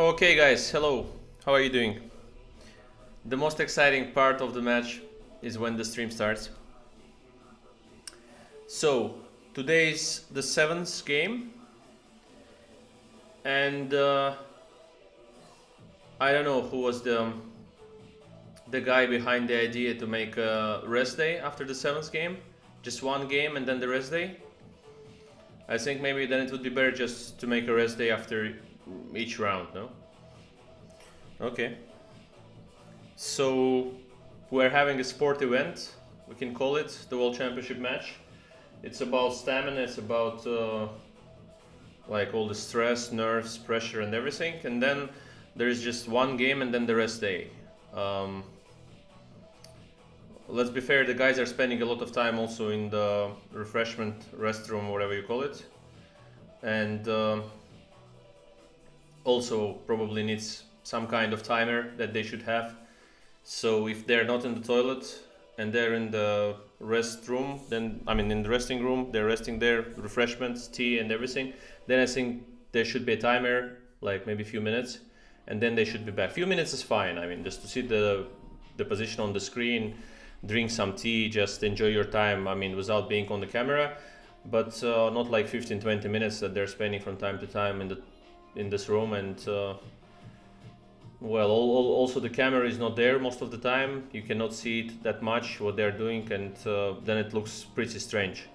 Okay guys, hello. How are you doing? The most exciting part of the match is when the stream starts. So, today's the 7th game. And I don't know who was the guy behind the idea to make a rest day after the 7th game. Just one game and then the rest day. I think maybe then it would be better just to make a rest day after each round, no? Okay. So we're having a sport event. We can call it the World Championship match. It's about stamina. It's about like all the stress, nerves, pressure, and everything. And then there's just one game, and then the rest day. Let's be fair. The guys are spending a lot of time also in the refreshment restroom, whatever you call it, and also probably needs some kind of timer that they should have. So if they're not in the toilet and they're in the restroom, then in the resting room, they're resting there, refreshments, tea and everything, then I think there should be a timer, like maybe a few minutes, and then they should be back. Few minutes is fine. Just to see the position on the screen, drink some tea, just enjoy your time, without being on the camera, but not like 15-20 minutes that they're spending from time to time in this room. And well, also the camera is not there most of the time. You cannot see it that much what they're doing, and then it looks pretty strange.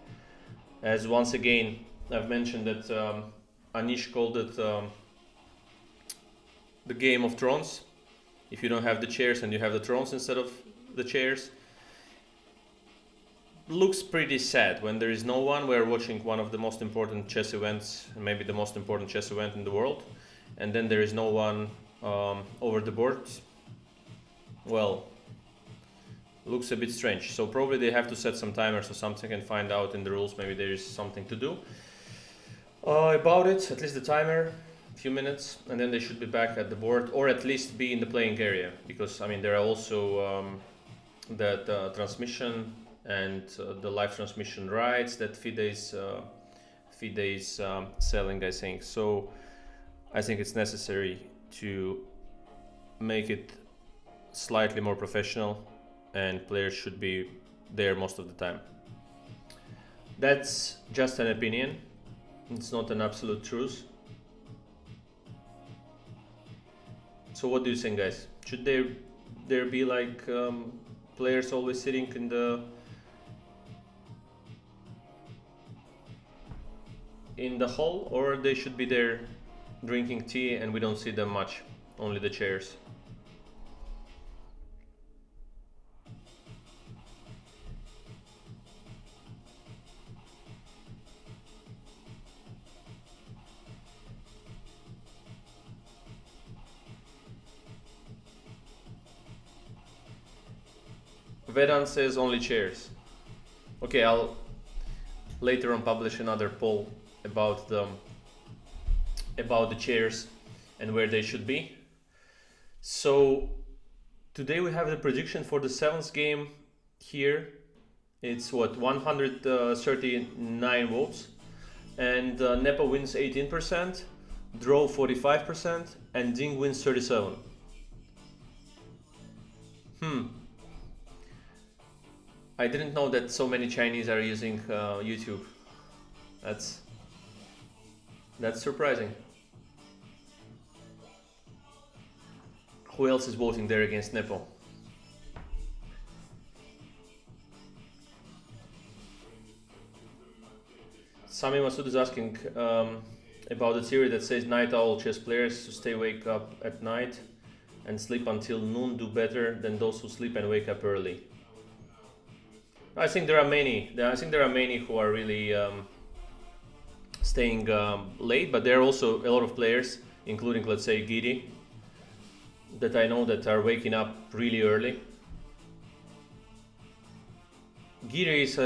As once again, I've mentioned that Anish called it the Game of Thrones. If you don't have the chairs and you have the thrones instead of the chairs, looks pretty sad when there is no one. We're watching one of the most important chess events, maybe the most important chess event in the world, and then there is no one over the board. Well, looks a bit strange. So probably they have to set some timers or something and find out in the rules. Maybe there is something to do about it. At least the timer, a few minutes, and then they should be back at the board, or at least be in the playing area, because there are also that transmission and the live transmission rights that FIDE is selling, I think. So I think it's necessary to make it slightly more professional, and players should be there most of the time. That's just an opinion. It's not an absolute truth. So what do you think, guys? Should there be like players always sitting in the hall, or they should be there drinking tea and we don't see them much, only the chairs? Vedant says only chairs. Okay, I'll later on publish another poll about the chairs and where they should be. So today we have the prediction for the 7th game here. It's 139 votes, and Nepo wins 18%, draw 45%, and Ding wins 37%. I didn't know that so many Chinese are using YouTube. That's surprising. Who else is voting there against Nepo? Sami Masood is asking about the theory that says night owl chess players who wake up at night and sleep until noon do better than those who sleep and wake up early. I think there are many. Who are really staying late, but there are also a lot of players, including, let's say, Giri, that I know that are waking up really early. Giri is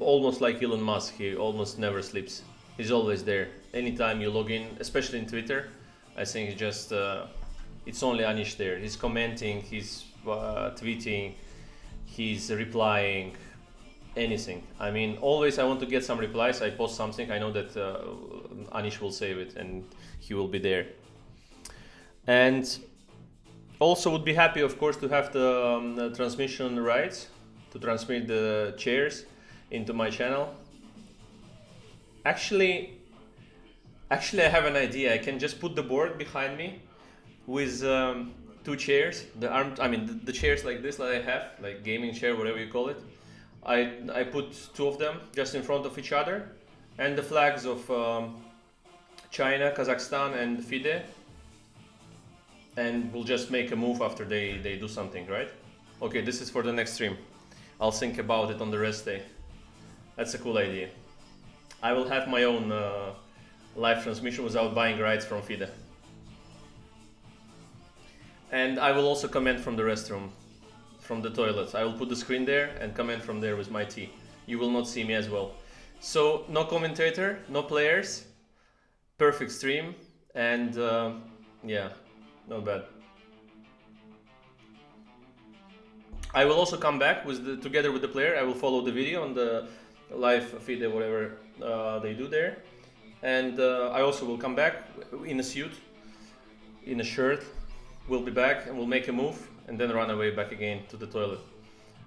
almost like Elon Musk. He almost never sleeps. He's always there. Anytime you log in, especially in Twitter, I think it's just it's only Anish there. He's commenting, he's tweeting, he's replying. Anything. Always I want to get some replies. I post something. I know that Anish will save it and he will be there. And also would be happy, of course, to have the transmission rights to transmit the chairs into my channel. Actually, I have an idea. I can just put the board behind me with two chairs. The chairs like this that I have, like gaming chair, whatever you call it. I put two of them just in front of each other, and the flags of China, Kazakhstan, and FIDE. And we'll just make a move after they do something, right? Okay, this is for the next stream. I'll think about it on the rest day. That's a cool idea. I will have my own live transmission without buying rights from FIDE. And I will also comment from the restroom, from the toilet. I will put the screen there and comment from there with my tea. You will not see me as well. So no commentator, no players, perfect stream, and yeah, not bad. I will also come back with together with the player. I will follow the video on the live feed, whatever they do there, and I also will come back in a suit, in a shirt. We'll be back and we'll make a move and then run away back again to the toilet.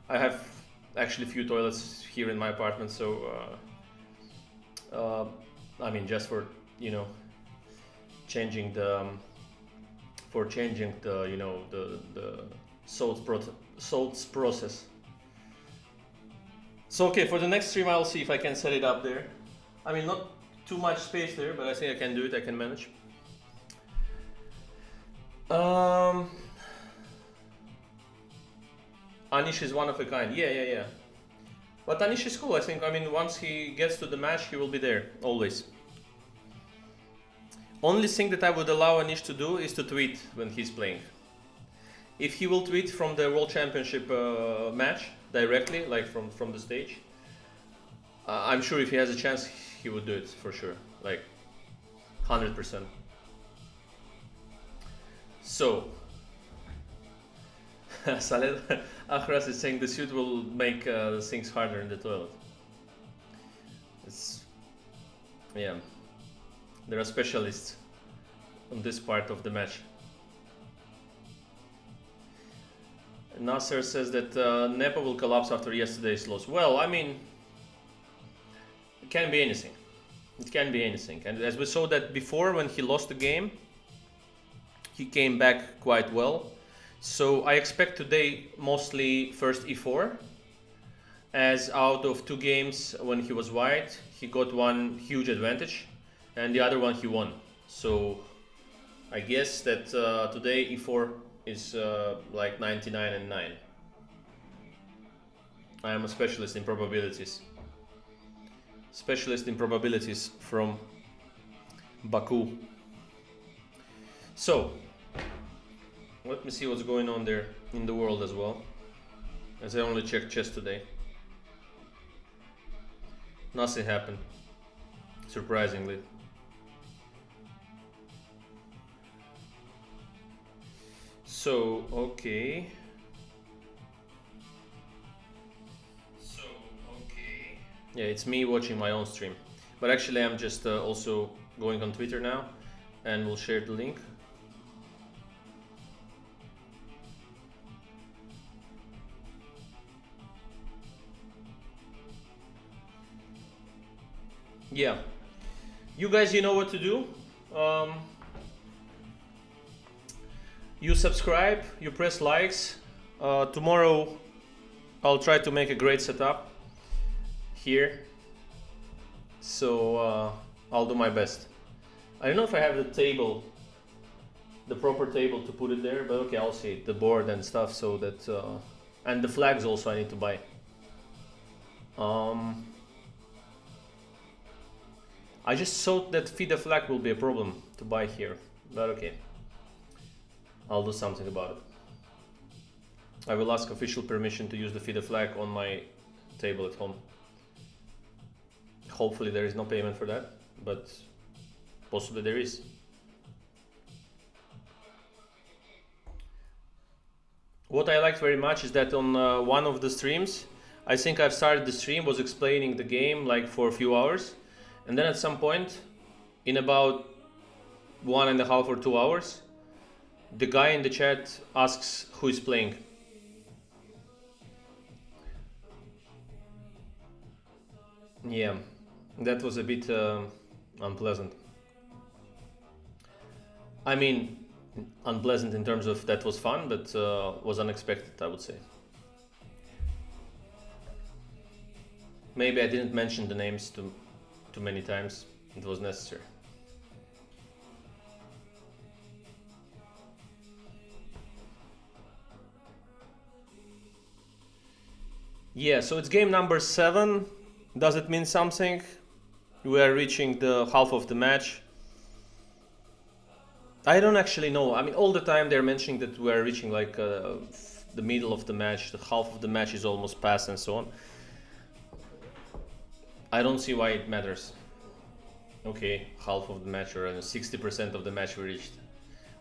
I have actually a few toilets here in my apartment, so I mean, just for, you know, changing the you know, the salts process. So okay, for the next stream I'll see if I can set it up there. I mean, not too much space there, but I think I can do it. I can manage. Anish is one of a kind. Yeah. But Anish is cool, I think. I mean, once he gets to the match, he will be there, always. Only thing that I would allow Anish to do is to tweet when he's playing. If he will tweet from the World Championship match directly, like from the stage, I'm sure if he has a chance, he would do it for sure, like 100%. So, Saled Akhras is saying the suit will make things harder in the toilet. Yeah, there are specialists on this part of the match. Nasser says that Nepo will collapse after yesterday's loss. Well, I mean, it can be anything. It can be anything. And as we saw that before, when he lost the game, he came back quite well. So I expect today mostly first e4, as out of 2 games when he was white, he got one huge advantage and the other one he won. So I guess that today e4 is like 99 and 9. I am a specialist in probabilities. Specialist in probabilities from Baku. So, let me see what's going on there in the world as well, as I only checked chess today. Nothing happened, surprisingly. So, okay. Yeah, it's me watching my own stream. But actually I'm just also going on Twitter now, and we'll share the link. Yeah, you guys, you know what to do. You subscribe, you press likes. Tomorrow I'll try to make a great setup here, so I'll do my best. I don't know if I have the table, the proper table to put it there, but okay, I'll see the board and stuff, so that and the flags also I need to buy. I just thought that FIDE flag will be a problem to buy here, but okay, I'll do something about it. I will ask official permission to use the FIDE flag on my table at home. Hopefully there is no payment for that, but possibly there is. What I liked very much is that on one of the streams, I think I've started the stream, was explaining the game like for a few hours, and then at some point, in about 1.5 or 2 hours, The guy in the chat asks who is playing. Yeah, that was a bit unpleasant. I mean, unpleasant in terms of that was fun, but was unexpected, I would say. Maybe I didn't mention the names too many times. It was necessary. Yeah, so it's game number 7. Does it mean something? We are reaching the half of the match. I don't actually know. I mean, all the time they're mentioning that we're reaching like the middle of the match, the half of the match is almost past and so on. I don't see why it matters. Okay, half of the match or 60% of the match we reached.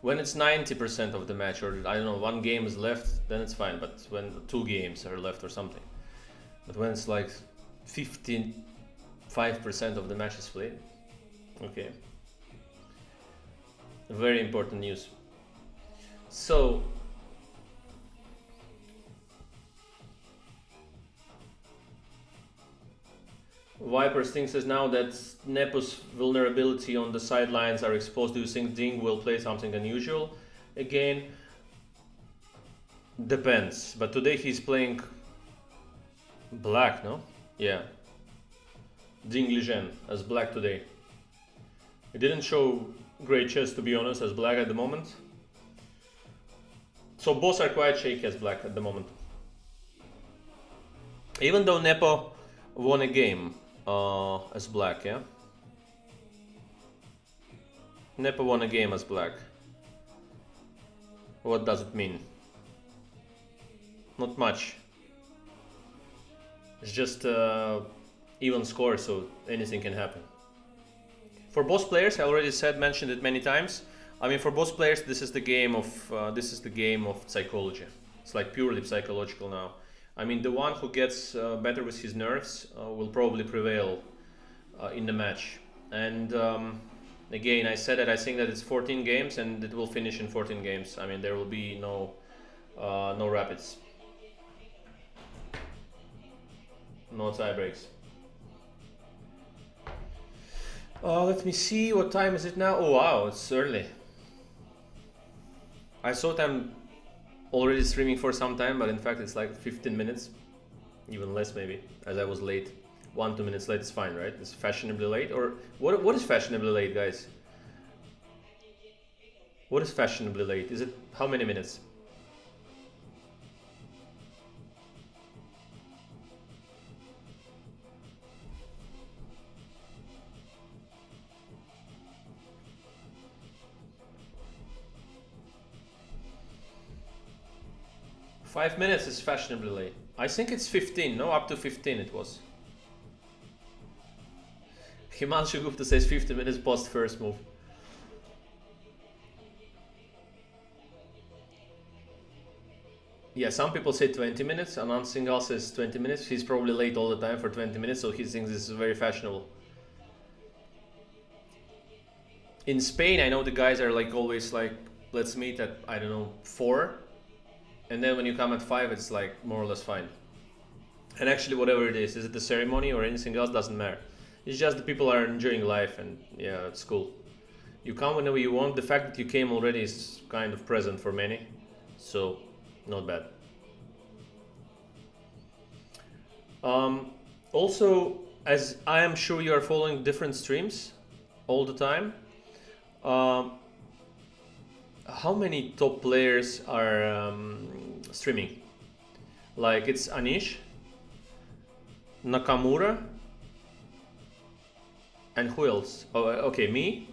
When it's 90% of the match or I don't know, 1 game is left, then it's fine. But when 2 games are left or something. But when it's like 55% of the match is played, okay. Very important news. So Viper's thing says now that Nepo's vulnerability on the sidelines are exposed. Do you think Ding will play something unusual again? Depends. But today he's playing black, no? Yeah. Liren as black today. It didn't show great chess, to be honest, as black at the moment. So both are quite shaky as black at the moment. Even though Nepo won a game as black, yeah? Nepo won a game as black. What does it mean? Not much. It's just even score, so anything can happen. For both players, I already mentioned it many times. I mean, for both players, this is the game of psychology. It's like purely psychological now. I mean, the one who gets better with his nerves will probably prevail in the match. And again, I said that I think that it's 14 games and it will finish in 14 games. I mean, there will be no rapids, no tie breaks. Let me see, what time is it now? Oh wow, it's early. I thought I'm already streaming for some time, but in fact it's like 15 minutes, even less maybe, as I was late. 1-2 minutes late is fine, right? It's fashionably late, or what is fashionably late, guys? What is fashionably late? Is it how many minutes? Five minutes is fashionably late. I think it's 15, no? Up to 15 it was. Himanshu Gupta says 50 minutes post first move. Yeah, some people say 20 minutes. Anand Singhal says 20 minutes. He's probably late all the time for 20 minutes, so he thinks this is very fashionable. In Spain, I know the guys are like always like, let's meet at, I don't know, 4. And then when you come at 5, it's like more or less fine. And actually, whatever it is it the ceremony or anything else, doesn't matter. It's just the people are enjoying life, and yeah, it's cool. You come whenever you want. The fact that you came already is kind of present for many, so not bad. Also, as I am sure you are following different streams all the time, how many top players are streaming? Like it's Anish, Nakamura, and who else? Oh, okay, me.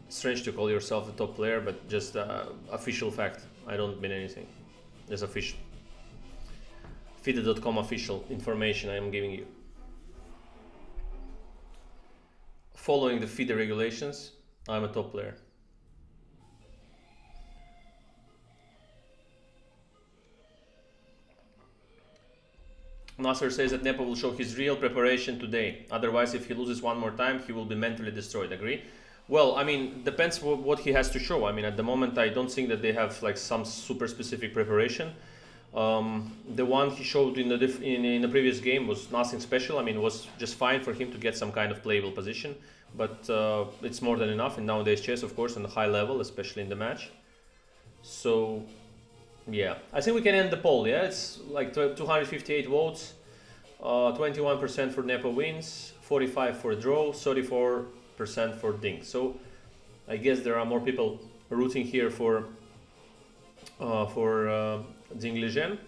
Strange to call yourself a top player, but just official fact. I don't mean anything. It's official. FIDE.com official information I am giving you. Following the FIDE regulations, I'm a top player. Nasser says that Nepo will show his real preparation today. Otherwise, if he loses one more time, he will be mentally destroyed. Agree? Well, I mean, depends what he has to show. I mean, at the moment, I don't think that they have like some super specific preparation. The one he showed in the previous game was nothing special. I mean, it was just fine for him to get some kind of playable position, but it's more than enough in nowadays chess, of course, on a high level, especially in the match. So, yeah, I think we can end the poll. Yeah, it's like 258 votes, 21% for Nepo wins, 45 for draw, 34% for Ding. So I guess there are more people rooting here for Ding Liren,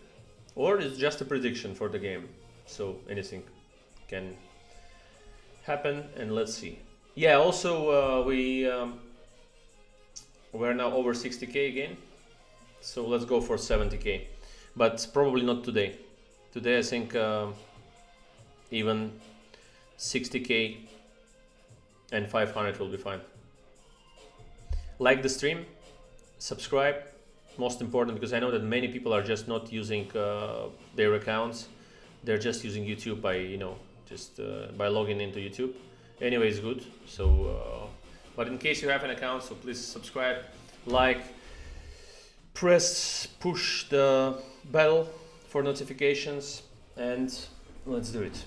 or it's just a prediction for the game. So anything can happen, and let's see. Yeah, also we're now over 60k again, so let's go for 70k, but probably not today. Today I think even 60k and 500 will be fine. Like the stream, subscribe, most important, because I know that many people are just not using their accounts. They're just using YouTube by, you know, just by logging into YouTube. Anyway, it's good. So, but in case you have an account, so please subscribe, like, push the bell for notifications, and let's do it.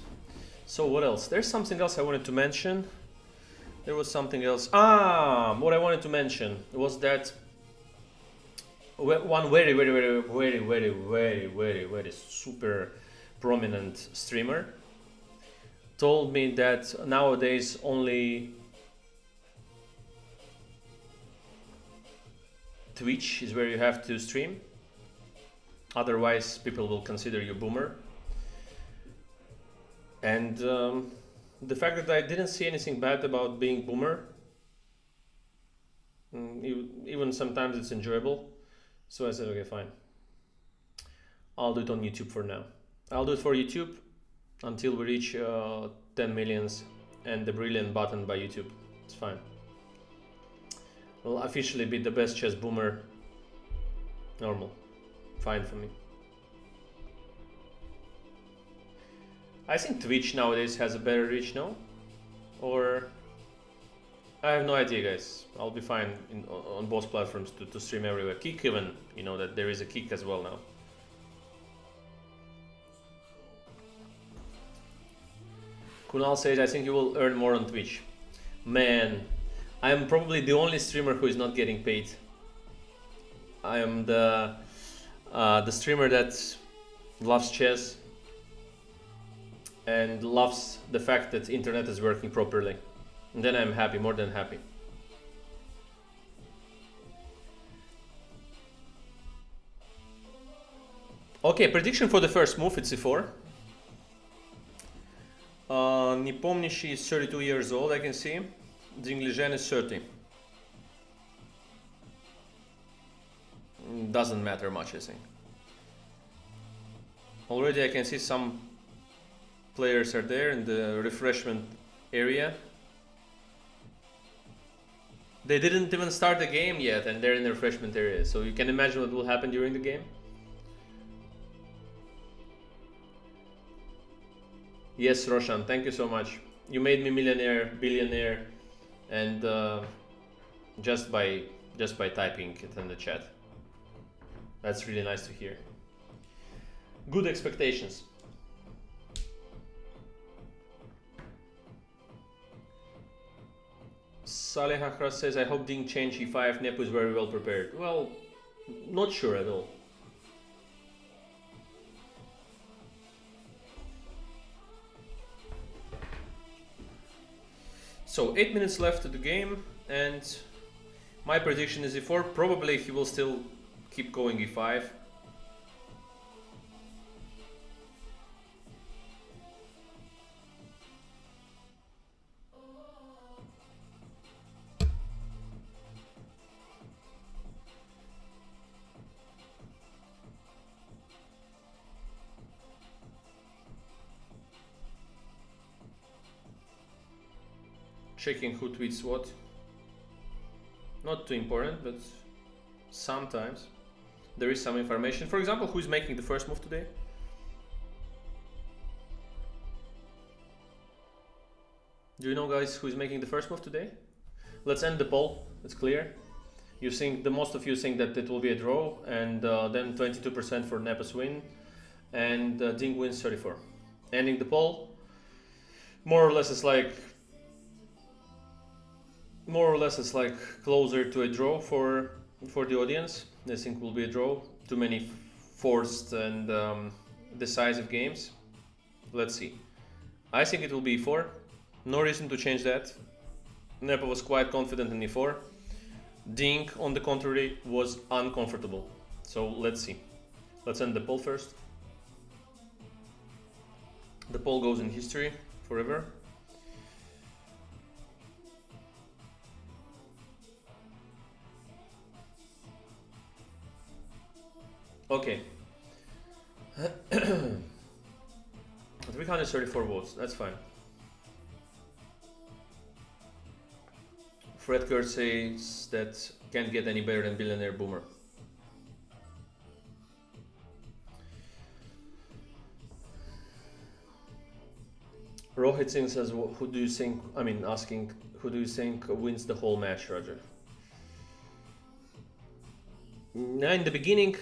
So what else? There's something else I wanted to mention. There was something else. What I wanted to mention was that one very super prominent streamer told me that nowadays only Twitch is where you have to stream, otherwise people will consider you boomer. And the fact that I didn't see anything bad about being boomer, even sometimes it's enjoyable. So I said, okay, fine. I'll do it on YouTube for now. I'll do it for YouTube until we reach 10 millions and the brilliant button by YouTube. It's fine. I'll officially be the best chess boomer. Normal. Fine for me. I think Twitch nowadays has a better reach, no? Or I have no idea, guys. I'll be fine on both platforms to stream everywhere. Kick even, you know that there is a Kick as well now. Kunal says, I think you will earn more on Twitch. Man, I'm probably the only streamer who is not getting paid. I am the streamer that loves chess and loves the fact that internet is working properly. And then I'm happy, more than happy. Okay, prediction for the first move, it's c4. Nepomniachtchi is 32 years old, I can see. Ding-Liren is 30. Doesn't matter much, I think. Already I can see some players are there in the refreshment area. They didn't even start the game yet and they're in the refreshment area, so you can imagine what will happen during the game. Yes, Roshan, thank you so much. You made me millionaire, billionaire, and just by typing it in the chat. That's really nice to hear. Good expectations. Saleh Akras says, I hope Ding change e5, Nepo is very well prepared. Well, not sure at all. So 8 minutes left to the game, and my prediction is e4. Probably he will still keep going e5. Checking who tweets what. Not too important, but sometimes there is some information. For example, who's making the first move today? Do you know, guys, who's making the first move today? Let's end the poll. It's clear. You think the most of you think that it will be a draw, and then 22% for Nepo's win, and Ding wins 34. Ending the poll. More or less, it's like closer to a draw for the audience. I think it will be a draw. Too many forced and decisive games. Let's see. I think it will be e4. No reason to change that. Nepo was quite confident in e4. Ding, on the contrary, was uncomfortable. So let's see. Let's end the poll first. The poll goes in history forever. Okay. 334 votes, that's fine. Fred Kerr says that can't get any better than Billionaire Boomer. Rohit Singh says, who do you think, asking, who do you think wins the whole match, Roger? Now, in the beginning,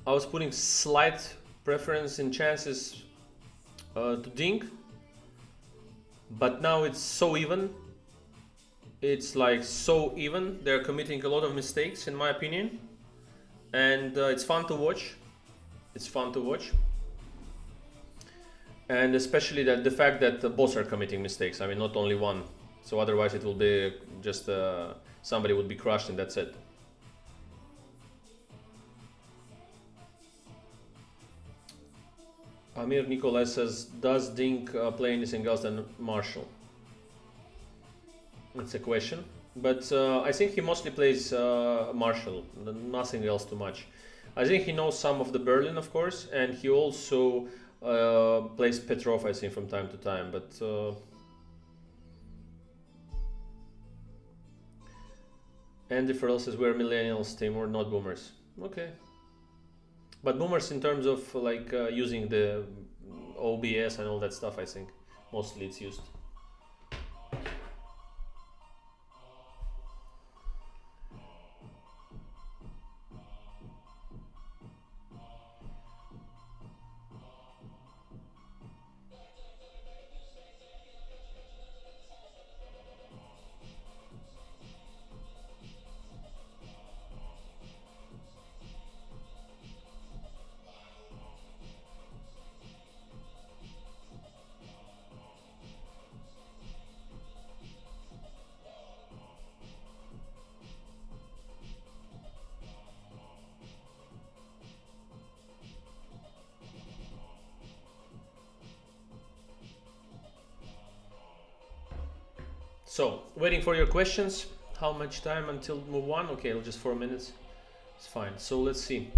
I was putting slight preference in chances to Ding, but now it's so even. It's like so even. They're committing a lot of mistakes, in my opinion, and it's fun to watch. It's fun to watch, and especially that the fact that both are committing mistakes. I mean, not only one. So otherwise, it will be just somebody would be crushed, and that's it. Amir Nikolai says, does Ding play anything else than Marshall? It's a question, but I think he mostly plays Marshall, nothing else too much. I think he knows some of the Berlin, of course, and he also plays Petrov, I think, from time to time, but Andy Farrell says, we're millennials, Timur, not boomers. Okay. But boomers in terms of like using the OBS and all that stuff, I think mostly it's used. So, waiting for your questions. How much time until move one? Okay, just 4 minutes. It's fine. So let's see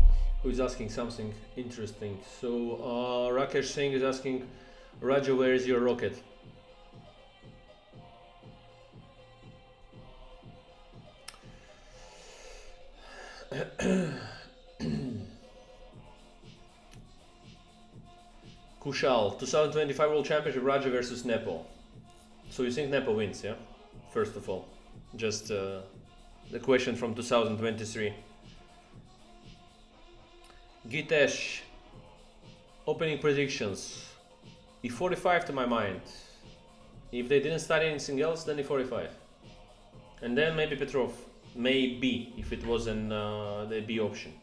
who's asking something interesting. So Rakesh Singh is asking, Raja, where is your rocket? Kushal, 2025 World Championship, Raja versus Nepo. So you think Nepo wins, yeah? First of all, just the question from 2023. Gitesh, opening predictions. E45 to my mind. If they didn't start anything else, then E45. And then maybe Petrov. Maybe, if it was an the B option.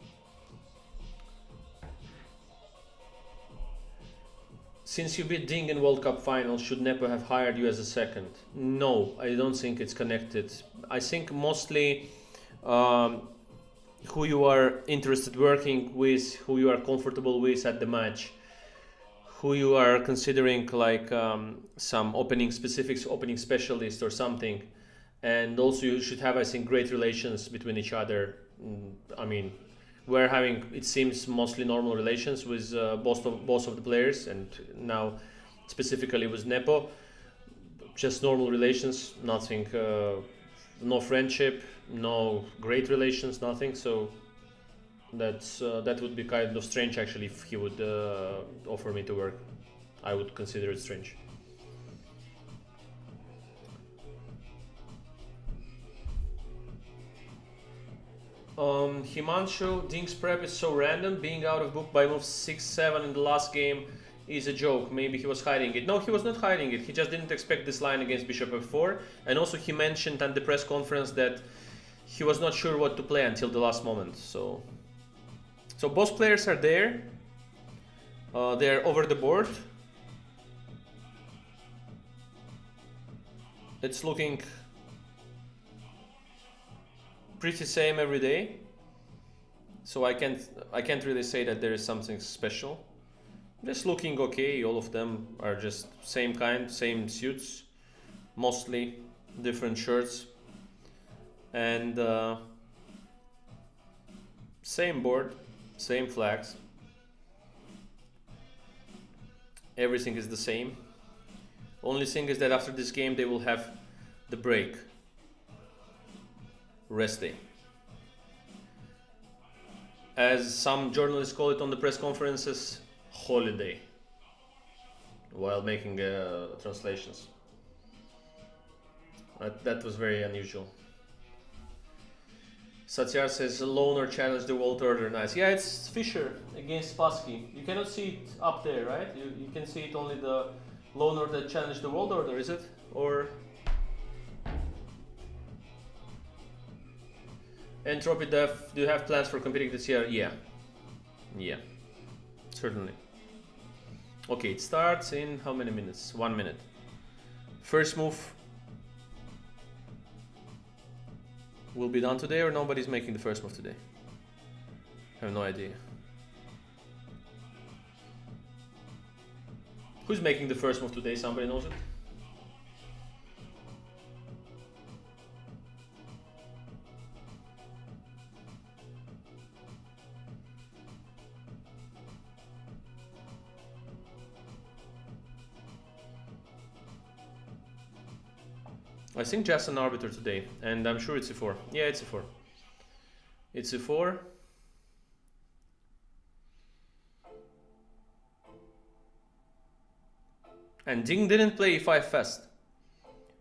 Since you beat Ding in World Cup final, should Nepo have hired you as a second? No, I don't think it's connected. I think mostly who you are interested working with, who you are comfortable with at the match, who you are considering like some opening specifics, opening specialist or something. And also you should have, I think, great relations between each other. I mean, we're having, it seems, mostly normal relations with both of the players, and now specifically with Nepo, just normal relations, nothing, no friendship, no great relations, nothing. So that's that would be kind of strange actually if he would offer me to work. I would consider it strange. Himanshu, Ding's prep is so random. Being out of book by move 6-7 in the last game is a joke. Maybe he was hiding it. No, he was not hiding it. He just didn't expect this line against bishop f4. And also he mentioned at the press conference that he was not sure what to play until the last moment. So both players are there. They're over the board. It's looking pretty same every day. So I can't really say that there is something special. Just looking okay. All of them are just same kind, same suits, mostly different shirts, and same board, same flags. Everything is the same. Only thing is that after this game they will have the break, rest day. As some journalists call it on the press conferences, holiday, while making translations. That was very unusual. Satyar says loner challenged the world order. Nice. Yeah, it's Fischer against Spassky. You cannot see it up there, right? You can see it only the loner that challenged the world order, is it? Or Entropy Def, do you have plans for competing this year? Yeah, certainly. Okay, it starts in how many minutes? 1 minute. First move will be done today, or nobody's making the first move today? I have no idea. Who's making the first move today? Somebody knows it? I think just an arbiter today, and I'm sure it's e4. Yeah, it's e4. It's e4. And Ding didn't play e5 fast,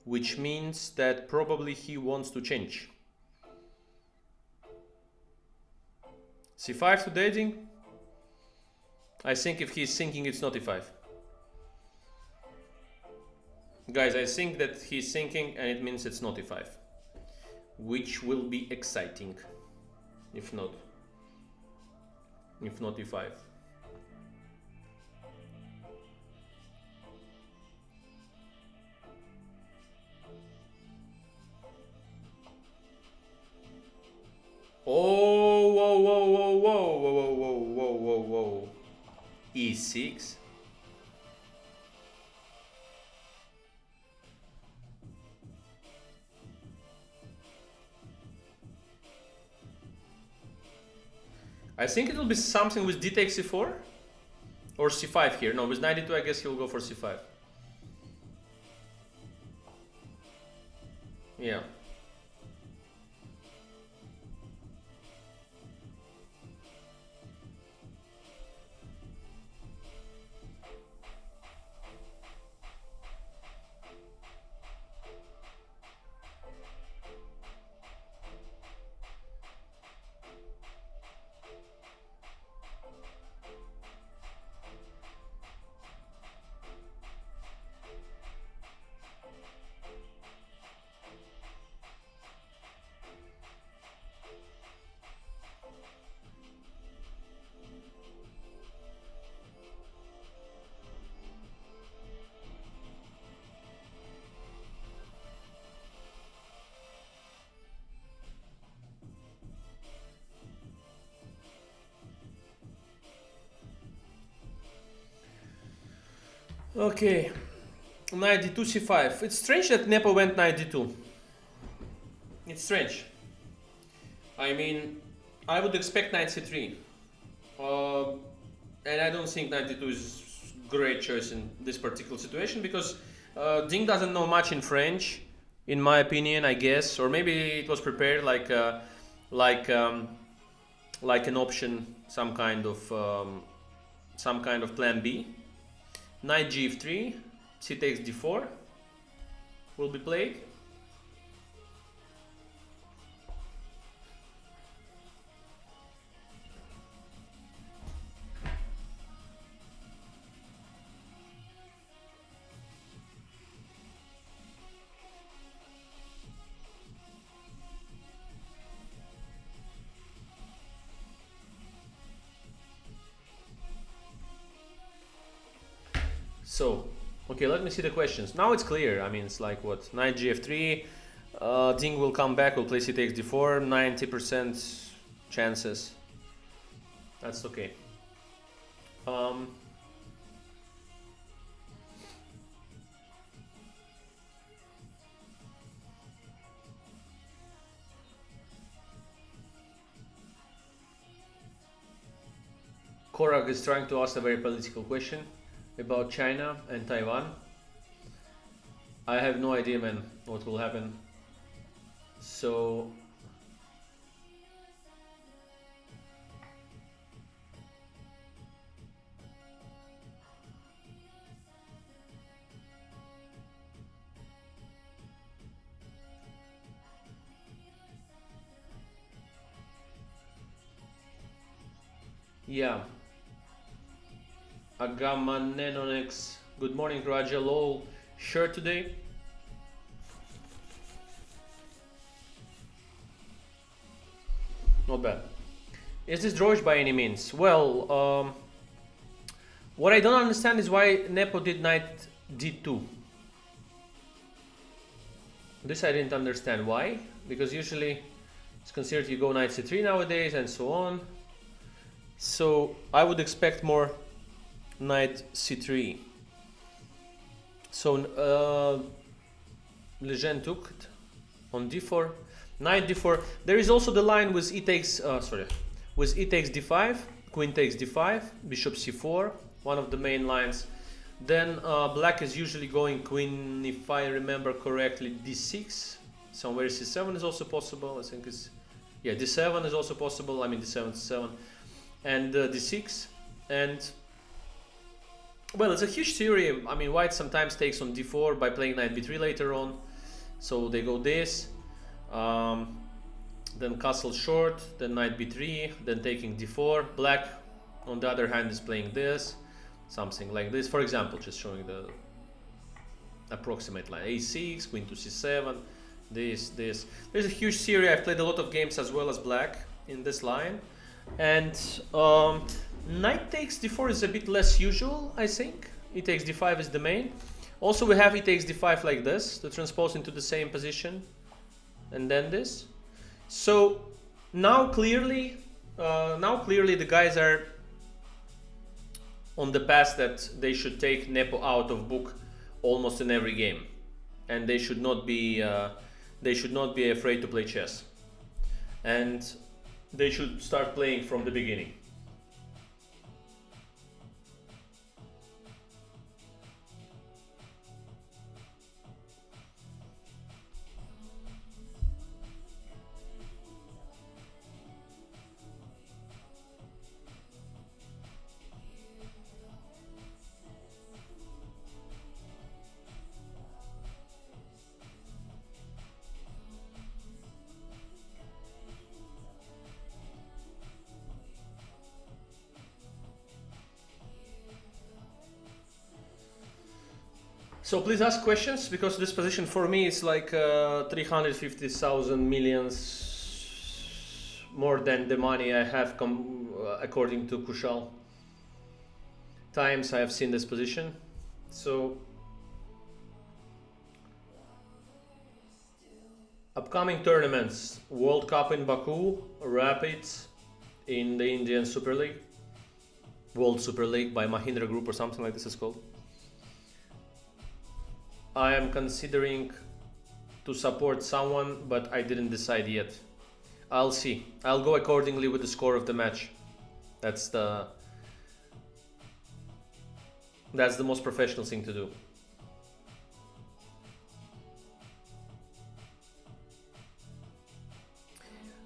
which means that probably he wants to change. c5 today, Ding? I think if he's thinking, it's not e5. Guys, I think that he's thinking, and it means it's not e5, which will be exciting if not e5. Oh, whoa, whoa, whoa, whoa, whoa, whoa, whoa, whoa, whoa. e6. I think it will be something with d takes c4 or c5 here. No, with knight d2 I guess he'll go for c5. Yeah. Okay, knight d2 c5. It's strange that Nepo went knight d2. It's strange. I mean, I would expect knight c3. And I don't think knight d2 is a great choice in this particular situation because Ding doesn't know much in French, in my opinion, I guess. Or maybe it was prepared like an option, some kind of plan B. Knight g3, c takes d4 will be played. So, okay, let me see the questions. Now it's clear. I mean, it's like what? Knight gf3. Ding will come back. Will play c takes d4. 90% chances. That's okay. Korak is trying to ask a very political question about China and Taiwan. I have no idea, man, what will happen. So yeah. Agamanenonex. Good morning, Raja. Lol. Shirt today. Not bad. Is this drawish by any means? Well, what I don't understand is why Nepo did knight d2. This I didn't understand. Why? Because usually it's considered you go knight c3 nowadays and so on. So I would expect more knight c3. So Liren took it on d4. Knight d4. There is also the line with e takes with e takes d5, queen takes d5, bishop c4, one of the main lines. Then black is usually going queen, if I remember correctly, d6. Somewhere c7 is also possible. I think it's, yeah, d7 is also possible. I mean d7, c7, and d6. And well, it's a huge theory. I mean, white sometimes takes on d4 by playing knight b3 later on. So they go this. Then castle short, then knight b3, then taking d4. Black, on the other hand, is playing this, something like this. For example, just showing the approximate line: a6, queen to c7, this. There's a huge theory. I've played a lot of games as well as black in this line, and knight takes d4 is a bit less usual, I think. E takes d5 is the main. Also, we have e takes d5 like this to transpose into the same position. And then this. So now clearly the guys are on the path that they should take Nepo out of book almost in every game, and they should not be afraid to play chess, and they should start playing from the beginning. So please ask questions, because this position for me is like 350,000 millions more than the money I have according to Kushal. Times I have seen this position. So upcoming tournaments: World Cup in Baku, Rapids in the Indian Super League, World Super League by Mahindra Group or something like this is called. I am considering to support someone, but I didn't decide yet. I'll see. I'll go accordingly with the score of the match. That's the most professional thing to do.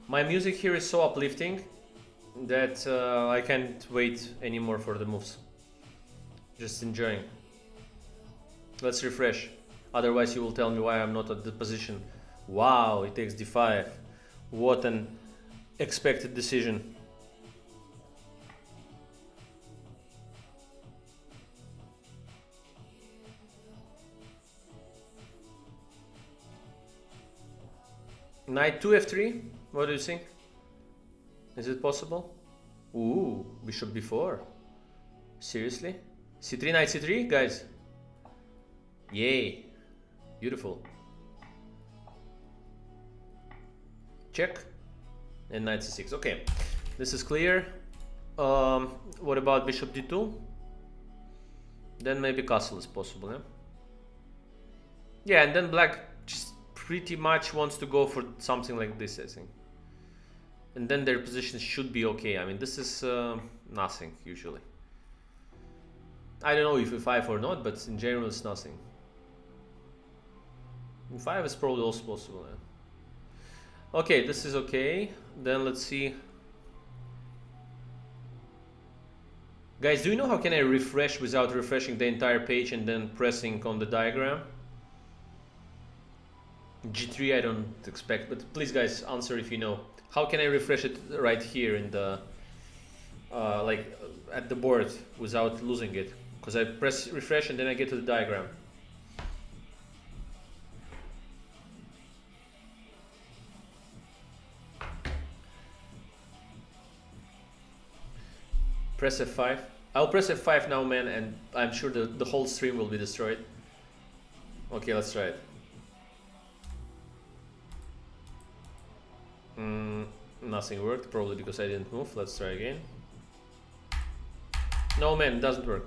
My music here is so uplifting that I can't wait anymore for the moves. Just enjoying. Let's refresh. Otherwise you will tell me why I'm not at the position. Wow, it takes d5. What an expected decision. Knight 2 f3. What do you think? Is it possible? Ooh, bishop b4. Seriously? c3, knight c3, guys. Yay. Beautiful. Check. And knight c6. Okay. This is clear. What about bishop d2? Then maybe castle is possible, yeah? Yeah, and then black just pretty much wants to go for something like this, I think. And then their position should be okay. I mean, this is nothing, usually. I don't know if e5 or not, but in general it's nothing. e5 is probably also possible, yeah. Okay, this is okay. Then let's see. Guys, do you know how can I refresh without refreshing the entire page and then pressing on the diagram? G3 I don't expect, but please guys answer if you know. How can I refresh it right here in the like at the board without losing it? Because I press refresh and then I get to the diagram. Press F5. I'll press F5 now, man, and I'm sure the whole stream will be destroyed. Okay, let's try it. Nothing worked, probably because I didn't move. Let's try again. No, man, it doesn't work.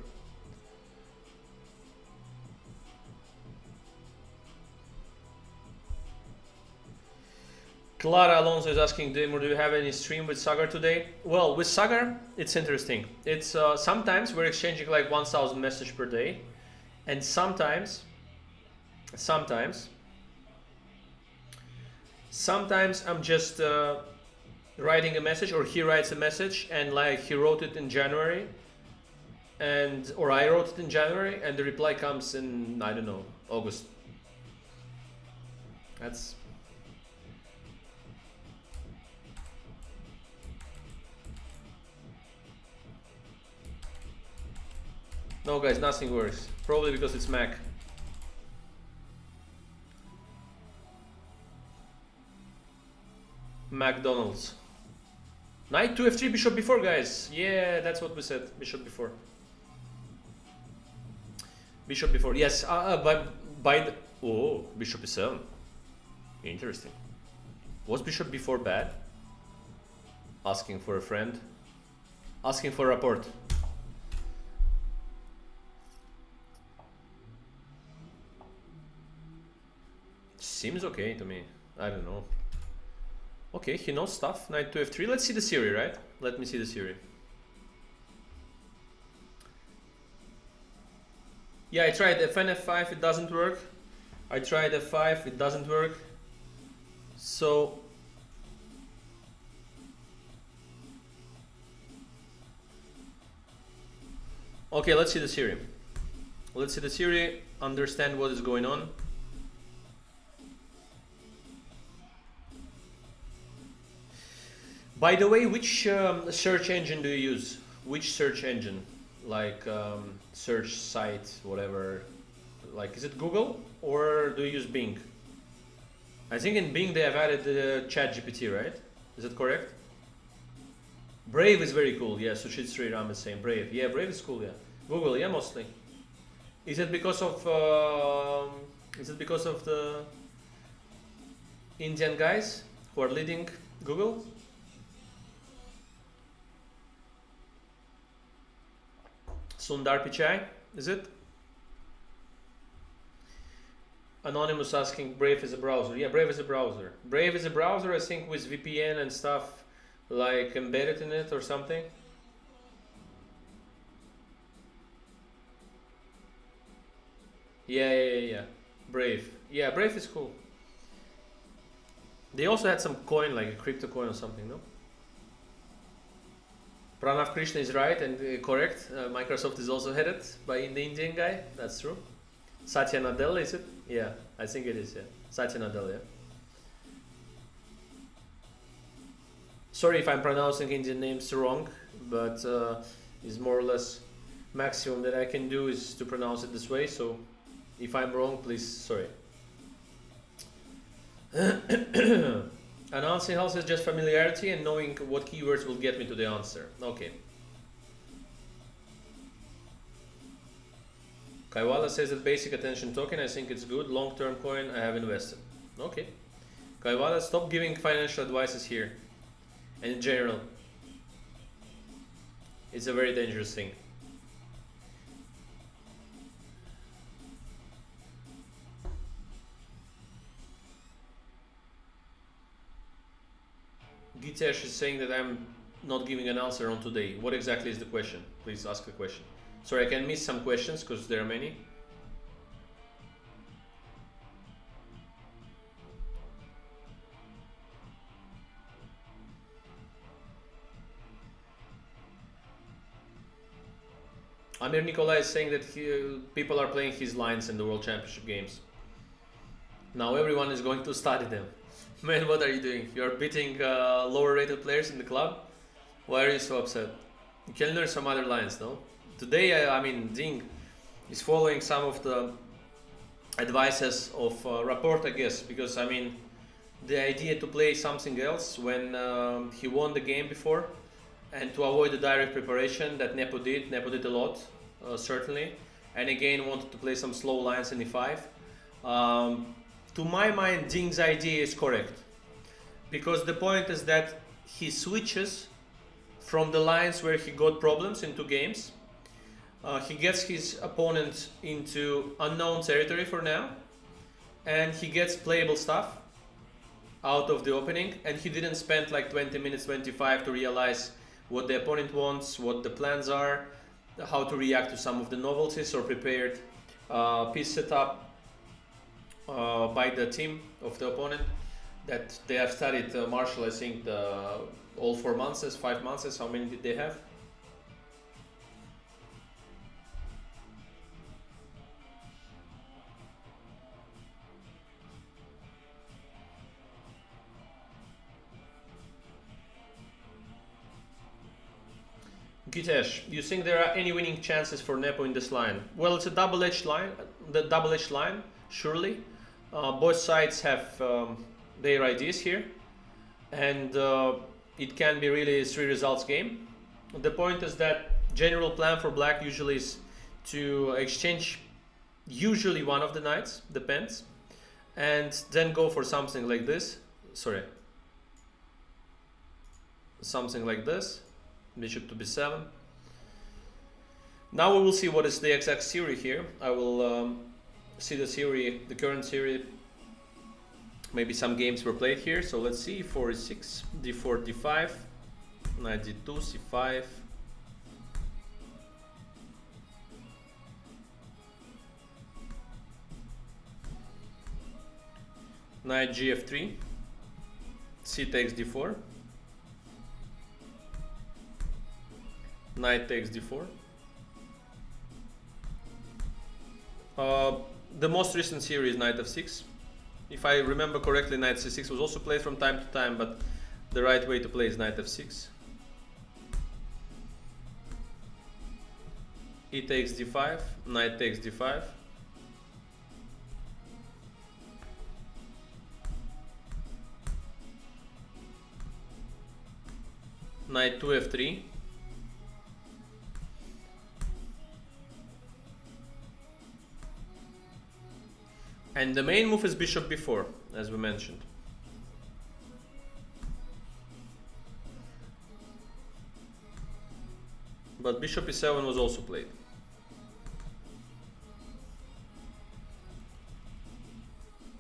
Clara Alonso is asking, do you have any stream with Sagar today? Well, with Sagar, it's interesting. It's sometimes we're exchanging like 1,000 messages per day, and sometimes I'm just writing a message, or he writes a message, and like he wrote it in January, or I wrote it in January, and the reply comes in, I don't know, August. That's... No guys, nothing works. Probably because it's Mac. McDonald's. Knight to f3, bishop before, guys. Yeah, that's what we said. Bishop before. Bishop before. Yes, by the... Oh, bishop e7. Interesting. Was bishop before bad? Asking for a friend. Asking for a rapport. Seems okay to me. I don't know. Okay, he knows stuff. Knight to f3. Let's see the theory, right? Let me see the theory. Yeah, I tried fn f5, it doesn't work. I tried f5, it doesn't work. So... Okay, let's see the theory. Let's see the theory, understand what is going on. By the way, which search engine do you use? Which search engine? Like search site, whatever. Like, is it Google or do you use Bing? I think in Bing they have added ChatGPT, right? Is that correct? Brave is very cool. Yeah, Sushit Sri Ram is saying Brave. Yeah, Brave is cool. Yeah, Google. Yeah, mostly. Is it because of the Indian guys who are leading Google? Sundar Pichai, is it? Anonymous asking, Brave is a browser. Yeah, Brave is a browser. Brave is a browser, I think, with VPN and stuff like embedded in it or something. Yeah. Brave. Yeah, Brave is cool. They also had some coin, like a crypto coin or something, no? Pranav Krishna is right and correct. Microsoft is also headed by the Indian guy. That's true. Satya Nadella, is it? Yeah, I think it is. Yeah, Satya Nadella. Yeah. Sorry if I'm pronouncing Indian names wrong, but it's more or less maximum that I can do is to pronounce it this way. So if I'm wrong, please, sorry. Announcing house is just familiarity and knowing what keywords will get me to the answer. Okay. Kaiwala says that basic attention token, I think it's good. Long-term coin, I have invested. Okay. Kaiwala, stop giving financial advices here. And in general. It's a very dangerous thing. Gitesh is saying that I'm not giving an answer on today. What exactly is the question? Please ask the question. Sorry, I can miss some questions because there are many. Amir Nikolai is saying that people are playing his lines in the World Championship games. Now everyone is going to study them. Man, what are you doing? You are beating lower rated players in the club? Why are you so upset? You can learn some other lines, no? Today, I mean, Ding is following some of the advices of Rapport, I guess, because, I mean, the idea to play something else when he won the game before and to avoid the direct preparation that Nepo did a lot, certainly, and again wanted to play some slow lines in e5. To my mind, Ding's idea is correct, because the point is that he switches from the lines where he got problems into games. He gets his opponent into unknown territory for now, and he gets playable stuff out of the opening, and he didn't spend like 20 minutes, 25 to realize what the opponent wants, what the plans are, how to react to some of the novelties or prepared piece setup by the team of the opponent that they have studied Marshall, I think, all 4 months, 5 months, how many did they have? Gitesh, you think there are any winning chances for Nepo in this line? Well, it's a double-edged line, surely. Both sides have their ideas here, and it can be really a 3 results game. The point is that general plan for black usually is to exchange usually one of the knights, depends, and then go for something like this. Sorry. Something like this. Bishop to b7. Now we will see what is the exact theory here. I will see the theory, the current theory. Maybe some games were played here. So let's see. 4 is 6, d4, d5, knight d2, c5. Knight gf3, c takes d4. Knight takes d4. The most recent series, knight f6. If I remember correctly, knight c6 was also played from time to time, but the right way to play is knight f6. E takes d5, knight takes d5. Knight 2 f3. And the main move is bishop b4, as we mentioned. But bishop e7 was also played.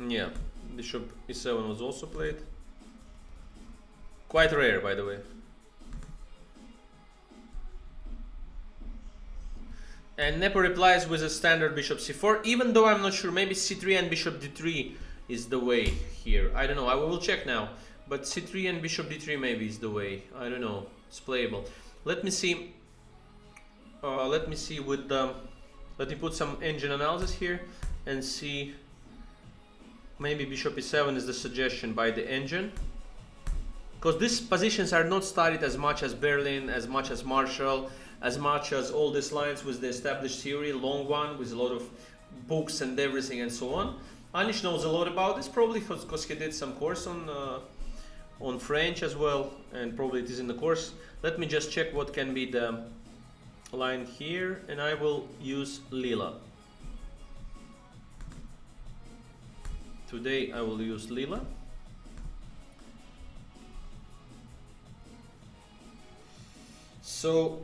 Yeah, bishop e7 was also played. Quite rare, by the way. And Nepo replies with a standard bishop c4, even though I'm not sure, maybe c3 and bishop d3 is the way here. I don't know, I will check now. But c3 and bishop d3 maybe is the way. I don't know, it's playable. Let me see. Let me put some engine analysis here and see. Maybe bishop e7 is the suggestion by the engine. Because these positions are not studied as much as Berlin, as much as Marshall, as much as all these lines with the established theory, long one, with a lot of books and everything and so on. Anish knows a lot about this, probably because he did some course on French as well, and probably it is in the course. Let me just check what can be the line here, and I will use Lila. Today I will use Lila. So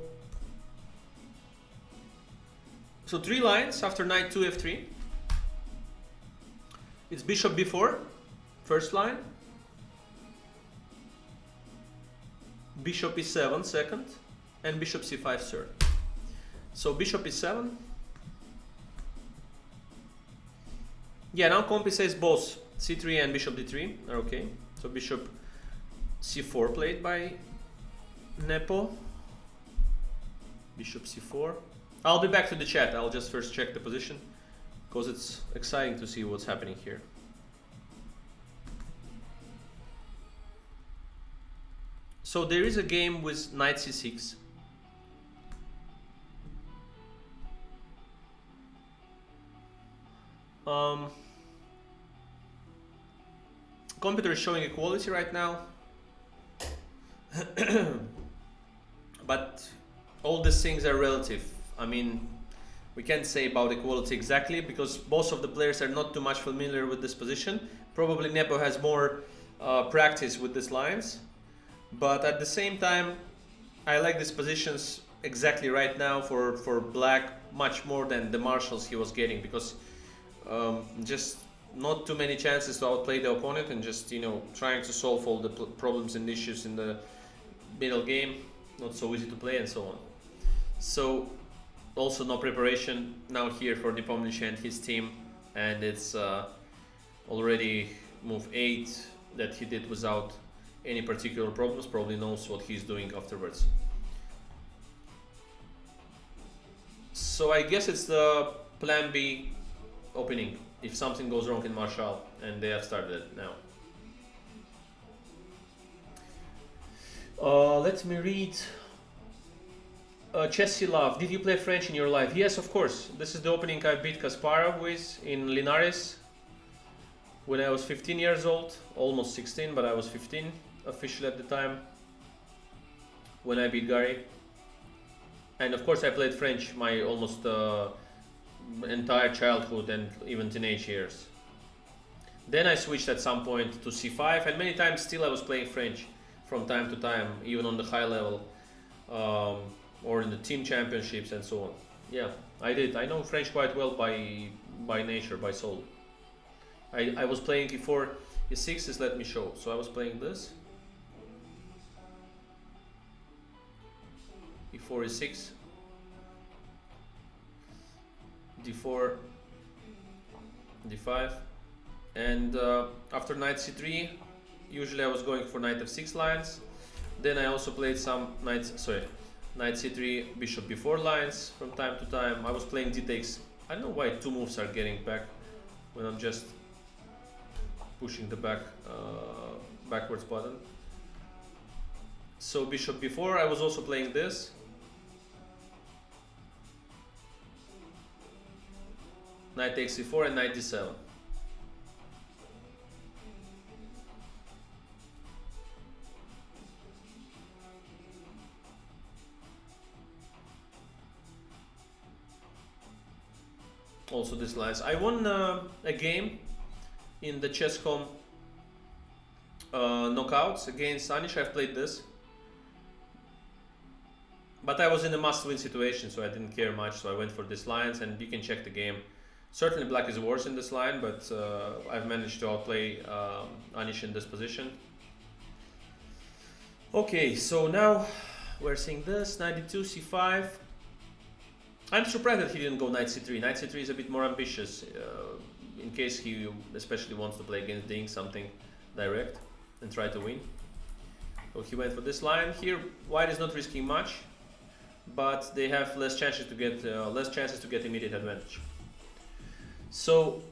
3 lines after knight 2 f3. It's bishop b4, first line. Bishop e7, second. And bishop c5, third. So bishop e7. Yeah, now Compi says both c3 and bishop d3 are okay. So bishop c4 played by Nepo. Bishop c4. I'll be back to the chat. I'll just first check the position because it's exciting to see what's happening here. So there is a game with knight c6. Computer is showing equality right now. But all these things are relative. I mean, we can't say about equality exactly because both of the players are not too much familiar with this position. Probably Nepo has more practice with these lines. But at the same time, I like these positions exactly right now for black much more than the marshals he was getting, because just not too many chances to outplay the opponent and just, you know, trying to solve all the problems and issues in the middle game. Not so easy to play and so on. So also no preparation now here for Nepomniachtchi and his team, and it's already move 8 that he did without any particular problems. Probably knows what he's doing afterwards. So I guess it's the plan B opening if something goes wrong in Marshall, and they have started it now. Let me read. Chessy Love, did you play French in your life? Yes, of course. This is the opening I beat Kasparov with in Linares when I was 15 years old, almost 16, but I was 15 officially at the time when I beat Gary. And of course I played French my almost entire childhood and even teenage years. Then I switched at some point to C5, and many times still I was playing French from time to time, even on the high level, or in the team championships and so on. Yeah, I did. I know French quite well by nature, by soul. I was playing E4, E6 is, let me show. So I was playing this. E4, E6. D4, D5. And after knight C3, usually I was going for knight F6 lines. Then I also played some knight C3, bishop B4 lines from time to time. I was playing D takes. I don't know why 2 moves are getting back when I'm just pushing the backwards button. So bishop B4, I was also playing this. Knight takes C4 and knight D7. Also this lines. I won a game in the chess.com knockouts against Anish. I've played this, but I was in a must-win situation, so I didn't care much. So I went for this lines, and you can check the game. Certainly black is worse in this line, but I've managed to outplay Anish in this position. Okay, so now we're seeing this knight d2, c5. I'm surprised that he didn't go knight c3. Knight c3 is a bit more ambitious, in case he especially wants to play against Ding something direct and try to win. So he went for this line here. White is not risking much, but they have less chances to get immediate advantage. So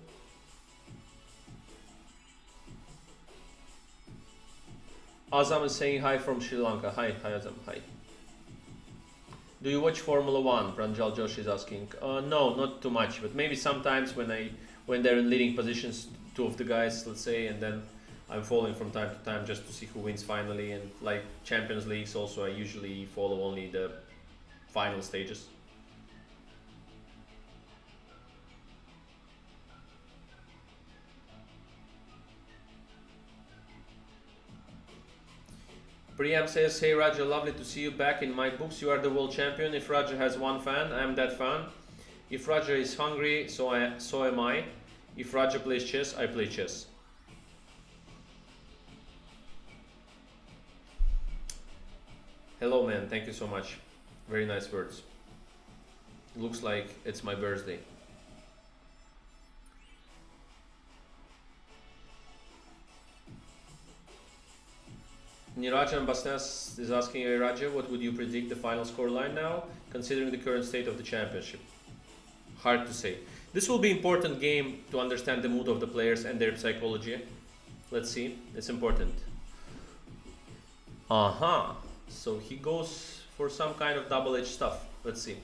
Azam is saying hi from Sri Lanka. Hi Azam, hi. Do you watch Formula 1? Pranjal Josh is asking. No, not too much, but maybe sometimes when they're in leading positions, 2 of the guys, let's say, and then I'm following from time to time just to see who wins finally. And like Champions Leagues also, I usually follow only the final stages. Priyam says, hey Raja, lovely to see you back in my books. You are the world champion. If Raja has one fan, I am that fan. If Raja is hungry, so am I. If Raja plays chess, I play chess. Hello man, thank you so much. Very nice words. Looks like it's my birthday. Nirajan Basnas is asking, hey Raja, what would you predict the final scoreline now, considering the current state of the championship? Hard to say. This will be important game to understand the mood of the players and their psychology. Let's see, it's important. So he goes for some kind of double-edged stuff. Let's see.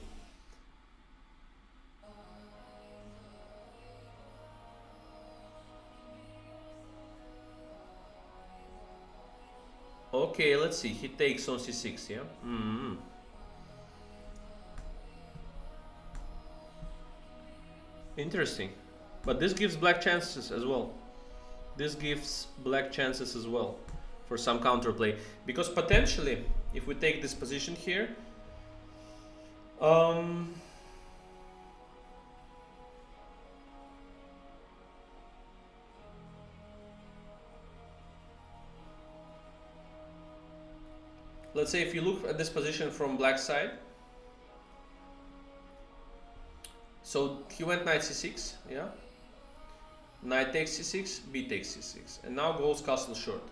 Okay, let's see. He takes on c6, yeah? Interesting. But this gives black chances as well. This gives black chances as well for some counterplay. Because potentially, if we take this position here, let's say if you look at this position from black side, so he went knight c6, yeah? Knight takes c6, b takes c6, and now goes castle short.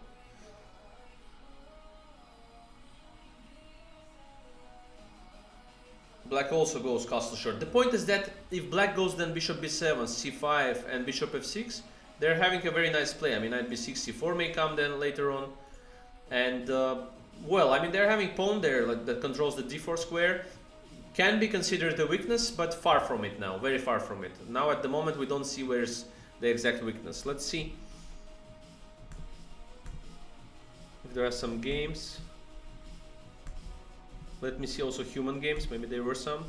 Black also goes castle short. The point is that if black goes then bishop b7, c5, and bishop f6, they're having a very nice play. I mean, knight b6, c4 may come then later on, and well, I mean, they're having pawn there that controls the d4 square. Can be considered a weakness, but far from it now, very far from it. Now at the moment we don't see where's the exact weakness. Let's see if there are some games. Let me see also human games, maybe there were some.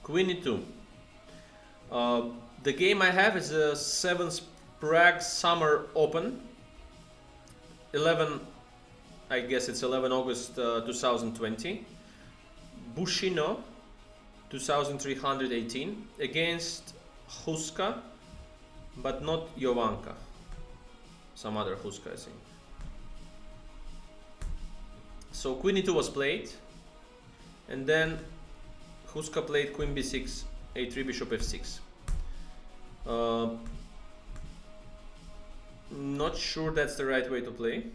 Queen e2. The game I have is a 7th Prague Summer Open. 11, I guess it's 11 August 2020. Bushino 2318 against Huska, but not Jovanka. Some other Huska, I think. So Queen e2 was played, and then Huska played Queen b6, a3, bishop f6. Not sure that's the right way to play.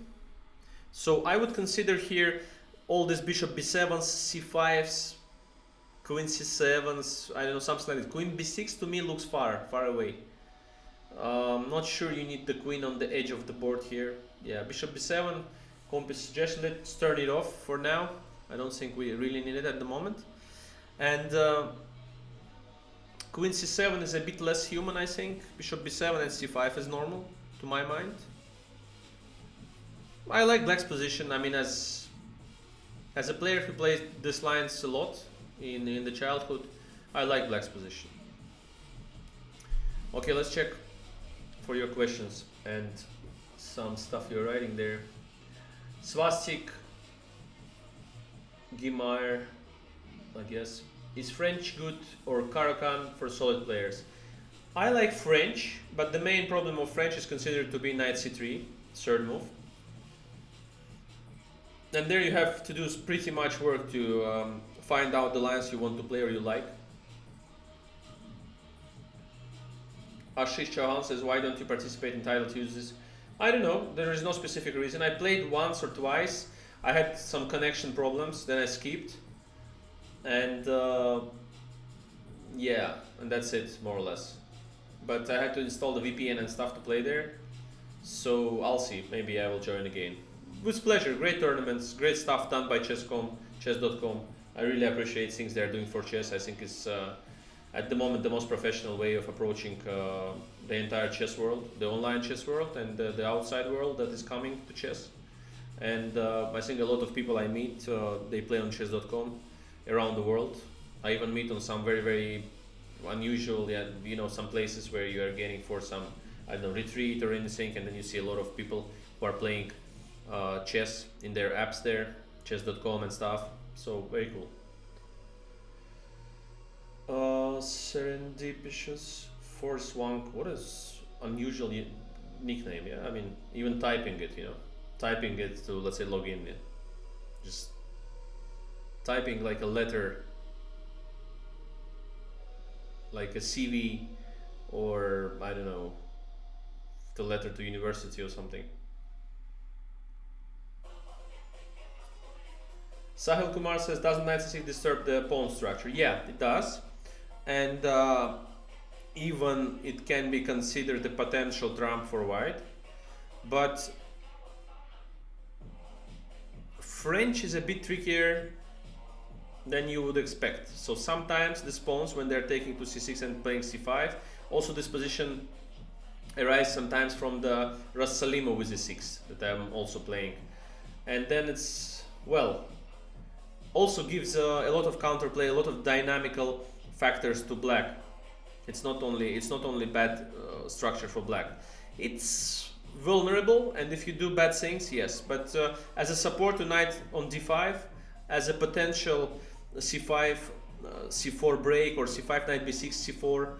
So I would consider here all this bishop b7s, c5s, queen c7s, I don't know, something like that. Queen b6 to me looks far away. Not sure you need the queen on the edge of the board here. Yeah, bishop b7, Comp's suggestion, let's turn it off for now. I don't think we really need it at the moment. And Queen c7 is a bit less human, I think. Bishop b7 and c5 is normal, to my mind. I like black's position. I mean, as a player who plays these lines a lot in the childhood, I like black's position. Okay, let's check for your questions and some stuff you're writing there. Swastik Gimar, I guess. Is French good or Caro-Kann for solid players? I like French, but the main problem of French is considered to be knight c3, third move. And there you have to do pretty much work to find out the lines you want to play or you like. Ashish Chauhan says, why don't you participate in title Tuesdays? I don't know, there is no specific reason. I played once or twice, I had some connection problems, then I skipped. And yeah, and that's it, more or less. But I had to install the VPN and stuff to play there, So I'll see, maybe I will join again. With pleasure, great tournaments, great stuff done by chess.com. I really appreciate things they're doing for chess. I think it's at the moment the most professional way of approaching the entire chess world, the online chess world, and the outside world that is coming to chess. And I think a lot of people I meet, they play on chess.com around the world. I even meet on some very, very unusual, yeah, you know, some places where you are getting for some, I don't know, retreat or anything, and then you see a lot of people who are playing chess in their apps there, chess.com and stuff. So very cool. Serendipitous Force One. What is unusual nickname? Yeah, I mean, even typing it, you know, typing it to, let's say, log in, yeah. Just typing like a letter, like a CV, or I don't know, the letter to university or something. Sahil Kumar says, doesn't knight c6 disturb the pawn structure? Yeah, it does. And even it can be considered a potential trump for white. But French is a bit trickier than you would expect. So sometimes these pawns, when they're taking to c6 and playing c5, also this position arises sometimes from the Rassalimo with e6 that I'm also playing. And then it's, well, also gives a lot of counterplay, a lot of dynamical factors to black. It's not only bad structure for black. It's vulnerable, and if you do bad things, yes. But as a support to knight on d5, as a potential c5, c4 break, or c5 knight b6, c4.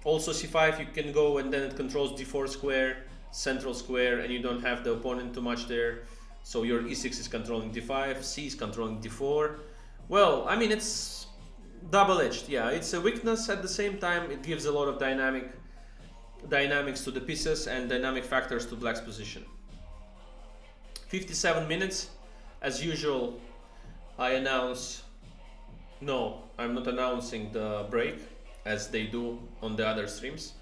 Also c5 you can go and then it controls d4 square, central square, and you don't have the opponent too much there. So your e6 is controlling d5, c is controlling d4. Well, I mean, it's double-edged. Yeah, it's a weakness. At the same time, it gives a lot of dynamics to the pieces and dynamic factors to black's position. 57 minutes. As usual, I announce... No, I'm not announcing the break as they do on the other streams,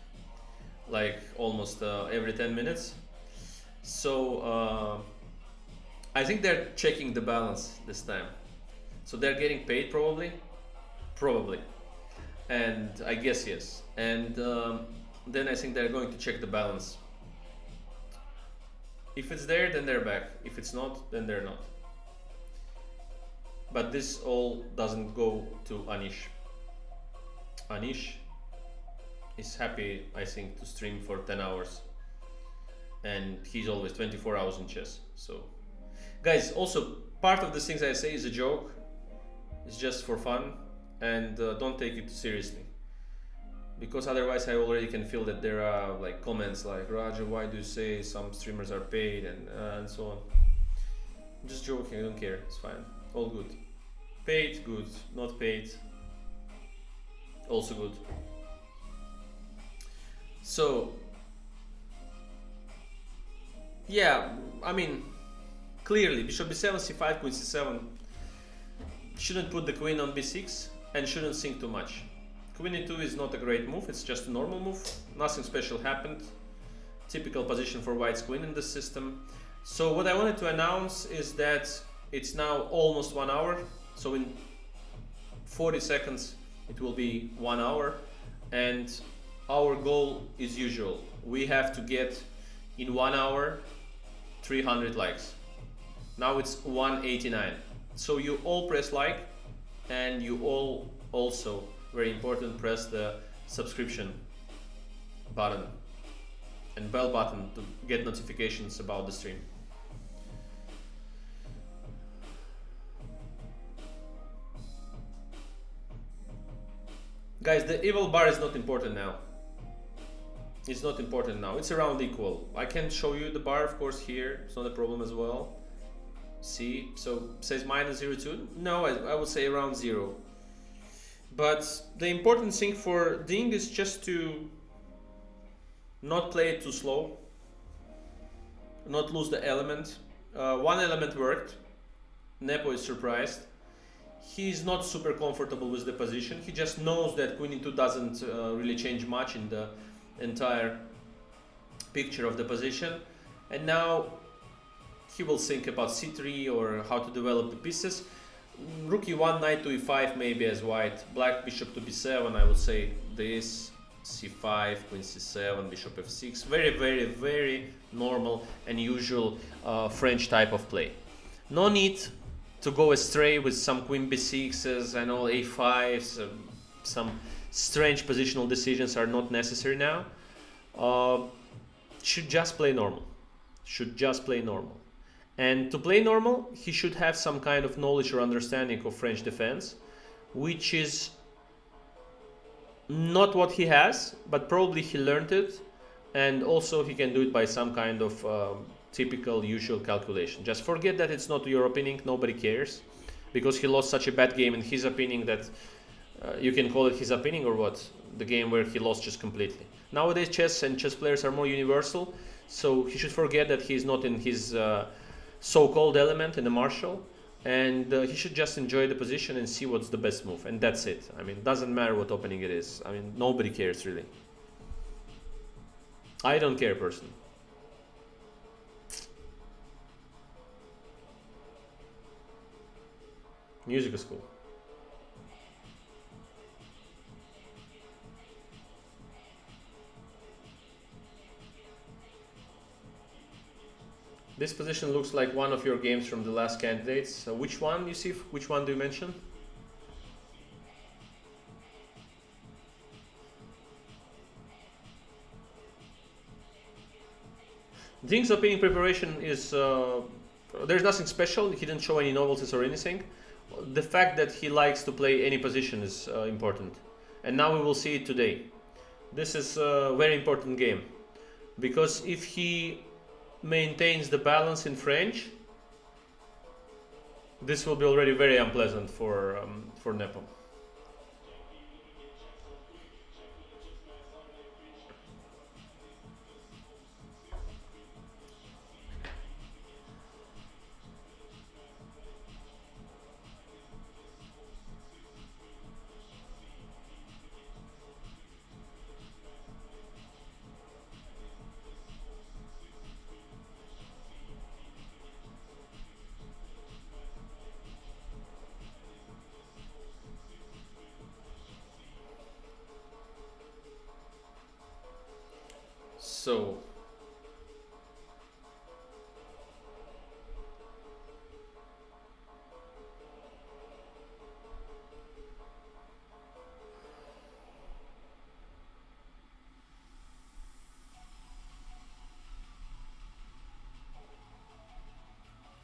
like almost every 10 minutes. So I think they're checking the balance this time. So they're getting paid probably, and I guess yes. And then I think they're going to check the balance. If it's there, then they're back. If it's not, then they're not. But this all doesn't go to Anish. Anish is happy, I think, to stream for 10 hours. And he's always 24 hours in chess. So, guys, also, part of the things I say is a joke. It's just for fun. And don't take it seriously. Because otherwise I already can feel that there are like comments like, Roger, why do you say some streamers are paid and so on. I'm just joking, I don't care, it's fine. All good. Paid, good. Not paid, also good. So, yeah, I mean, clearly, bishop b7, c5, queen c7. Shouldn't put the queen on b6 and shouldn't sink too much. Queen e2 is not a great move, it's just a normal move. Nothing special happened. Typical position for white's queen in this system. So what I wanted to announce is that it's now almost 1 hour. So in 40 seconds it will be 1 hour, and our goal is usual. We have to get in 1 hour 300 likes. Now it's 189. So you all press like, and you all also, very important, press the subscription button and bell button to get notifications about the stream. Guys, the evil bar is not important now. It's not important now. It's around equal. I can show you the bar, of course, here. It's not a problem as well. See, so says -0.2. No, I would say around 0. But the important thing for Ding is just to not play it too slow, not lose the element. One element worked. Nepo is surprised. He's not super comfortable with the position. He just knows that queen e2 doesn't really change much in the entire picture of the position, and now he will think about c3 or how to develop the pieces. Rook e1, knight to e5 maybe as white, black bishop to b7, I would say this, c5, queen c7, bishop f6, very normal and usual French type of play. No need to go astray with some queen b6s and all a5s, some strange positional decisions are not necessary now. Should just play normal. And to play normal, he should have some kind of knowledge or understanding of French defense, which is not what he has, but probably he learned it, and also he can do it by some kind of typical usual calculation. Just forget that it's not your opinion, nobody cares, because he lost such a bad game in his opinion that you can call it his opinion or what, the game where he lost just completely. Nowadays chess and chess players are more universal, so he should forget that he's not in his so-called element in the martial, and he should just enjoy the position and see what's the best move, and that's it. I mean, it doesn't matter what opening it is. I mean, nobody cares really. I don't care personally. Music school. This position looks like one of your games from the last candidates. Which one, Yusuf? Which one do you mention? Ding's opening preparation is... there's nothing special. He didn't show any novelties or anything. The fact that he likes to play any position is important. And now we will see it today. This is a very important game. Because if he maintains the balance in French, this will be already very unpleasant for Nepo. So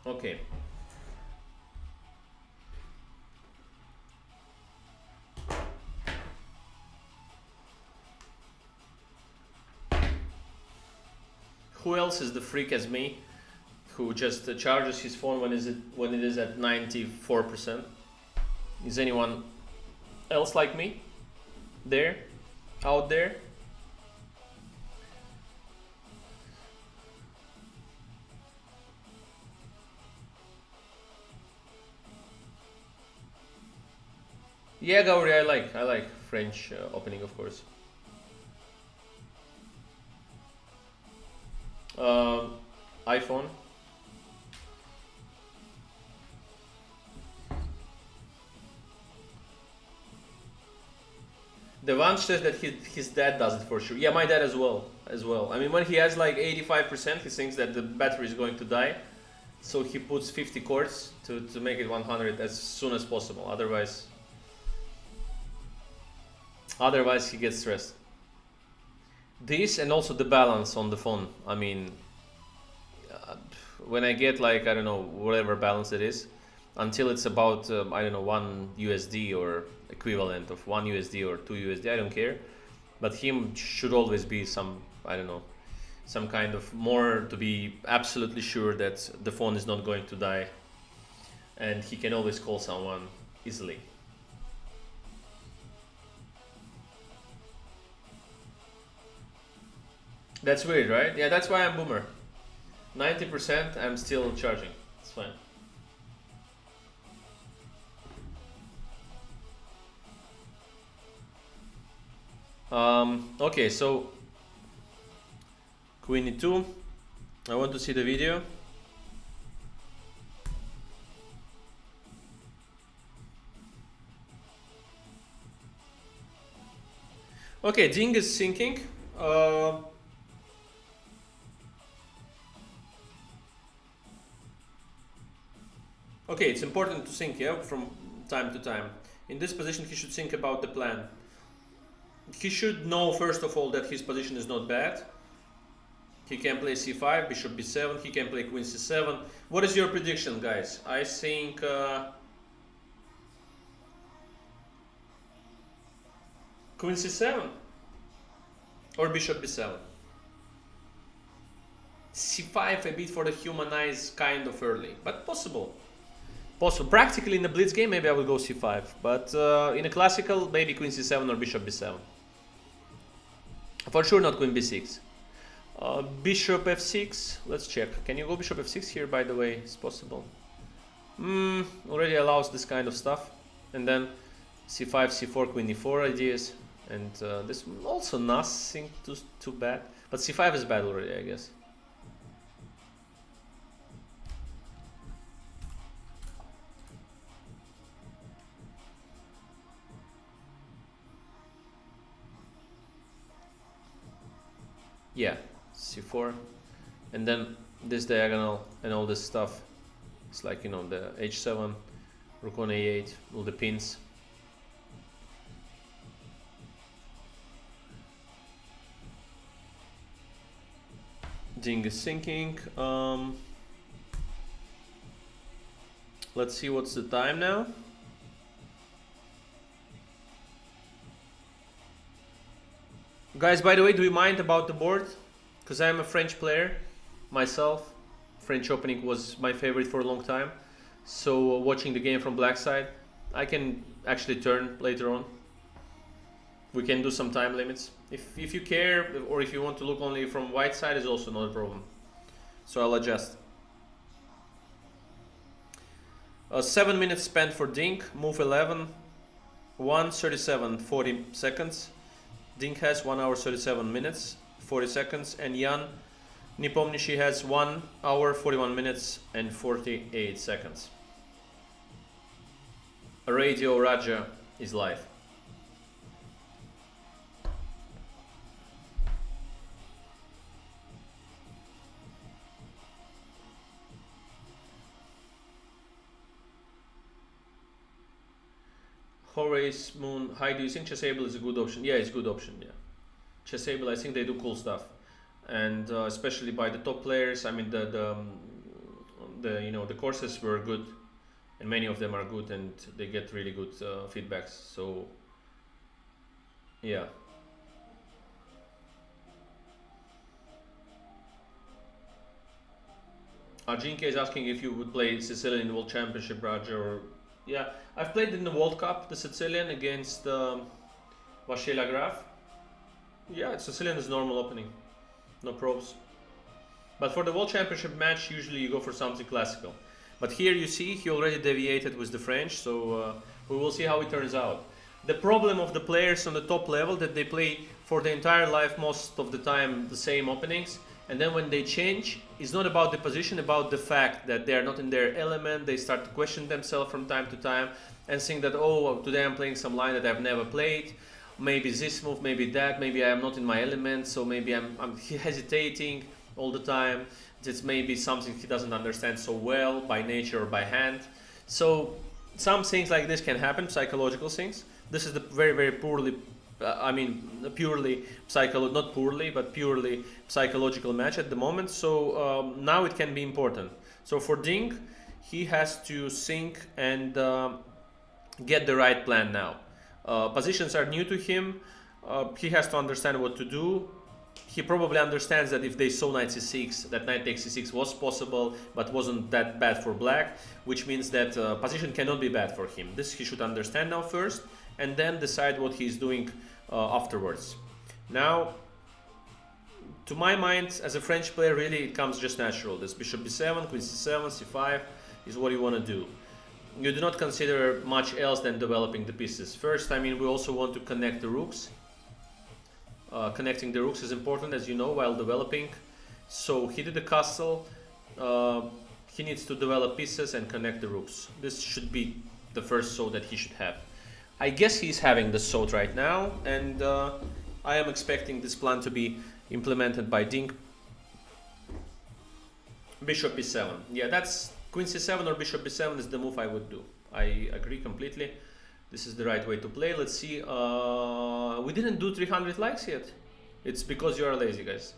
okay. Who else is the freak as me, who just charges his phone when it is at 94%? Is anyone else like me? There? Out there? Yeah, Gauri, I like French opening, of course. iPhone. The one says that his dad does it for sure. Yeah, my dad as well. I mean, when he has like 85%, he thinks that the battery is going to die, so he puts 50 chords to make it 100 as soon as possible. Otherwise he gets stressed. This and also the balance on the phone. I mean, when I get like, I don't know, whatever balance it is, until it's about, I don't know, 1 USD or equivalent of 1 USD or 2 USD, I don't care. But him should always be some, I don't know, some kind of more to be absolutely sure that the phone is not going to die. And he can always call someone easily. That's weird, right? Yeah, that's why I'm boomer. 90% I'm still charging. It's fine. Okay, so Queen e2. I want to see the video. Okay, Ding is sinking. Okay, it's important to think, yeah, from time to time. In this position, he should think about the plan. He should know, first of all, that his position is not bad. He can play c5, bishop b7, he can play queen c7. What is your prediction, guys? I think... Queen c7 or bishop b7. c5 a bit for the human eyes, kind of early, but possible. Possible. Practically in a blitz game, maybe I will go c5, but in a classical, maybe queen c7 or bishop b7. For sure, not queen b6. Bishop f6. Let's check. Can you go bishop f6 here? By the way, it's possible. Already allows this kind of stuff, and then c5, c4, queen e4 ideas. And this also nothing too bad, but c5 is bad already, I guess. Yeah, c4, and then this diagonal and all this stuff. It's like, you know, the h7, rook on a8, all the pins. Ding is sinking. Let's see what's the time now. Guys, by the way, do you mind about the board? Because I'm a French player myself. French opening was my favorite for a long time. So watching the game from black side, I can actually turn later on. We can do some time limits. If you care, or if you want to look only from white side, is also not a problem. So I'll adjust. 7 minutes spent for Ding, move 11, 1:37, 40 seconds. Ding has 1 hour 37 minutes, 40 seconds, and Jan Nepomniachtchi has 1 hour 41 minutes and 48 seconds. Radio Raja is live. Horace Moon, hi, do you think Chessable is a good option? Yeah, it's a good option, yeah. Chessable, I think they do cool stuff. And especially by the top players, I mean, the you know, the courses were good. And many of them are good and they get really good feedbacks, so yeah. Ajinke is asking if you would play Sicilian World Championship, Roger, or... Yeah, I've played in the World Cup, the Sicilian against Vasile Graf. Yeah, Sicilian is normal opening, no probes. But for the World Championship match, usually you go for something classical. But here you see, he already deviated with the French, so we will see how it turns out. The problem of the players on the top level, that they play for the entire life most of the time the same openings, and then when they change, it's not about the position, about the fact that they are not in their element. They start to question themselves from time to time and think that, oh, today I'm playing some line that I've never played. Maybe this move, maybe that, maybe I am not in my element, so maybe I'm hesitating all the time. It's maybe something he doesn't understand so well by nature or by hand. So some things like this can happen, psychological things. This is the very, very poorly, purely psychological, not poorly, but purely psychological match at the moment. So now it can be important. So for Ding, he has to think and get the right plan now. Positions are new to him. He has to understand what to do. He probably understands that if they saw knight c6, that knight takes c6 was possible, but wasn't that bad for black, which means that position cannot be bad for him. This he should understand now first, and then decide what he's doing afterwards. Now, to my mind, as a French player, really it comes just natural. This bishop b7, queen c7, c5 is what you want to do. You do not consider much else than developing the pieces. First, I mean, we also want to connect the rooks. Connecting the rooks is important, as you know, while developing. So he did the castle. Uh, he needs to develop pieces and connect the rooks. This should be the first sword that he should have. I guess he's having the sword right now, and I am expecting this plan to be implemented by Ding. Bishop b7. Yeah, that's queen c7 or bishop b7 is the move I would do. I agree completely. This is the right way to play. Let's see. We didn't do 300 likes yet. It's because you are lazy, guys.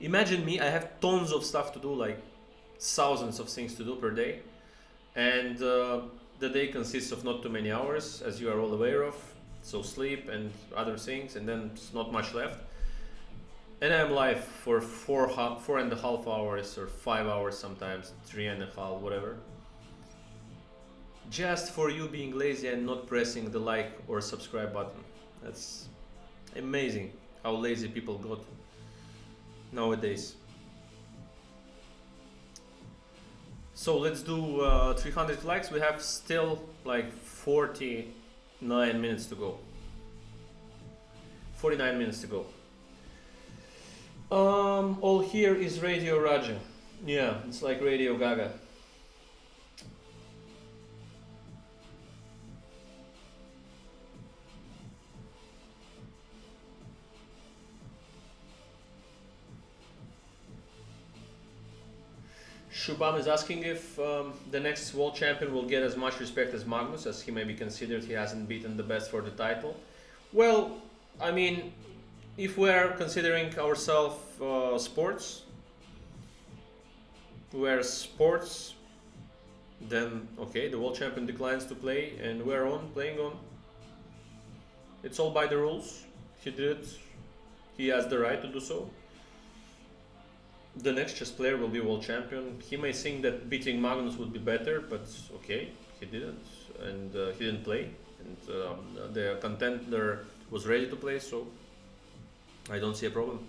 Imagine me, I have tons of stuff to do, like thousands of things to do per day. And the day consists of not too many hours, as you are all aware of. So sleep and other things, and then it's not much left. And I'm live for 4.5 hours or 5 hours sometimes, 3.5, whatever. Just for you being lazy and not pressing the like or subscribe button. That's amazing how lazy people got nowadays. So let's do 300 likes. We have still like 49 minutes to go. 49 minutes to go. All here is Radio Raja. Yeah, it's like Radio Gaga. Shubham is asking if the next world champion will get as much respect as Magnus, as he may be considered he hasn't beaten the best for the title. Well, I mean, if we're considering ourselves sports, then okay, the world champion declines to play and we're playing on. It's all by the rules. He did it. He has the right to do so. The next chess player will be world champion. He may think that beating Magnus would be better, but okay, he didn't, and he didn't play, and the contender was ready to play, so I don't see a problem.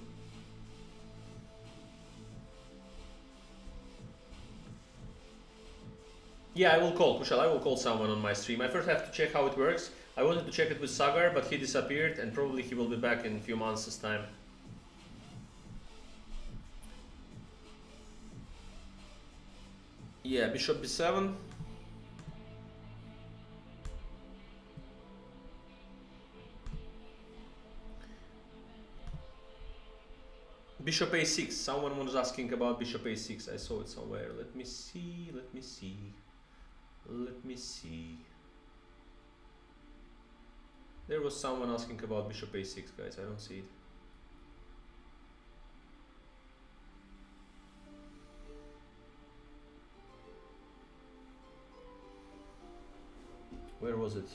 Yeah, I will call, Kushal, I will call someone on my stream. I first have to check how it works. I wanted to check it with Sagar, but he disappeared, and probably he will be back in a few months' time. Yeah, bishop b7. Bishop a6. Someone was asking about bishop a6. I saw it somewhere. Let me see. There was someone asking about bishop a6, guys. I don't see it. Where was it?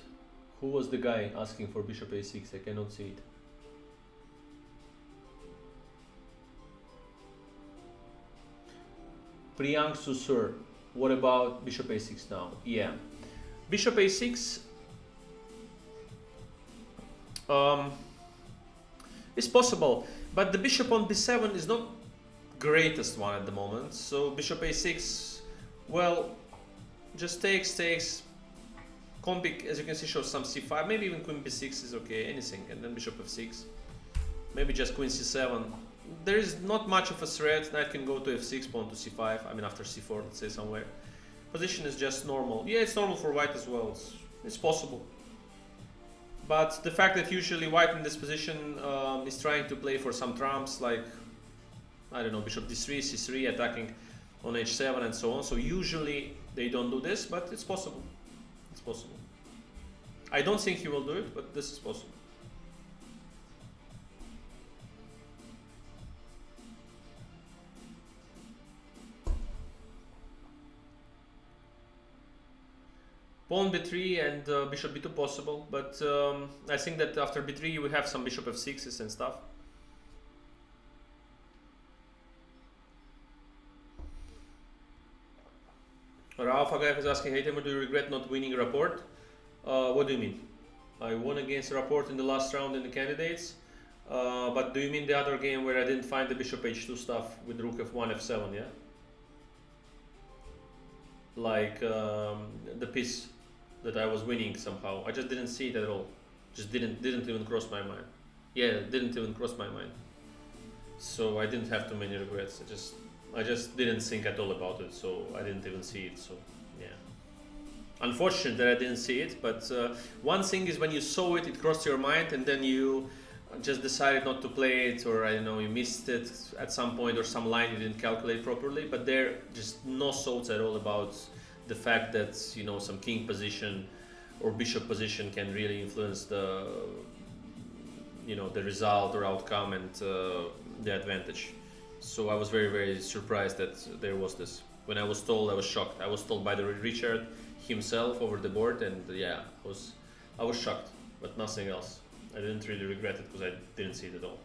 Who was the guy asking for bishop a6? I cannot see it. Priyanksu sir, what about bishop a6 now? Yeah, bishop a6 is possible, but the bishop on b7 is not greatest one at the moment. So bishop a6, well, just takes. Compic, as you can see, shows some c5, maybe even queen b6 is okay, anything, and then bishop f6, maybe just queen c7. There is not much of a threat. Knight can go to f6, pawn to c5, I mean after c4, let's say somewhere. Position is just normal. Yeah, it's normal for white as well, it's possible. But the fact that usually white in this position is trying to play for some trumps, like, I don't know, bishop d3, c3, attacking on h7 and so on, so usually they don't do this, but it's possible. It's possible. I don't think he will do it, but this is possible. Pawn b3 and bishop b2 possible, but I think that after b3 we have some bishop f6s and stuff. Rauf Agaev is asking, hey Timur, do you regret not winning Rapport? What do you mean? I won against Rapport in the last round in the candidates, but do you mean the other game where I didn't find the bishop h2 stuff with rook f1, f7, yeah? Like the piece that I was winning somehow. I just didn't see it at all. Just didn't even cross my mind. Yeah, it didn't even cross my mind. So I didn't have too many regrets. I just didn't think at all about it, so I didn't even see it. So yeah, unfortunate that I didn't see it. But one thing is when you saw it, it crossed your mind, and then you just decided not to play it, or I don't know, you missed it at some point, or some line you didn't calculate properly. But there just no thoughts at all about the fact that, you know, some king position or bishop position can really influence the, you know, the result or outcome and the advantage. So I was very, very surprised that there was this. When I was told, I was shocked. I was told by the Richard himself over the board, and yeah, I was shocked, but nothing else. I didn't really regret it because I didn't see it at all.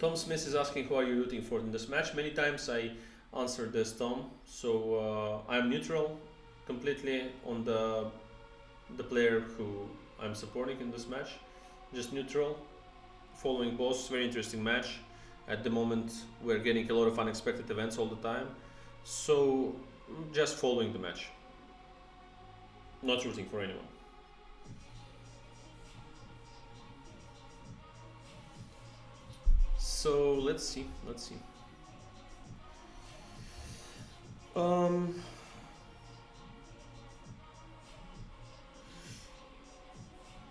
Tom Smith is asking who are you rooting for in this match. Many times I answered this, Tom. So I'm neutral, completely on the player who I'm supporting in this match. Just neutral, following both. Very interesting match. At the moment, we're getting a lot of unexpected events all the time. So just following the match. Not rooting for anyone. So let's see.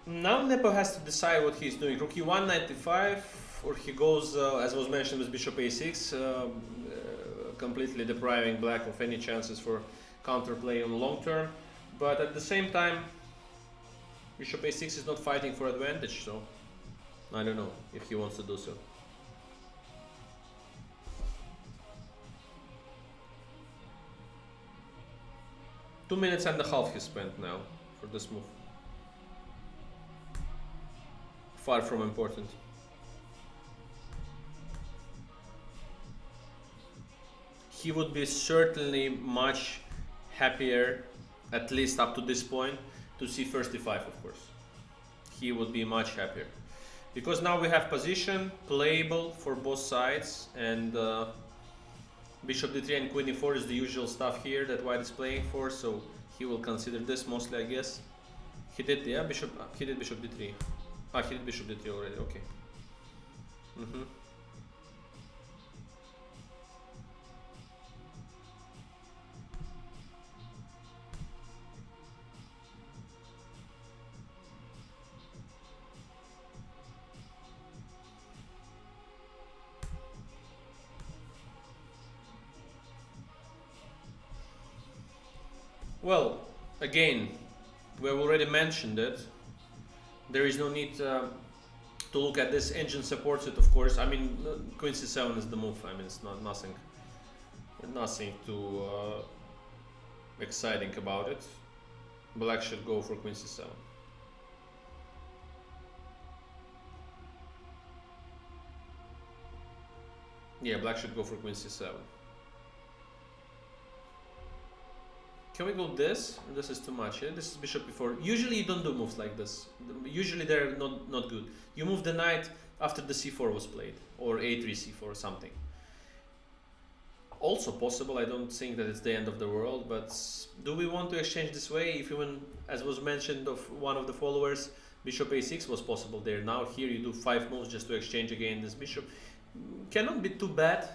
Now Nepo has to decide what he's doing. Rook e1, knight e5, or he goes, as was mentioned, with bishop a6, completely depriving black of any chances for counterplay on the long term. But at the same time, bishop a6 is not fighting for advantage, so I don't know if he wants to do so. 2 minutes and a half he spent now for this move. Far from important. He would be certainly much happier, at least up to this point, to see first e5, of course. He would be much happier. Because now we have position, playable for both sides, and bishop d3 and queen e4 is the usual stuff here that white is playing for, so he will consider this mostly, I guess. He did, yeah, he did bishop d3. Ah, he did bishop d3 already, okay. Well, again, we have already mentioned it. There is no need to look at this. Engine supports it, of course. I mean, queen c7 is the move. I mean, it's not nothing too exciting about it. Black should go for queen c7. Yeah, black should go for queen c7. Can we go this? This is too much, yeah? This is bishop e4. Usually you don't do moves like this. Usually they're not good. You move the knight after the c4 was played, or a3 c4 or something. Also possible, I don't think that it's the end of the world, but do we want to exchange this way? If even, as was mentioned of one of the followers, bishop a6 was possible there. Now here you do 5 moves just to exchange again this bishop. Cannot be too bad,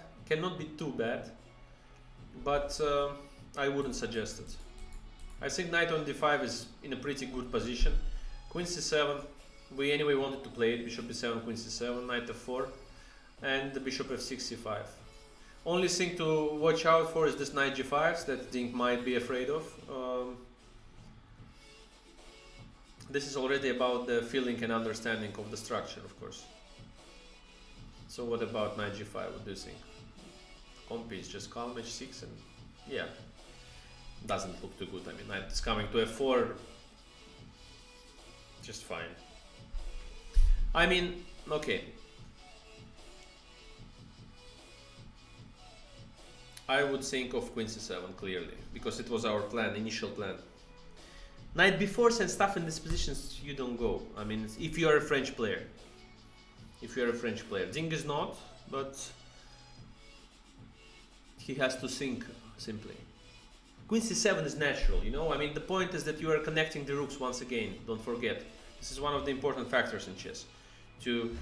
but I wouldn't suggest it. I think knight on d5 is in a pretty good position. Queen c7, we anyway wanted to play it. Bishop b7, queen c7, knight f4, and the bishop f6, c5. Only thing to watch out for is this knight g5 that Ding might be afraid of. This is already about the feeling and understanding of the structure, of course. So what about knight g5? What do you think? Compi is just calm, h6, and yeah. Doesn't look too good. I mean, knight is coming to f4, just fine. I mean, okay. I would think of queen c7 clearly, because it was our plan, initial plan. Knight b4 and stuff in these positions, you don't go. I mean, if you are a French player. Ding is not, but he has to think simply. Queen c7 is natural, you know? I mean, the point is that you are connecting the rooks once again, don't forget. This is one of the important factors in chess. To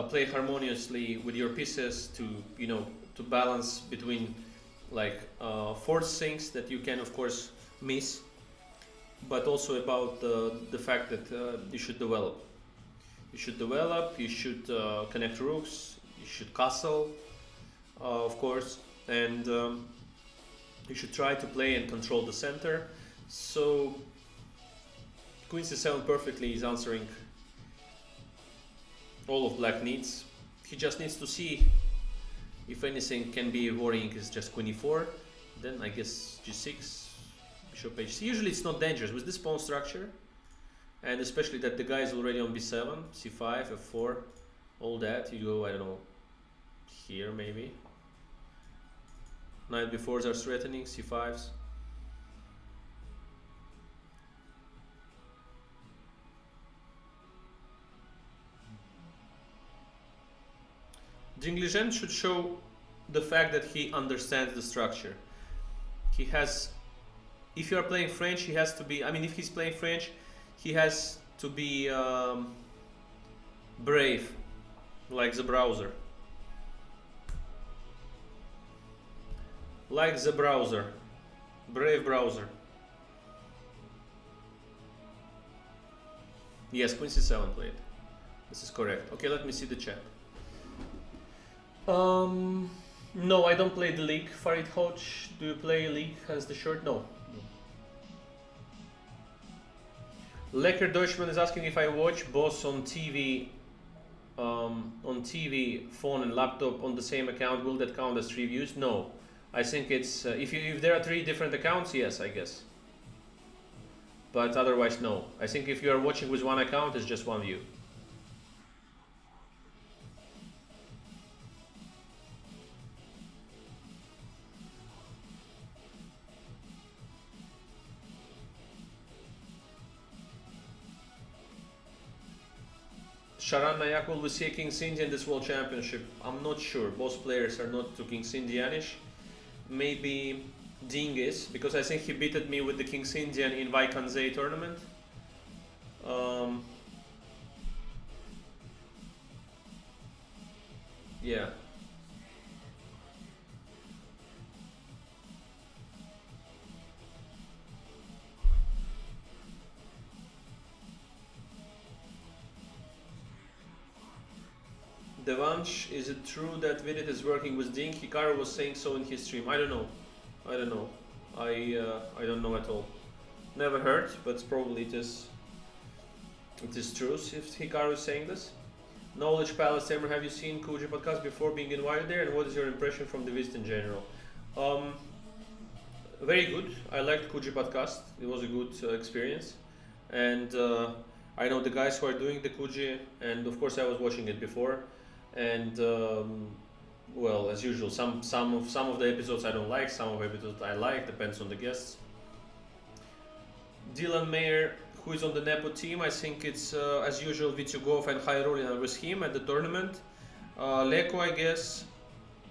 play harmoniously with your pieces, to, you know, to balance between like force sinks that you can of course miss, but also about the fact that you should develop. You should develop, you should connect rooks, you should castle, of course, and you should try to play and control the center. So Queen c7 perfectly is answering all of black needs. He just needs to see if anything can be worrying is just Queen e4, then I guess g6, bishop h6. Usually it's not dangerous with this pawn structure, and especially that the guy is already on b7, c5, f4, all that. You go, I don't know, here maybe. Knight b4s are threatening, c5s. Liren should show the fact that he understands the structure. He has, if you are playing French, he has to be, I mean, if he's playing French, he has to be brave, like the browser. Like the browser. Brave browser. Yes, Queen c7 played. This is correct. Okay, let me see the chat. No, I don't play the league. Farid Hoch, do you play league? Has the shirt? No. Lecker Deutschman is asking if I watch both on TV, phone and laptop on the same account. Will that count as 3 views? No. I think it's if there are 3 different accounts, yes, I guess. But otherwise, no. I think if you are watching with one account, it's just 1 view. Sharan Nayak will be seeing King's India in this World Championship. I'm not sure. Both players are not too King's Indianish. Maybe Ding is, because I think he beated me with the King's Indian in Vaikanzei tournament. Yeah. Devansh, is it true that Vidit is working with Ding? Hikaru was saying so in his stream. I don't know. I don't know. I don't know at all. Never heard, but probably it is true if Hikaru is saying this. Knowledge Palace Tamer, have you seen Kuji podcast before being invited there, and what is your impression from the visit in general? Very good. I liked Kuji podcast. It was a good experience, and I know the guys who are doing the Kuji, and of course I was watching it before. And well, as usual, some of the episodes I don't like, some of the episodes I like, depends on the guests. Dylan Mayer, who is on the Nepo team, I think it's as usual Vityugov and Khairulin with him at the tournament. Leko, I guess.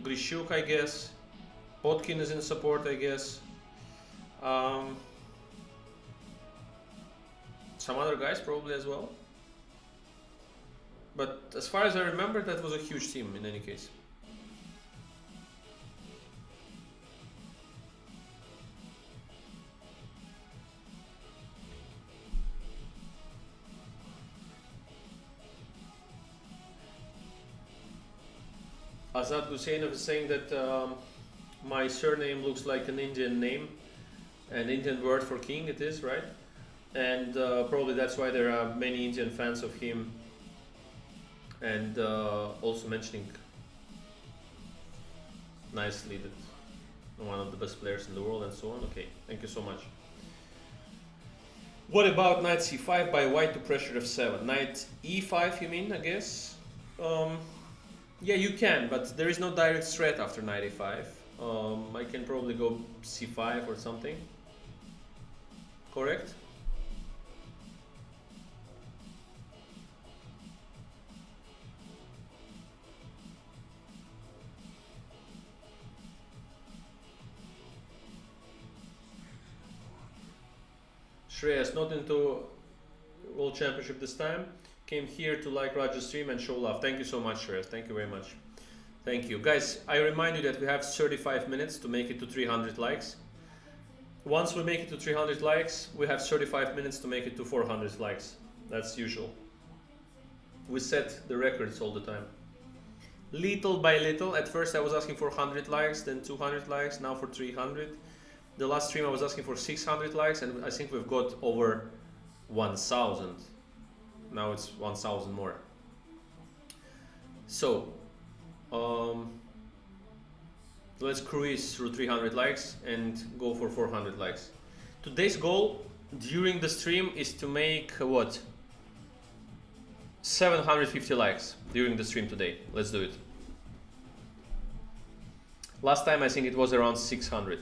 Grishuk, I guess. Potkin is in support, I guess. Some other guys probably as well. But as far as I remember, that was a huge team in any case. Azad Guseynov is saying that my surname looks like an Indian name, an Indian word for king, it is, right? And probably that's why there are many Indian fans of him, and also mentioning nicely that one of the best players in the world and so on. Okay, thank you so much. What about knight c5 by white to pressure f7? Knight e5 you mean, I guess? Yeah, you can, but there is no direct threat after knight a5. I can probably go c5 or something. Correct? Shreyas, not into World Championship this time. Came here to like Raja's stream and show love. Thank you so much, Shreyas. Thank you very much. Thank you. Guys, I remind you that we have 35 minutes to make it to 300 likes. Once we make it to 300 likes, we have 35 minutes to make it to 400 likes. That's usual. We set the records all the time. Little by little, at first I was asking for 100 likes, then 200 likes, now for 300. The last stream I was asking for 600 likes, and I think we've got over 1,000. Now it's 1,000 more. So, let's cruise through 300 likes and go for 400 likes. Today's goal during the stream is to make what? 750 likes during the stream today. Let's do it. Last time I think it was around 600.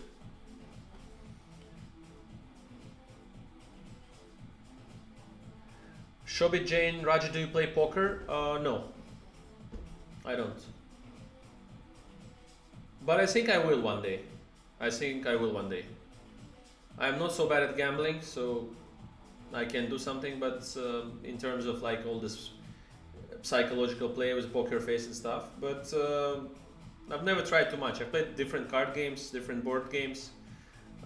Shobit Jain, Raja, do you play poker? No, I don't. But I think I will one day. I think I will one day. I'm not so bad at gambling, so I can do something, but in terms of like all this psychological play with poker face and stuff, but I've never tried too much. I played different card games, different board games.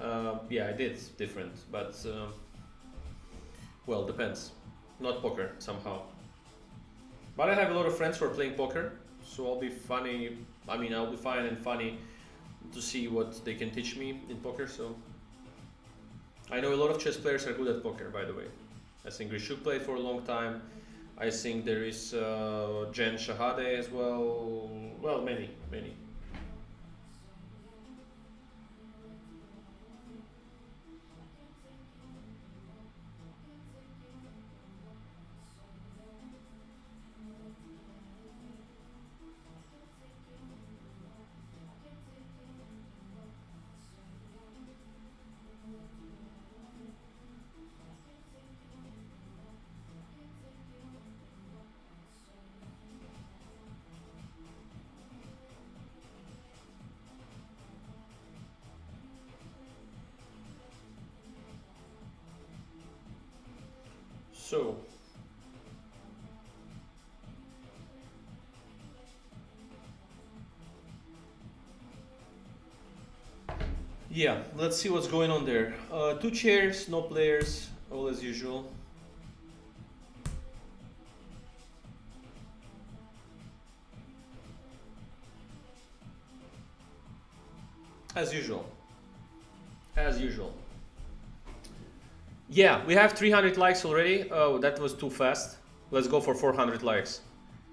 Yeah, I did different, but well, depends. Not poker somehow. But I have a lot of friends who are playing poker, so I'll be funny. I mean, I'll be fine and funny to see what they can teach me in poker. So I know a lot of chess players are good at poker, by the way. I think Rishuk played for a long time. I think there is Jen Shahade as well. Well, many. So, yeah, let's see what's going on there. 2 chairs, no players, all as usual. As usual. As usual. Yeah, we have 300 likes already. Oh, that was too fast. Let's go for 400 likes.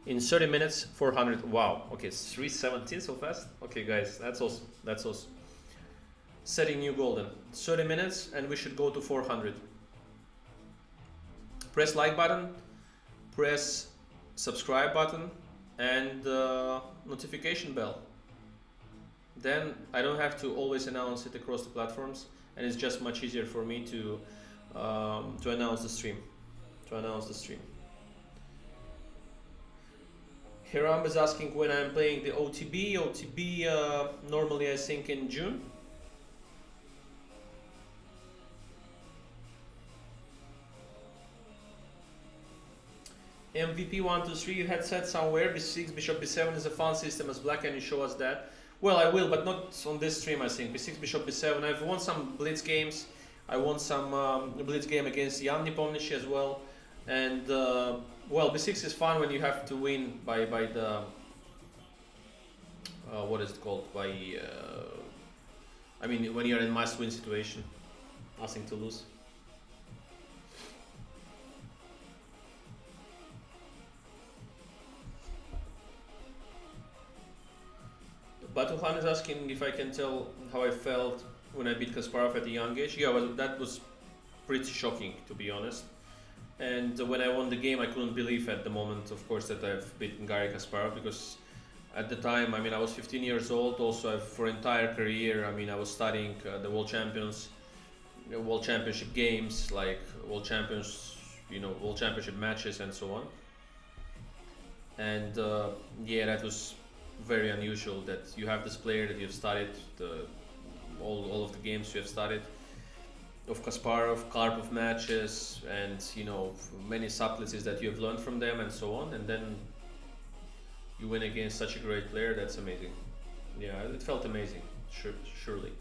In 30 minutes, 400. Wow. Okay, 317 so fast. Okay, guys, that's awesome. That's awesome. Setting new golden. 30 minutes and we should go to 400. Press like button, press subscribe button, and notification bell. Then I don't have to always announce it across the platforms, and it's just much easier for me to announce the stream. Hiram is asking when I'm playing the OTB. OTB normally I think in June. MVP 123, you had said somewhere b6 bishop b7 is a fun system as black. Can you show us that? Well, I will, but not on this stream. I think b6 bishop b7. I've won some blitz games. I won some blitz game against Jan Nepomniachtchi as well, and well, b6 is fun when you have to win by the what is it called? By I mean, when you're in must-win situation, nothing to lose. Batuhan is asking if I can tell how I felt when I beat Kasparov at a young age. Yeah, well, that was pretty shocking, to be honest. And when I won the game, I couldn't believe at the moment, of course, that I've beaten Garry Kasparov, because at the time, I mean, I was 15 years old. Also, for entire career, I mean, I was studying the World Champions, World Championship games, like World Champions, World Championship matches and so on. And yeah, that was very unusual that you have this player that you've studied, all of the games you have studied, of Kasparov, Karpov matches, and many subtleties that you have learned from them and so on, and then you win against such a great player. That's amazing. Yeah, it felt amazing. Surely.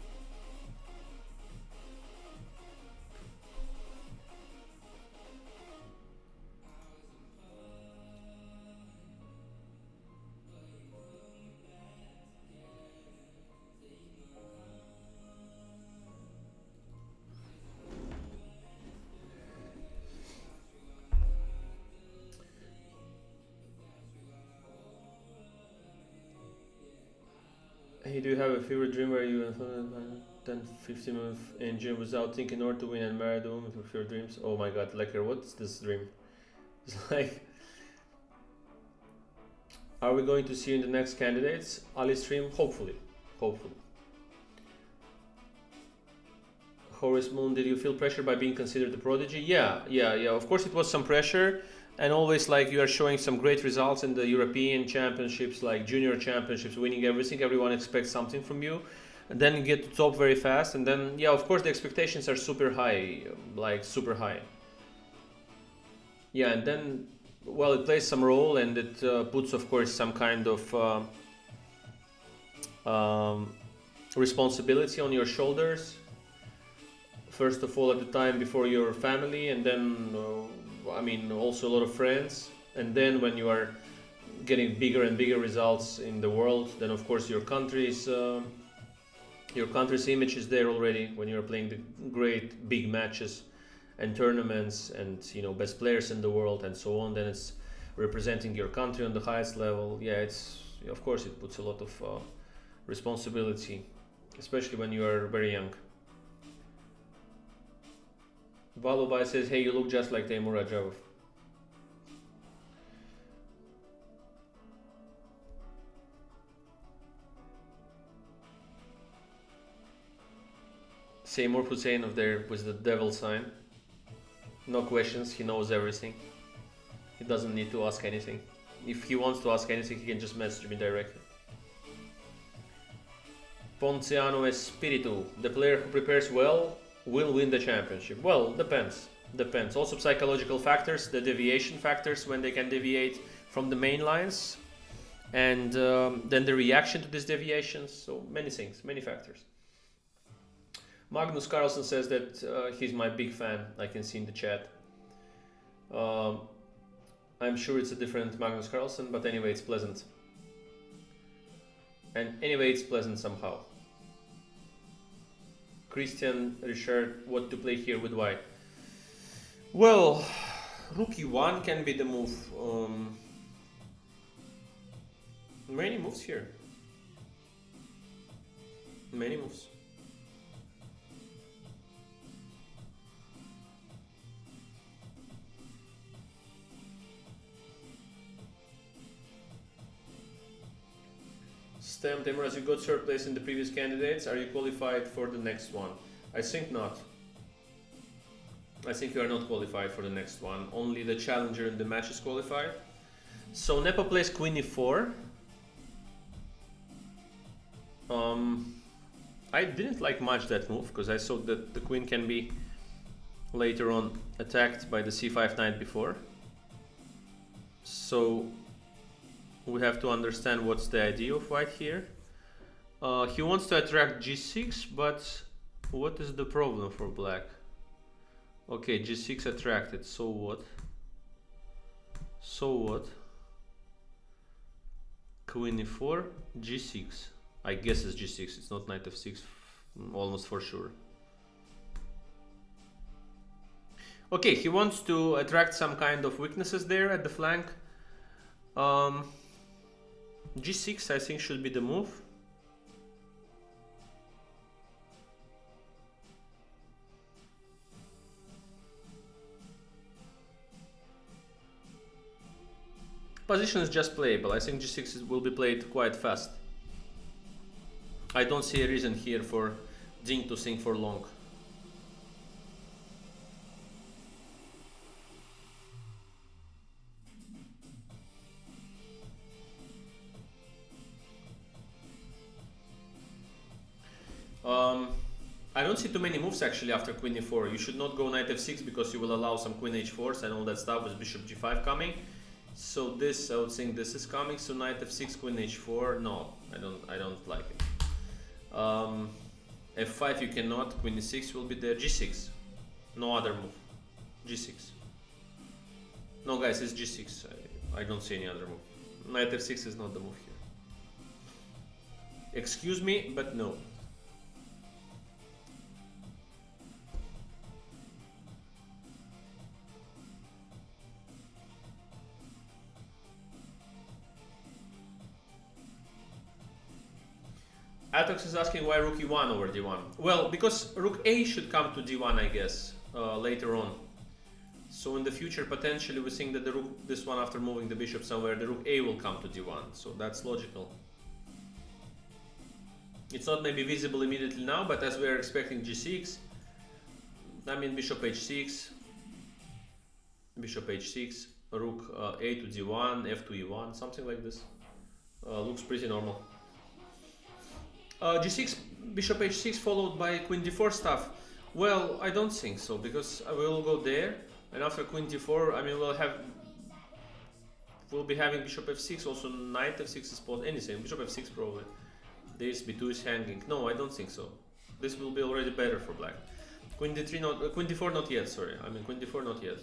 Hey, do you have a favorite dream where you done 15 minutes in gym without thinking or to win and marry the woman of your dreams? Oh my god, Lecker, what's this dream? It's like, are we going to see in the next candidates? Ali stream? Hopefully. Hopefully. Horace Moon, did you feel pressure by being considered a prodigy? Yeah. Of course, it was some pressure, and always like you are showing some great results in the European championships, like junior championships, winning everything. Everyone expects something from you, and then you get to top very fast, and then yeah, of course, the expectations are super high, like super high. Yeah, and then well, it plays some role, and it puts, of course, some kind of responsibility on your shoulders. First of all, at the time before your family, and then I mean also a lot of friends, and then when you are getting bigger and bigger results in the world, then of course your country's image is there already when you're playing the great big matches and tournaments, and best players in the world and so on. Then it's representing your country on the highest level. Yeah, it's of course it puts a lot of responsibility, especially when you are very young. Valubai says, hey, you look just like Teimur Rajabov. Seymour Husseinov there with the devil sign. No questions, he knows everything. He doesn't need to ask anything. If he wants to ask anything, he can just message me directly. Ponciano Espiritu, the player who prepares well will win the championship. Well, depends. Also psychological factors, the deviation factors, when they can deviate from the main lines, and then the reaction to these deviations. So many things, many factors. Magnus Carlsen says that he's my big fan. I can see in the chat. I'm sure it's a different Magnus Carlsen, but anyway, it's pleasant. And anyway, it's pleasant somehow. Christian Richard, what to play here with white? Well, rook e1 can be the move. Many moves here. Many moves. Stem Teimur, as you got third place in the previous candidates, are you qualified for the next one? I think not. I think you are not qualified for the next one. Only the challenger in the match is qualified. So Nepo plays queen e4. I didn't like much that move because I saw that the queen can be later on attacked by the c5 knight before. So we have to understand what's the idea of white here. He wants to attract g6, but what is the problem for black? Okay, g6 attracted, so what? So what? Queen e4, g6. I guess it's g6, it's not knight f6, almost for sure. Okay, he wants to attract some kind of weaknesses there at the flank. G6 I think should be the move. Position is just playable. I think G6 will be played quite fast. I don't see a reason here for Ding to think for long. I don't see too many moves actually after queen e4. You should not go knight f6 because you will allow some queen h4s and all that stuff with bishop g5 coming. So this, I would think this is coming. So knight f6, queen h4. No, I don't like it. F5 you cannot. Queen e6 will be there. G6. No other move. G6. No guys, it's G6. I don't see any other move. Knight f6 is not the move here. Excuse me, but no. Atox is asking why rook e1 over d1. Well, because rook a should come to d1, I guess, later on. So in the future, potentially, we think that the rook, this one after moving the bishop somewhere, the rook a will come to d1. So that's logical. It's not maybe visible immediately now, but as we are expecting g6, I mean bishop h6, rook a to d1, f to e1, something like this. Looks pretty normal. G6, bishop h6 followed by queen d4 stuff. Well, I don't think so, because we will go there, and after queen d4, I mean we'll be having bishop f6, also knight f6 is possible, anything, bishop f6 probably. This b2 is hanging. No, I don't think so. This will be already better for black. Queen d3 not, queen d4 not yet, sorry. I mean queen d4 not yet.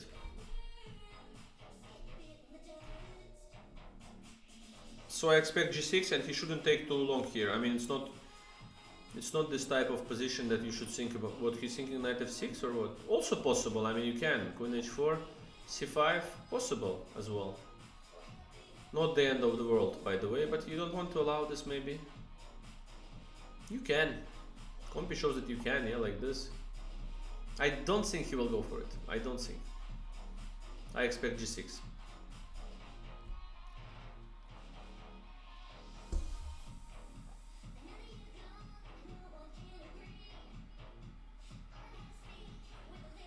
So I expect g6 and he shouldn't take too long here. I mean it's not this type of position that you should think about. What he's thinking, knight f6 or what? Also possible, I mean you can. Queen h4, c5, possible as well. Not the end of the world, by the way, but you don't want to allow this maybe? You can. Compy shows that you can, yeah, like this. I don't think he will go for it. I don't think. I expect g6.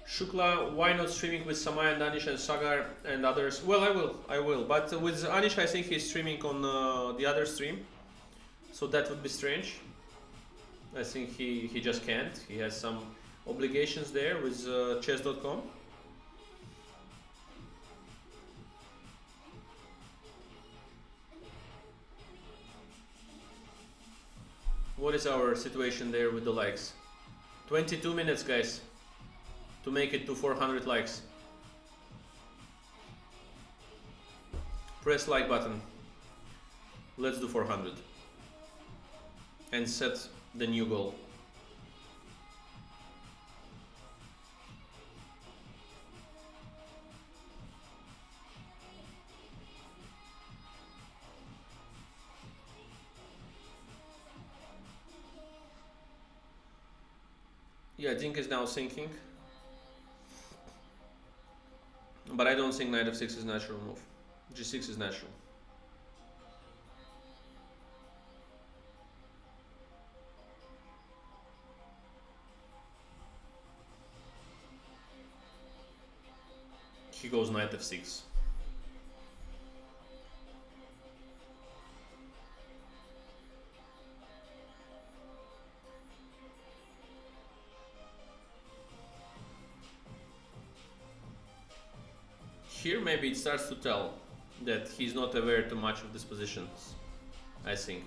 Shukla, why not streaming with Samay and Anish and Sagar and others? Well, I will. But with Anish, I think he's streaming on the other stream. So that would be strange. I think he just can't. He has some obligations there with chess.com. What is our situation there with the likes? 22 minutes, guys, to make it to 400 likes. Press like button. Let's do 400 and set the new goal. Yeah, Dink is now thinking, but I don't think knight f6 is natural move. g6 is natural. He goes knight f6. Here maybe it starts to tell that he's not aware too much of these positions, I think.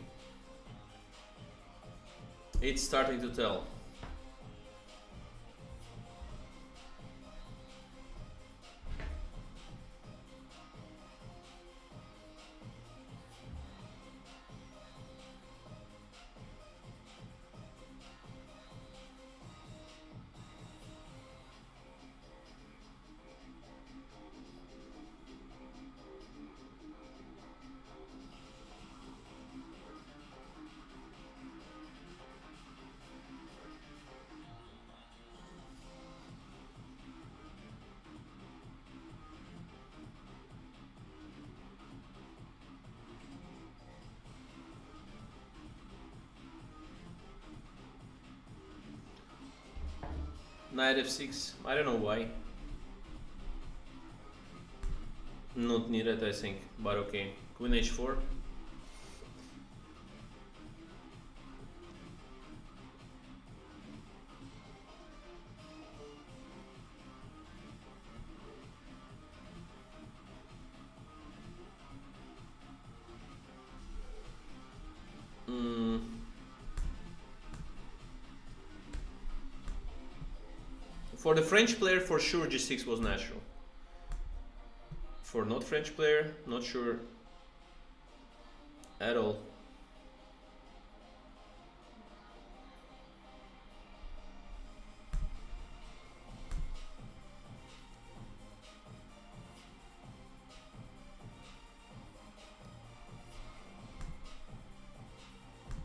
It's starting to tell. Knight f6, I don't know why. Not needed, I think, but okay. Queen h4. For the French player, for sure g6 was natural. For not French player, not sure at all.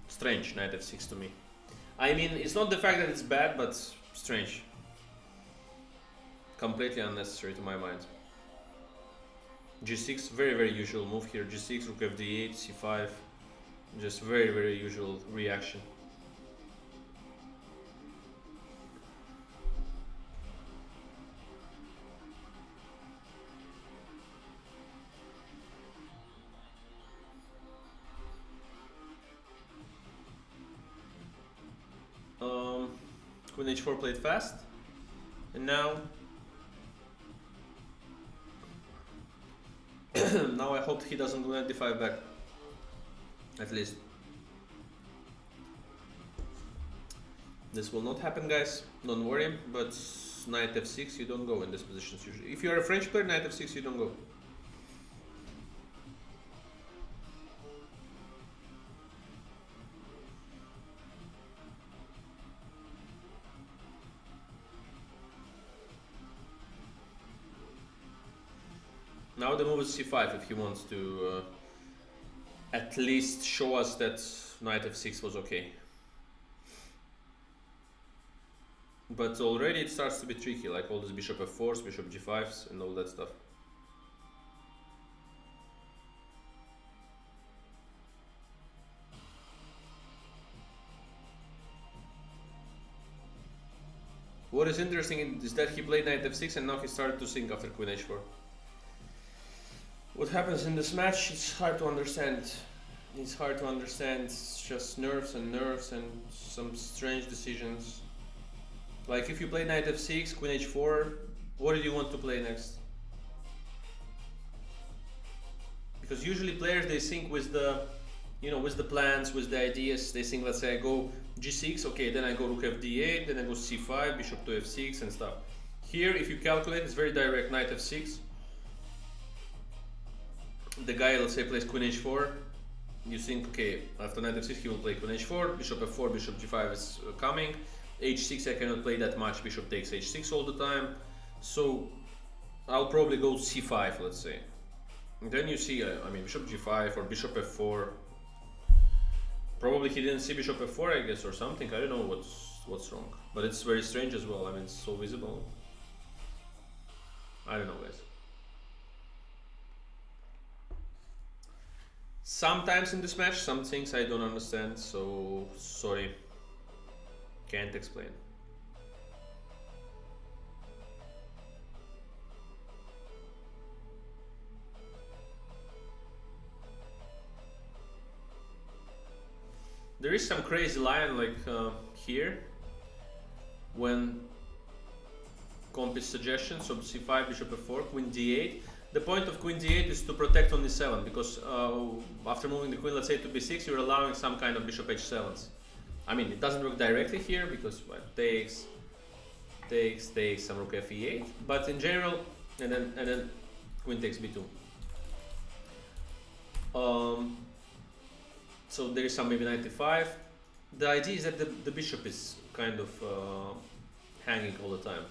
Strange, knight f6 to me. I mean, it's not the fact that it's bad, but strange. Completely unnecessary to my mind. g6, very usual move here. g6, rook fd8, c5. Just very usual reaction. Queen h4 played fast, and now now I hope he doesn't go knight d5 back, at least. This will not happen, guys, don't worry, but knight f6 you don't go in these positions usually. If you are a French player, knight f6 you don't go. Now the move is c5 if he wants to at least show us that knight f6 was okay. But already it starts to be tricky, like all these bishop f4s, bishop g5s and all that stuff. What is interesting is that he played knight f6 and now he started to sink after queen h4. What happens in this match, it's hard to understand. It's hard to understand, it's just nerves and some strange decisions. Like if you play knight f6, queen h4, what do you want to play next? Because usually players, they think with the, you know, with the plans, with the ideas. They think, let's say I go g6, okay, then I go rook fd8, then I go c5, bishop to f6 and stuff. Here, if you calculate, it's very direct, knight f6. The guy, let's say, plays queen h4. You think, okay, after knight f6 he will play queen h4, bishop f4, bishop g5 is coming. h6 I cannot play that much, bishop takes h6 all the time. So I'll probably go c5, let's say. And then you see, I mean, bishop g5 or bishop f4. Probably he didn't see bishop f4, I guess, or something. I don't know what's wrong. But it's very strange as well. I mean, it's so visible. I don't know, guys. Sometimes in this match, some things I don't understand, so sorry, can't explain. There is some crazy line like here, when Compy's suggestion, so c5, bishop f4, queen d8. The point of queen d8 is to protect on e7, because after moving the queen, let's say to b6, you're allowing some kind of bishop h7s. I mean, it doesn't work directly here because takes, some rook f8, but in general, and then queen takes b2. So there is some maybe knight e5. The idea is that the bishop is kind of hanging all the time.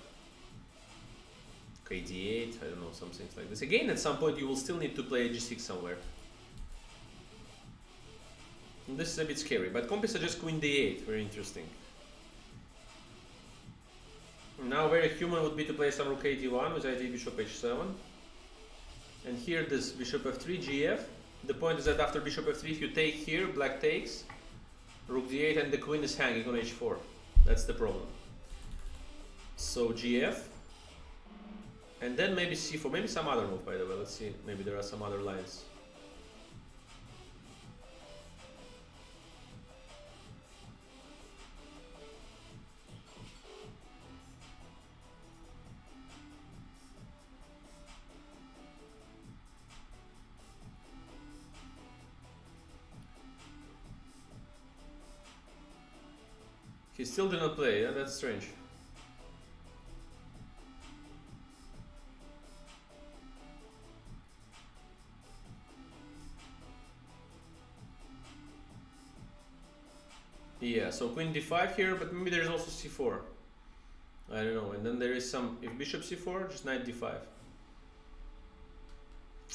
Okay, d8, I don't know, some things like this. Again, at some point you will still need to play g6 somewhere. And this is a bit scary, but Compy suggests queen d8, very interesting. Now very human would be to play some rook d1 with idea bishop h7. And here this bishop f3, gf. The point is that after bishop f3, if you take here, black takes, rook d8 and the queen is hanging on h4. That's the problem. So gf. And then maybe c4, maybe some other move, by the way. Let's see, maybe there are some other lines. He still did not play, yeah? That's strange. so queen d5 here, but maybe there's also c4. I don't know. And then there is some, if bishop c4, just knight d5.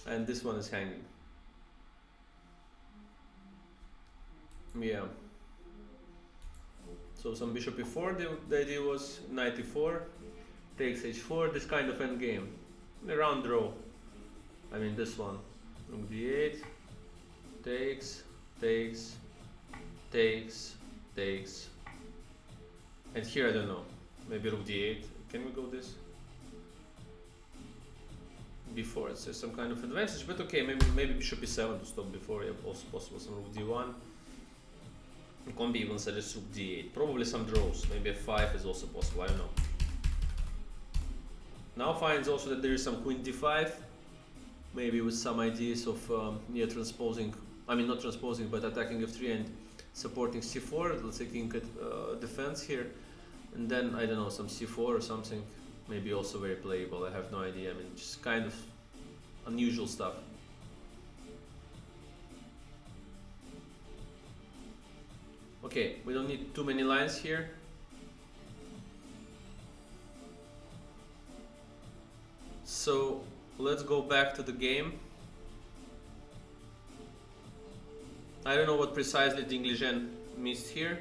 And this one is hanging. Yeah. So some bishop e4, the idea was knight e4, takes h4, this kind of endgame. A round draw. I mean this one. Rook d8, takes, takes, takes, takes. And here I don't know. Maybe rook d8. Can we go this? Before it says some kind of advantage, but okay, maybe bishop e7 to stop before. Yeah, also possible some rook d1. Combi even suggests rook d8. Probably some draws. Maybe f5 is also possible. I don't know. Now finds also that there is some queen d5. Maybe with some ideas of transposing. I mean not transposing, but attacking f3 and supporting c4. Let's say king defense here, and then I don't know, some c4 or something. Maybe also very playable. I have no idea. I mean, just kind of unusual stuff. Okay, we don't need too many lines here. So let's go back to the game. I don't know what precisely Ding-Nepo missed here.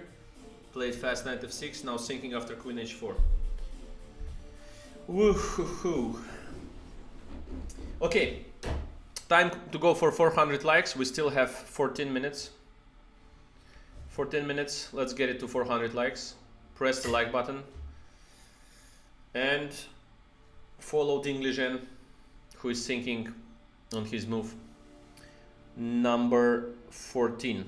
Played fast knight f6, now sinking after queen h4. Woohoo! Okay, time to go for 400 likes. We still have 14 minutes. 14 minutes, let's get it to 400 likes. Press the like button and follow Ding-Nepo, who is thinking on his move number 14.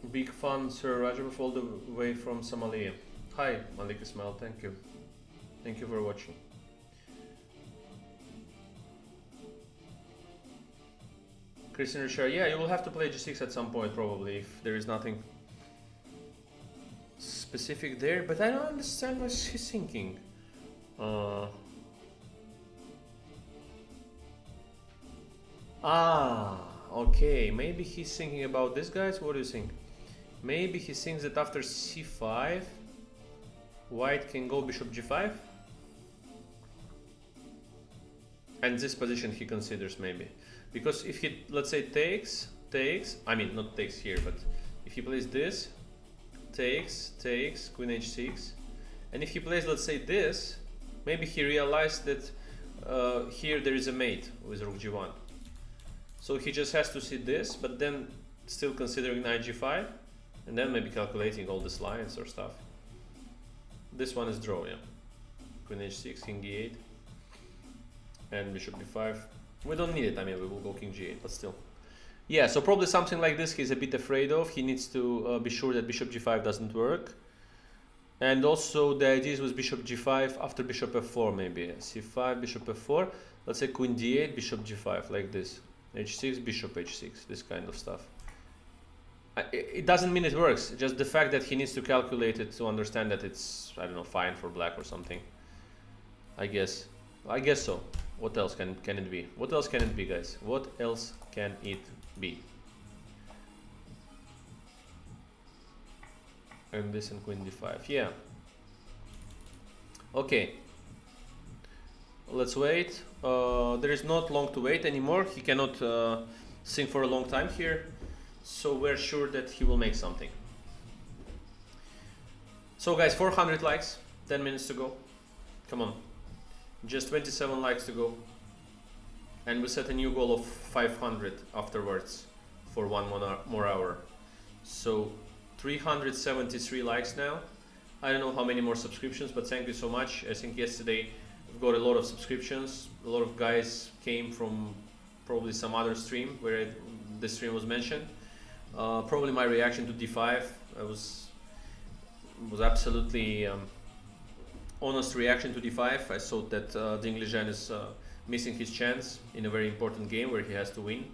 Big fun, Sir Rajabov, all the way from Somalia. Hi, Malik Ismail, thank you. Thank you for watching. Christian Richard, yeah, you will have to play g6 at some point probably if there is nothing specific there, but I don't understand what he's thinking. Okay, maybe he's thinking about this, guys. What do you think? Maybe he thinks that after c5, white can go bishop g5, and this position he considers maybe, because if he, let's say, takes, I mean not takes here, but if he plays this, takes, queen h6, and if he plays, let's say, this, maybe he realized that here there is a mate with rook g1, so he just has to see this, but then still considering knight g5, and then maybe calculating all these lines or stuff. This one is draw, yeah. Queen h6, king d8, and bishop b5. We don't need it, I mean, we will go king g8, but still. Yeah, so probably something like this he's a bit afraid of. He needs to be sure that bishop g5 doesn't work. And also the idea is with bishop g5 after bishop f4 maybe. c5, bishop f4, let's say queen d8, bishop g5, like this. h6, bishop h6, this kind of stuff. It doesn't mean it works, just the fact that he needs to calculate it to understand that it's, I don't know, fine for black or something. I guess so. What else can it be? What else can it be, guys? What else can it be? And this and queen d5, yeah. Okay. Let's wait. There is not long to wait anymore. He cannot sing for a long time here. So we're sure that he will make something. So guys, 400 likes, 10 minutes to go. Come on. Just 27 likes to go. And we set a new goal of 500 afterwards for one more hour. So 373 likes now. I don't know how many more subscriptions, but thank you so much. I think yesterday we got a lot of subscriptions. A lot of guys came from probably some other stream where I this stream was mentioned. Probably my reaction to d5 was absolutely honest reaction to d5. I thought that Ding-Nepo is missing his chance in a very important game where he has to win.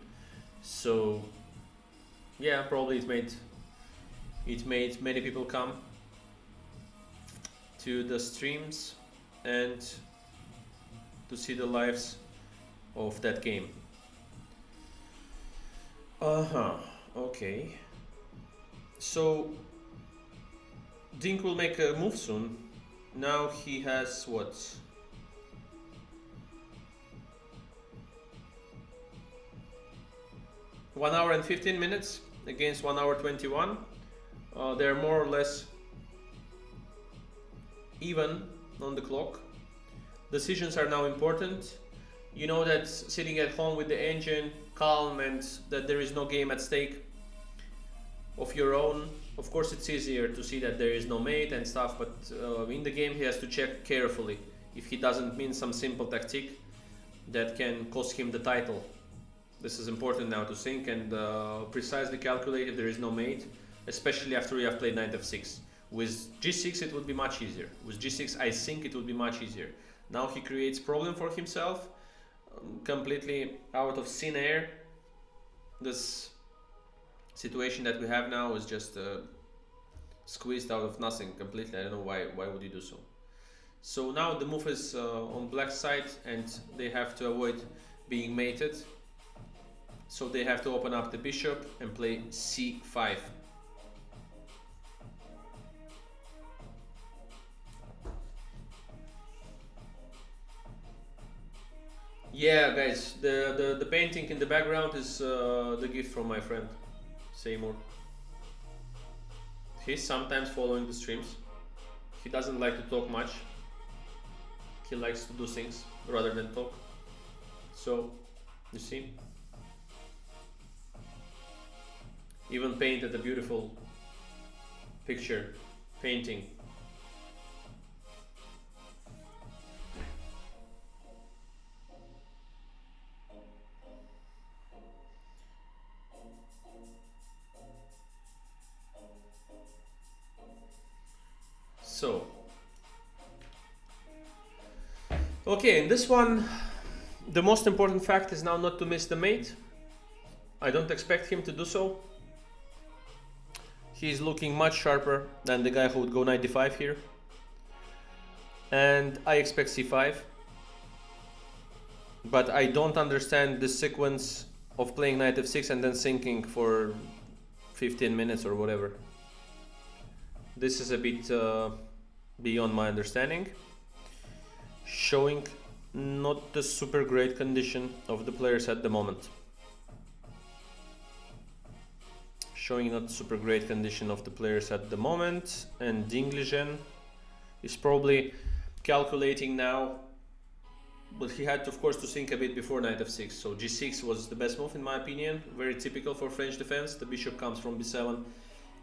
So yeah, probably it made many people come to the streams and to see the lives of that game. Okay. So Dink will make a move soon. Now he has what? One hour and 15 minutes against 1 hour 21. They're more or less even on the clock. Decisions are now important. You know that sitting at home with the engine, calm, and that there is no game at stake of your own. Of course, it's easier to see that there is no mate and stuff, but in the game he has to check carefully if he doesn't mean some simple tactic that can cost him the title. This is important now to think and precisely calculate if there is no mate, especially after you have played knight f6. With g6 it would be much easier. With g6 I think it would be much easier. Now he creates problem for himself, completely out of thin air. This situation that we have now is just squeezed out of nothing completely. I don't know why would you do so. So now the move is on black side and they have to avoid being mated. So they have to open up the bishop and play c5. Yeah, guys, the painting in the background is the gift from my friend Seymour. He's sometimes following the streams. He doesn't like to talk much. He likes to do things rather than talk. So, you see? Even painted a beautiful picture, painting. So, okay, in this one, the most important fact is now not to miss the mate. I don't expect him to do so. He's looking much sharper than the guy who would go knight d5 here. And I expect c5. But I don't understand the sequence of playing knight f6 and then thinking for 15 minutes or whatever. This is a bit beyond my understanding. Showing not the super great condition of the players at the moment. Showing not super great condition of the players at the moment, and Ding-Nepo is probably calculating now, but he had of course to think a bit before knight f6. So g6 was the best move in my opinion, very typical for French defense. The bishop comes from b7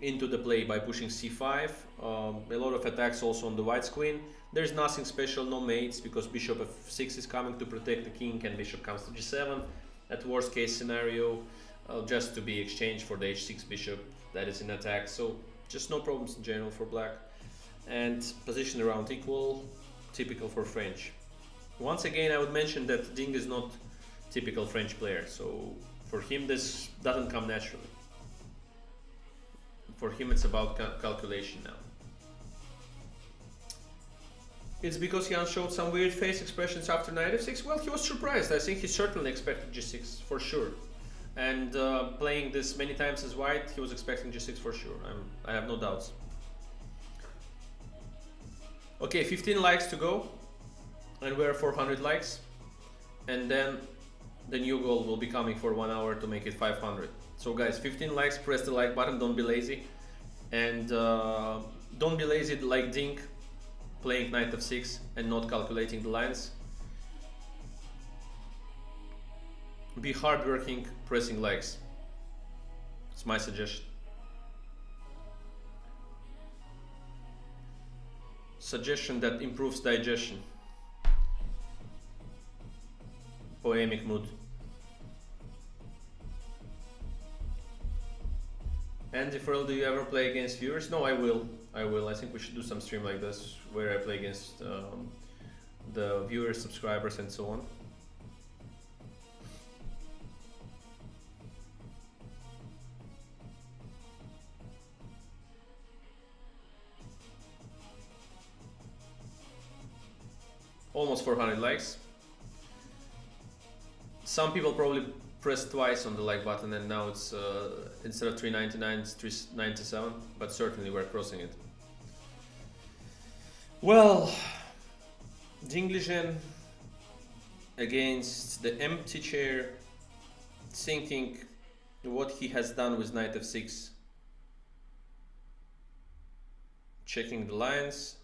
into the play by pushing c5. A lot of attacks also on the white's queen. There's nothing special, no mates, because bishop f6 is coming to protect the king and bishop comes to g7. At worst case scenario, just to be exchanged for the h6 bishop that is in attack. So just no problems in general for black. And position around equal, typical for French. Once again, I would mention that Ding is not typical French player, so for him this doesn't come naturally. For him it's about calculation now. It's because he showed some weird face expressions after knight f6. Well, he was surprised. I think he certainly expected g6 for sure. And playing this many times as white, he was expecting g6 for sure. I have no doubts. Okay, 15 likes to go, and we're 400 likes, and then the new goal will be coming for 1 hour to make it 500. So guys, 15 likes, press the like button, don't be lazy, and don't be lazy like Ding, playing knight f6 and not calculating the lines. Be hardworking, pressing likes. It's my suggestion. Suggestion that improves digestion. Poemic mood. Andy Furl, do you ever play against viewers? No, I will. I will. I think we should do some stream like this where I play against the viewers, subscribers, and so on. Almost 400 likes. Some people probably pressed twice on the like button and now it's instead of 399 it's 397, but certainly we're crossing it. Well, Ding-Nepo against the empty chair, thinking what he has done with knight f6, checking the lines,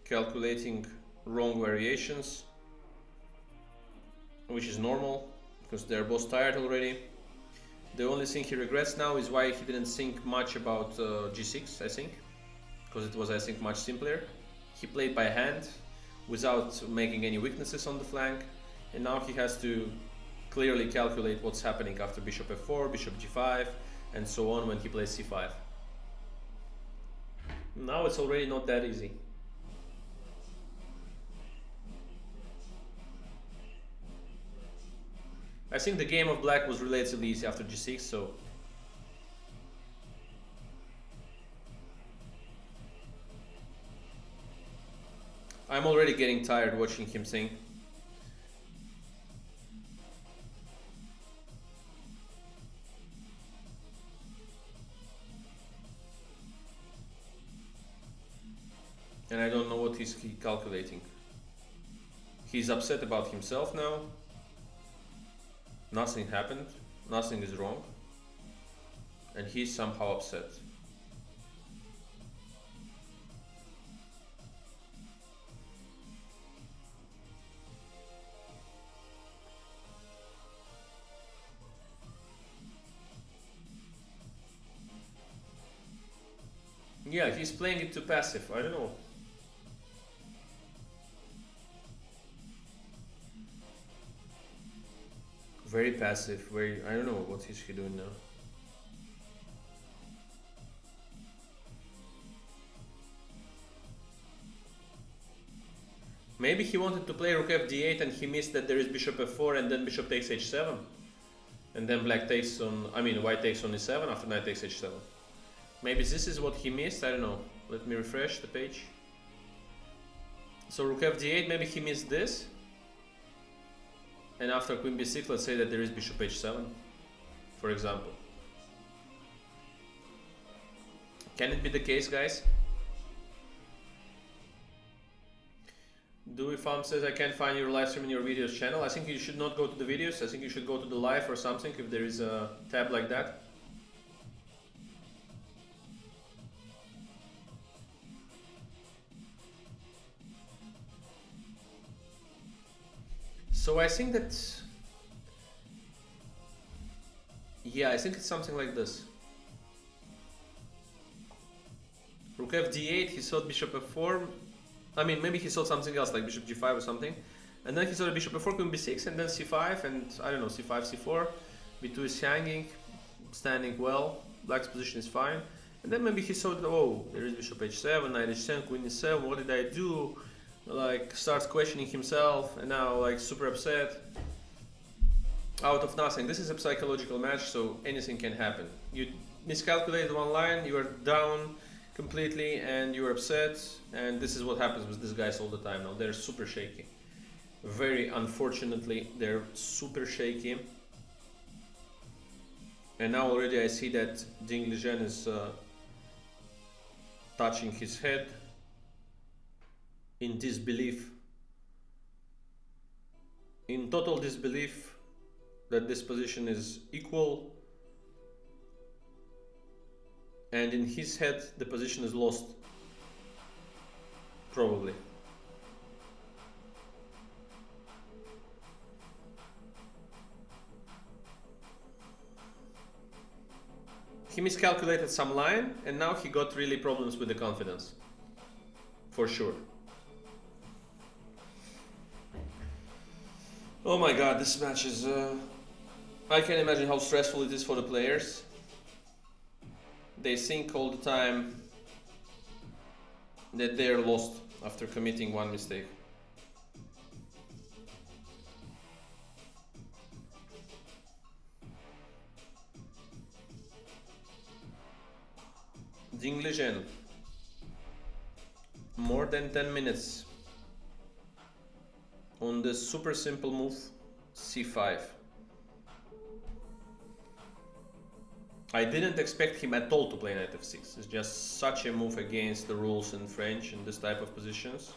calculating wrong variations, which is normal because they're both tired already. The only thing he regrets now is why he didn't think much about g6, I think, because it was, I think, much simpler. He played by hand without making any weaknesses on the flank, and now he has to clearly calculate what's happening after bishop f4, bishop g5, and so on when he plays c5. Now it's already not that easy. I think the game of black was relatively easy after g6, so I'm already getting tired watching him think. And I don't know what he's calculating. He's upset about himself now. Nothing happened, nothing is wrong, and he's somehow upset. Yeah, he's playing it too passive, I don't know. Very passive, very, I don't know what is he doing now. Maybe he wanted to play rook f d8 and he missed that there is bishop f4 and then bishop takes h7. And then black takes on, white takes on e7 after knight takes h7. Maybe this is what he missed, I don't know. Let me refresh the page. So rook f d8, maybe he missed this. And after queen b6, let's say that there is bishop h7, for example. Can it be the case, guys? Dewey Farm says, I can't find your live stream in your videos channel. I think you should not go to the videos. I think you should go to the live or something if there is a tab like that. So I think that, yeah, I think it's something like this. Rook f d8, he thought bishop f4. Maybe he thought something else like bishop g5 or something. And then he thought bishop f4, queen b6, and then c5, and I don't know, c5, c4. b2 is hanging, standing well, black's position is fine. And then maybe he thought, oh, there is bishop h7, knight h7, queen e7, what did I do? Like, starts questioning himself, and now like super upset out of nothing. This is a psychological match, so anything can happen. You miscalculated one line, you are down completely, and you're upset, and this is what happens with these guys all the time now. They're super shaky. Very unfortunately, they're super shaky. And now already I see that Ding-Nepo is touching his head in disbelief, in total disbelief that this position is equal, and in his head the position is lost, probably. He miscalculated some line and now he got really problems with the confidence, for sure. Oh my god, this match is... I can imagine how stressful it is for the players. they think all the time that they're lost after committing one mistake. Liren, more than 10 minutes on the super simple move c5. I didn't expect him at all to play knight f6. It's just such a move against the rules in French in this type of positions.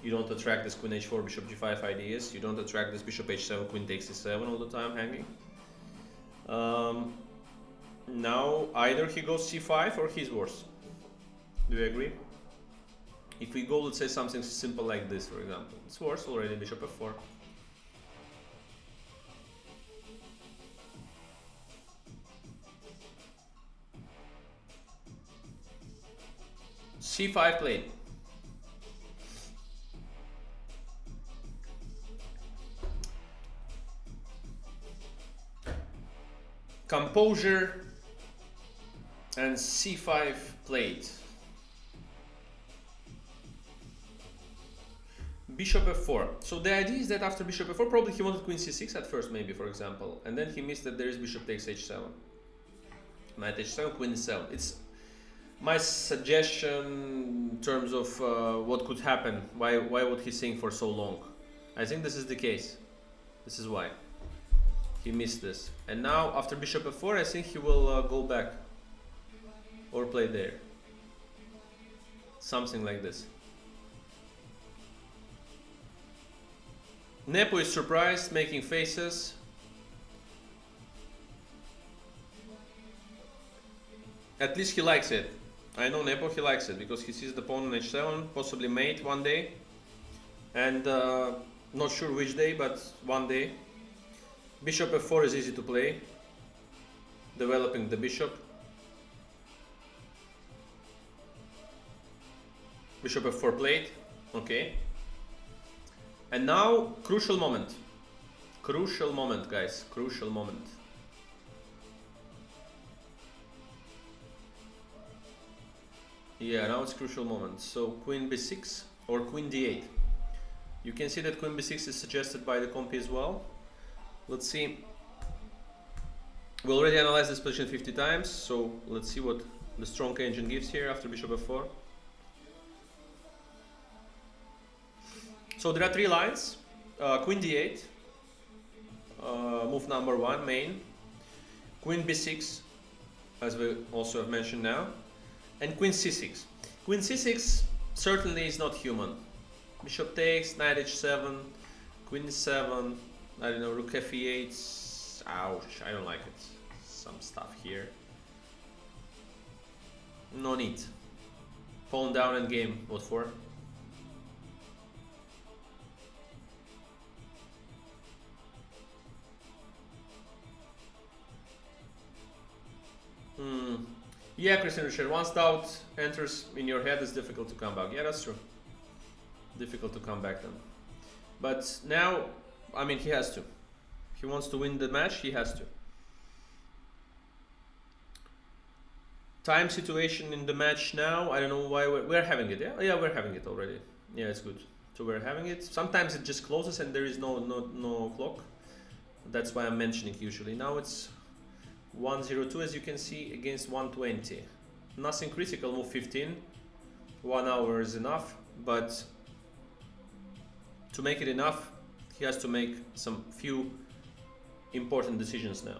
You don't attract this queen h4, bishop g5 ideas. You don't attract this bishop h7, queen takes e7 all the time hanging. Now either he goes c5 or he's worse. Do you agree? If we go, let's say something simple like this, for example, it's worse already, bishop f4. c5 played. Composure and c5 played. Bishop f4. So the idea is that after bishop f4, probably he wanted queen c6 at first, maybe, for example, and then he missed that there is bishop takes h7, knight h7, queen e7. It's my suggestion in terms of what could happen. Why would he think for so long? I think this is the case. This is why he missed this. And now after bishop f4, I think he will go back or play there. Something like this. Nepo is surprised, making faces. At least he likes it. I know Nepo, he likes it because he sees the pawn on h7, possibly mate one day, and not sure which day, but one day. Bishop f4 is easy to play, developing the bishop. Bishop f4 played, okay. And now, crucial moment. Crucial moment, guys, crucial moment. Yeah, now it's crucial moment. So queen b6 or queen d8. You can see that queen b6 is suggested by the compy as well. Let's see. We already analyzed this position 50 times, so let's see what the strong engine gives here after bishop f4. So there are three lines. Queen d8, move number one, main. Queen b6, as we also have mentioned now. And queen c6. Queen c6 certainly is not human. Bishop takes, knight h7, queen e7, I don't know, rook f8. Ouch, I don't like it. Some stuff here. No need. Pawn down and game. What for? Yeah, Christian Richard, once doubt enters in your head, it's difficult to come back. Yeah, that's true. Difficult to come back then. But now, I mean, he has to. If he wants to win the match, he has to. Time situation in the match now, I don't know why we're having it, yeah? Yeah, we're having it already. Yeah, it's good. So we're having it. Sometimes it just closes and there is no clock. That's why I'm mentioning usually. Now it's 102 as you can see against 120. Nothing critical, move 15. 1 hour is enough, but to make it enough, he has to make some few important decisions now.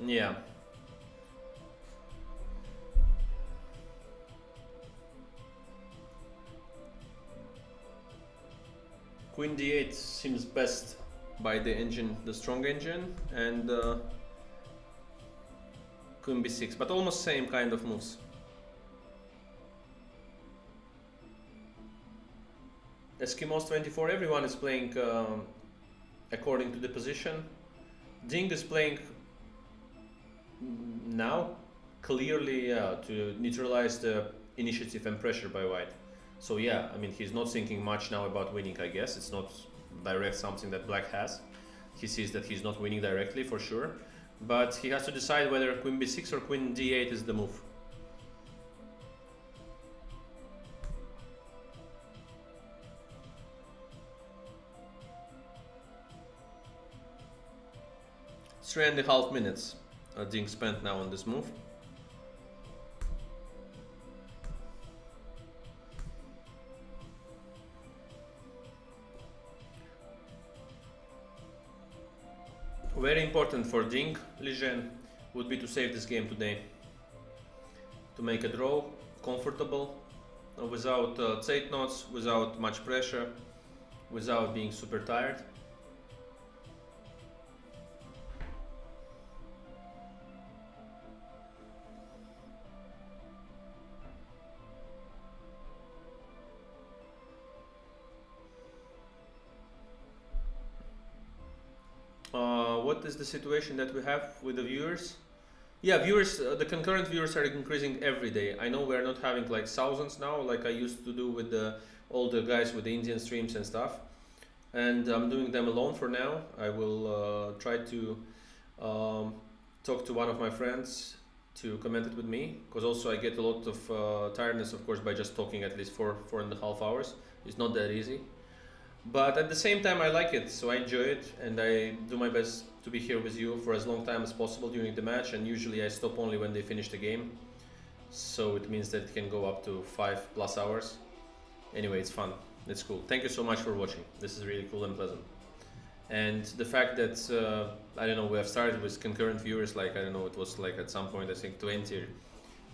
Yeah. Queen d8 seems best by the engine, the strong engine, and Queen b6, but almost same kind of moves. Eskimos 24, everyone is playing according to the position. Ding is playing now clearly to neutralize the initiative and pressure by white. So yeah, I mean, he's not thinking much now about winning, I guess. It's not direct something that black has. He sees that he's not winning directly for sure, but he has to decide whether queen b6 or queen d8 is the move. Three and a half minutes Ding spent now on this move. Very important for Ding, Liren, would be to save this game today. To make a draw, comfortable, without tight knots, without much pressure, without being super tired. What is the situation that we have with the viewers? Yeah, viewers, the concurrent viewers are increasing every day. I know we're not having like thousands now, like I used to do with all the guys with the Indian streams and stuff. And I'm doing them alone for now. I will try to talk to one of my friends to comment it with me, because also I get a lot of tiredness, of course, by just talking at least 4.5 hours. It's not that easy. But at the same time I like it, so I enjoy it, and I do my best to be here with you for as long time as possible during the match, and usually I stop only when they finish the game, so it means that it can go up to 5+ hours. Anyway, it's fun, it's cool. Thank you so much for watching. This is really cool and pleasant. And the fact that I don't know, we have started with concurrent viewers, like I don't know, it was like at some point I think 20 or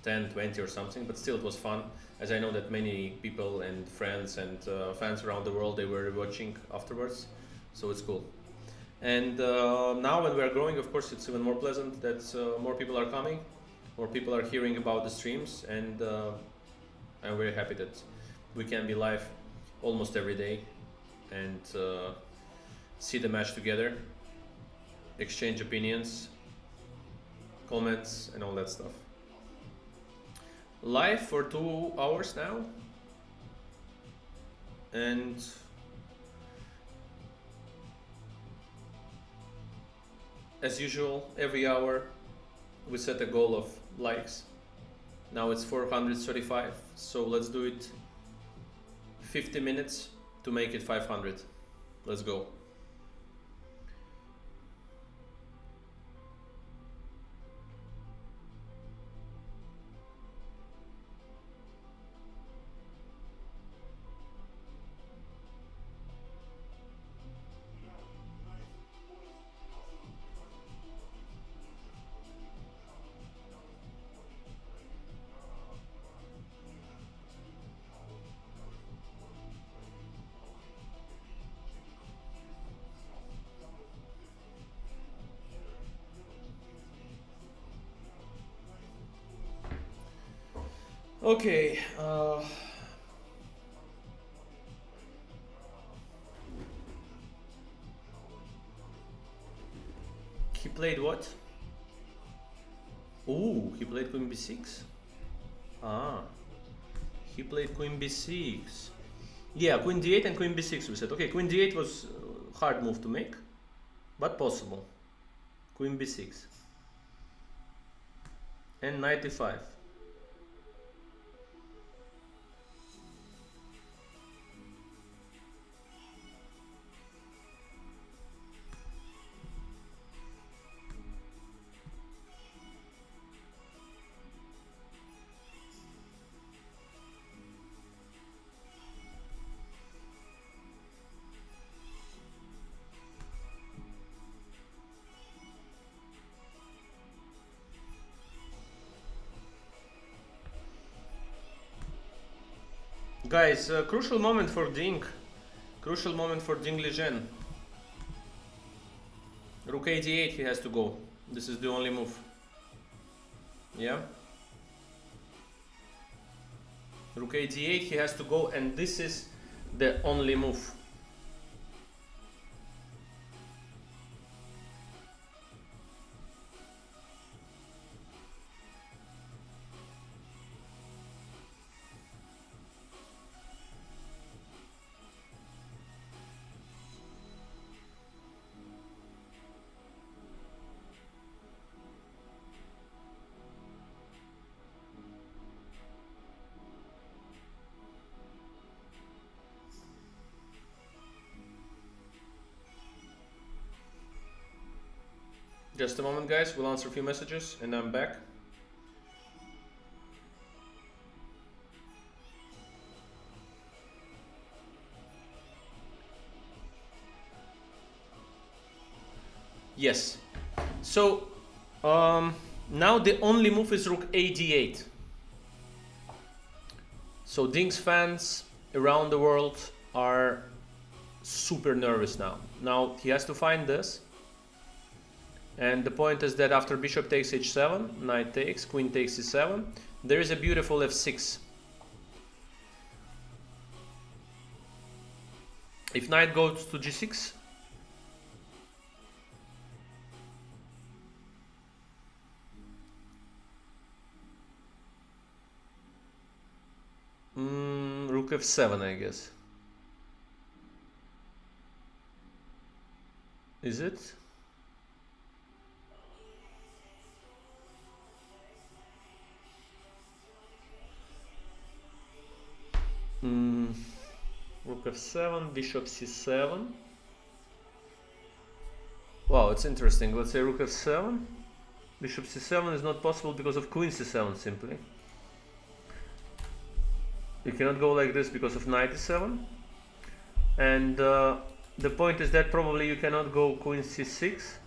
10, 20 or something, but still it was fun, as I know that many people and friends and fans around the world, they were watching afterwards, so it's cool. And now when we are growing, of course, it's even more pleasant that more people are coming, more people are hearing about the streams, and I'm very happy that we can be live almost every day and see the match together, exchange opinions, comments, and all that stuff. Live for 2 hours now, and as usual, every hour we set a goal of likes. Now it's 435, so let's do it 50 minutes to make it 500. Let's go. Okay, he played what? Oh, he played queen b6. Ah, he played queen b6. Yeah, queen d8 and queen b6 we said. Okay, queen d8 was a hard move to make, but possible. Queen b6 and knight e5. Guys, crucial moment for Ding. Crucial moment for Ding Liren. Rook a8, he has to go. This is the only move. Yeah. Rook a d8, he has to go, and this is the only move. Just a moment, guys. We'll answer a few messages, and I'm back. Yes. So now the only move is Rook a d8. So Ding's fans around the world are super nervous now. Now he has to find this. And the point is that after bishop takes h7, knight takes, queen takes e7, there is a beautiful f6. If knight goes to g6, rook f7, I guess. Is it? Rook f7, bishop c7. Wow, it's interesting. Let's say rook f7. Bishop c7 is not possible because of queen c7 simply. You cannot go like this because of knight e7. And the point is that probably you cannot go queen c6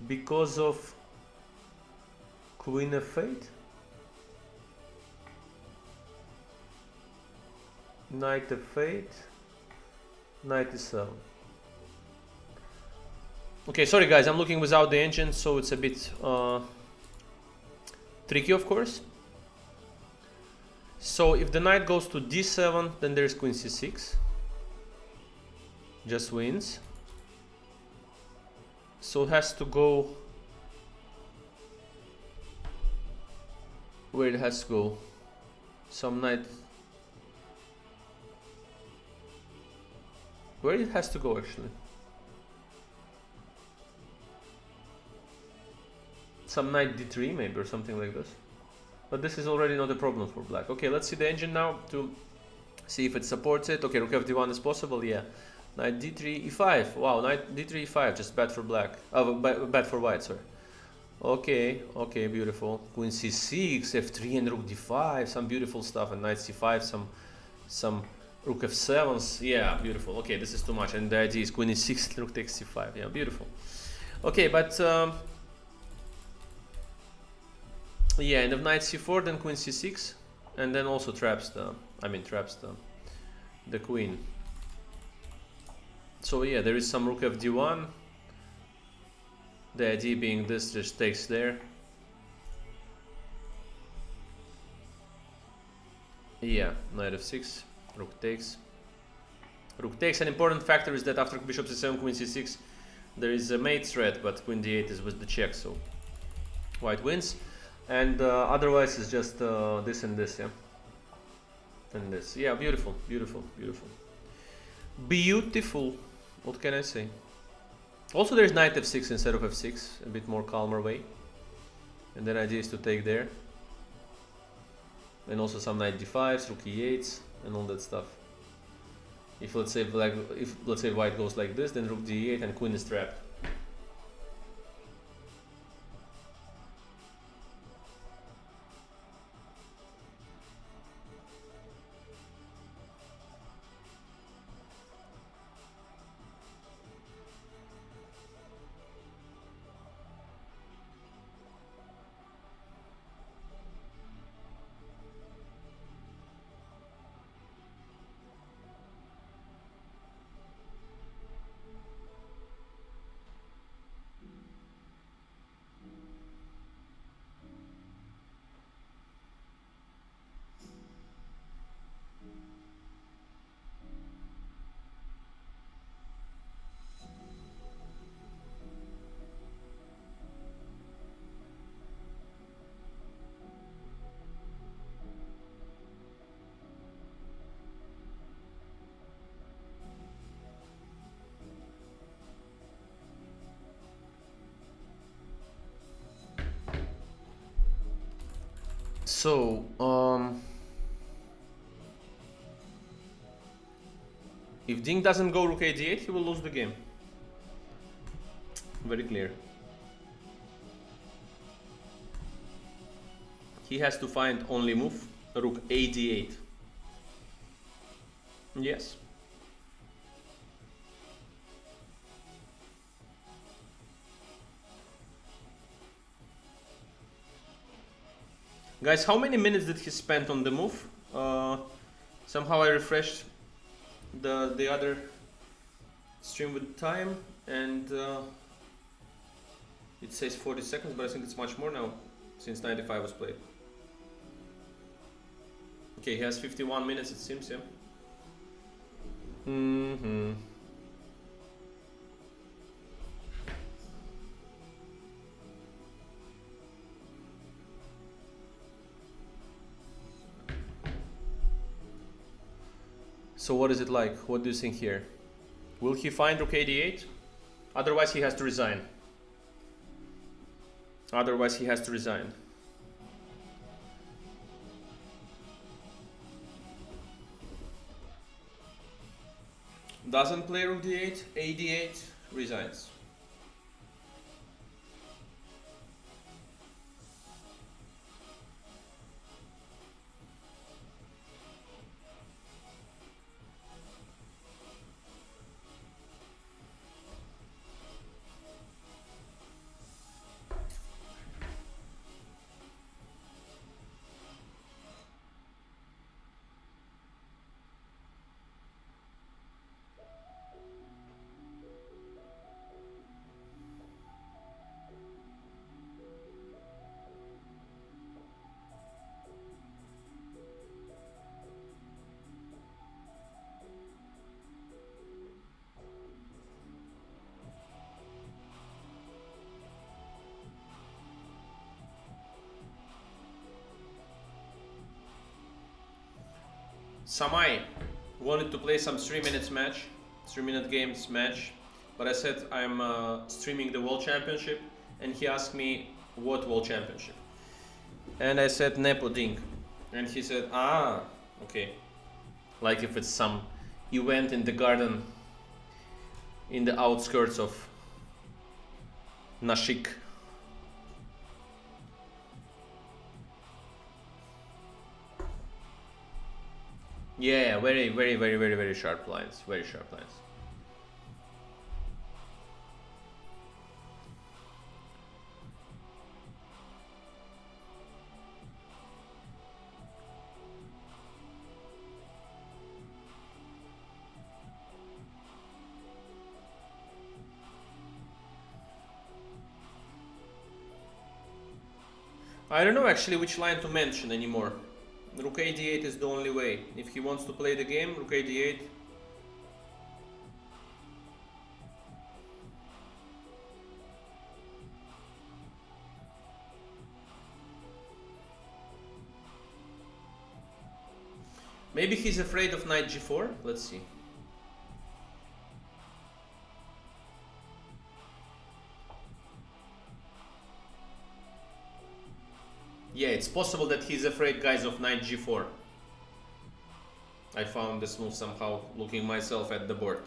because of queen f8. Knight f8, knight e7. Okay, sorry guys, I'm looking without the engine, so it's a bit tricky, of course. So if the knight goes to d7, then there's queen c6. Just wins. So it has to go where it has to go. Some knight. Where it has to go actually? Some knight d3 maybe, or something like this. But this is already not a problem for black. Okay, let's see the engine now to see if it supports it. Okay, rook f d1 is possible, yeah. Knight d3 e5. Wow, knight d3 e5, just bad for black. Oh, bad for white, sorry. Okay, okay, beautiful. Queen c6, f3 and rook d5, some beautiful stuff, and knight c5, some rook f7s. Yeah, beautiful. Okay, this is too much, and the idea is queen e6, rook takes c5. Yeah, beautiful. Okay, but yeah, and if knight c4, then queen c6, and then also traps the queen. So yeah, there is some rook fd1. The idea being this just takes there. Yeah, knight f6, rook takes. Rook takes. An important factor is that after bishop c7, queen c6, there is a mate threat, but queen d8 is with the check, so white wins. And otherwise it's just this and this, yeah, and this. Yeah, beautiful, beautiful, beautiful, beautiful. What can I say? Also, there's knight f6 instead of f6, a bit more calmer way. And then idea is to take there, and also some knight d5s, rook e8s, and all that stuff. If let's say white goes like this, then rook d8 and queen is trapped. So, if Ding doesn't go rook a8, he will lose the game. Very clear. He has to find only move rook a8. Yes. Guys, how many minutes did he spend on the move? Somehow I refreshed the other stream with time, and it says 40 seconds, but I think it's much more now since 95 was played. Okay, he has 51 minutes, it seems, yeah. So what is it like? What do you think here? Will he find rook a8? Otherwise he has to resign. Otherwise he has to resign. Doesn't play rook d8, a8, resigns. Samai wanted to play some 3-minute match, 3-minute games match, but I said I'm streaming the World Championship, and he asked me what World Championship, and I said Nepo Ding, and he said okay, like if it's some event in the garden in the outskirts of Nashik. Yeah, very sharp lines. Very sharp lines. I don't know actually which line to mention anymore. Rook a8 is the only way. If he wants to play the game, rook a8. Maybe he's afraid of knight g4. Let's see. Yeah, it's possible that he's afraid, guys, of knight g4. I found this move somehow looking myself at the board.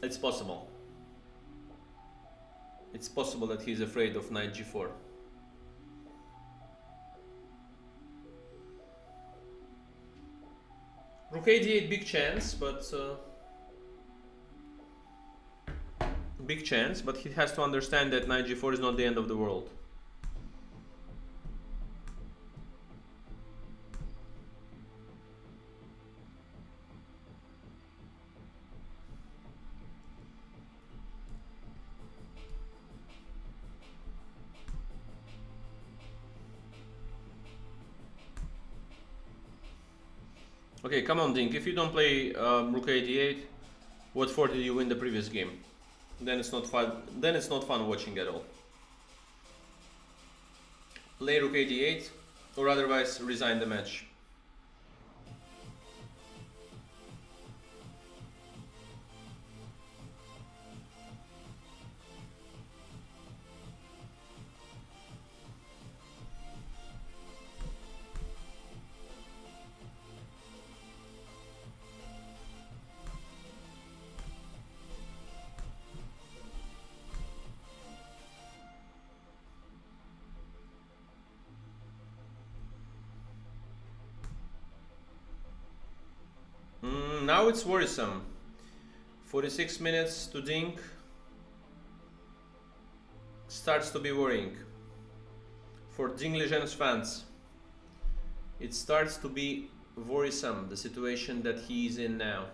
It's possible. It's possible that he's afraid of knight g4. Rook a8, big chance, but big chance, but he has to understand that knight g4 is not the end of the world. Okay, come on, Dink. If you don't play rook a8, what for did you win the previous game? Then it's not fun. Then it's not fun watching at all. Play rook a8, or otherwise resign the match. now it's worrisome. 46 minutes to Ding. Starts to be worrying. For Ding-Legen's fans, it starts to be worrisome, the situation that he is in now.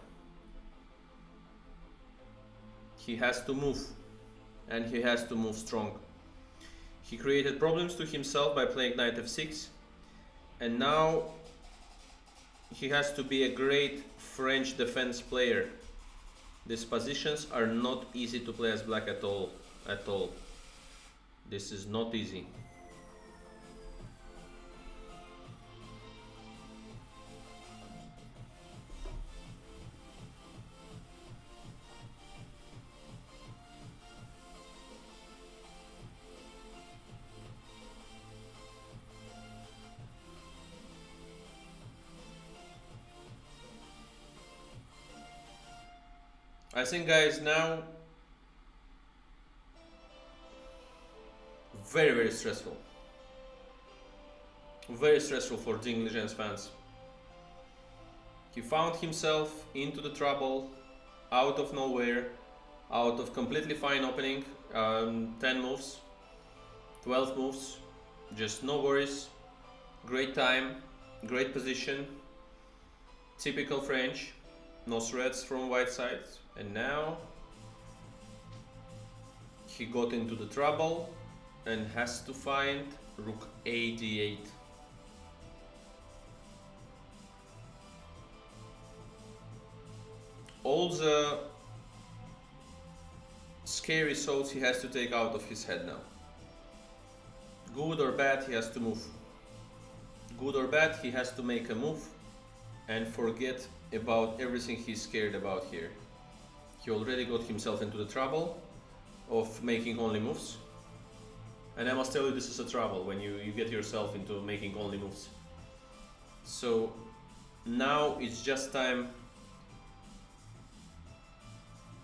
He has to move, and he has to move strong. He created problems to himself by playing knight f6, and now he has to be a great French defense player. These positions are not easy to play as black at all. This is not easy. I think, guys, now very stressful. Very stressful for Ding-Legen's fans. He found himself into the trouble out of nowhere, out of completely fine opening, 10 moves, 12 moves, just no worries, great time, great position, typical French, no threats from white side. And now he got into the trouble and has to find rook a8. All the scary thoughts he has to take out of his head now. Good or bad, he has to move. Good or bad, he has to make a move and forget about everything he's scared about here. He already got himself into the trouble of making only moves. And I must tell you, this is a trouble when you get yourself into making only moves. So now it's just time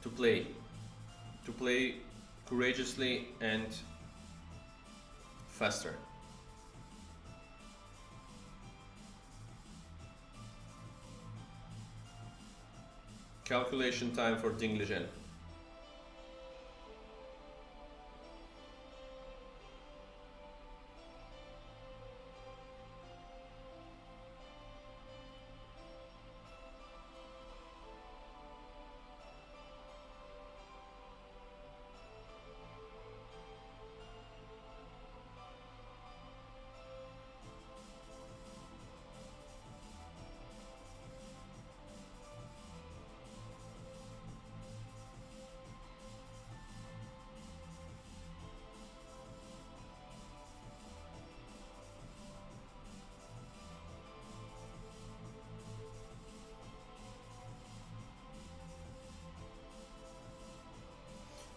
to play courageously and faster. Calculation time for Ding-Legen.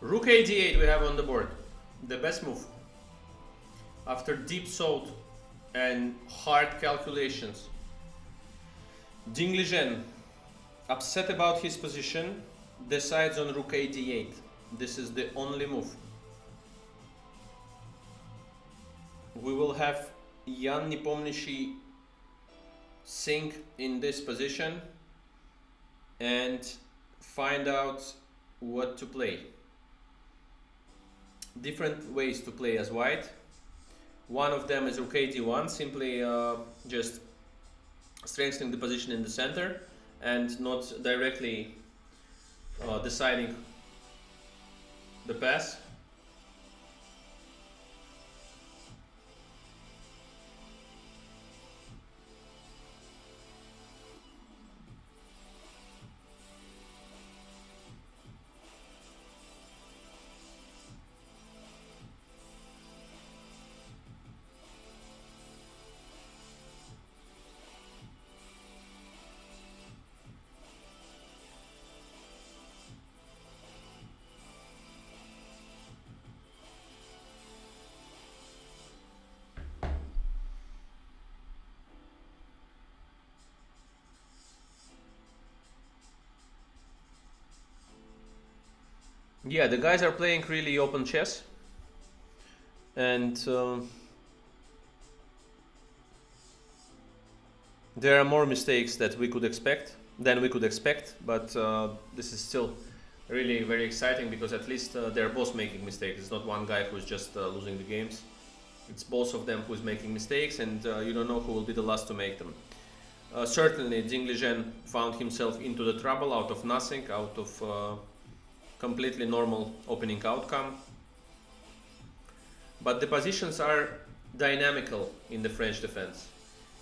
Rook a8 we have on the board. The best move. After deep thought and hard calculations, Ding-Legen, upset about his position, decides on rook a8. This is the only move. We will have Jan Nepomniachtchi sink in this position and find out what to play. Different ways to play as white. One of them is rook a1, simply just strengthening the position in the center and not directly deciding the pass. Yeah, the guys are playing really open chess, and there are more mistakes that we could expect. than we could expect, but this is still really very exciting because at least they're both making mistakes. It's not one guy who's just losing the games. It's both of them who's making mistakes, and you don't know who will be the last to make them. Certainly, Ding-Nepo found himself into the trouble out of nothing, out of completely normal opening outcome. But the positions are dynamical in the French defense.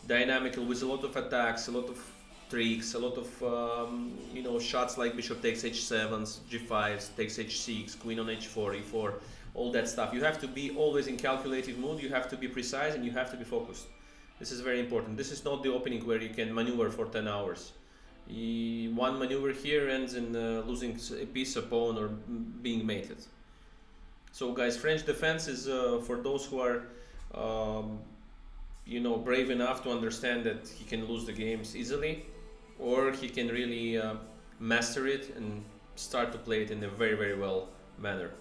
Dynamical with a lot of attacks, a lot of tricks, a lot of shots like bishop takes h7, g5, takes h6, queen on h4, e4, all that stuff. You have to be always in calculated mood, you have to be precise, and you have to be focused. This is very important. This is not the opening where you can maneuver for 10 hours. One maneuver here ends in losing a piece, a pawn, or being mated. So guys, French defense is for those who are brave enough to understand that he can lose the games easily, or he can really master it and start to play it in a very, very well manner.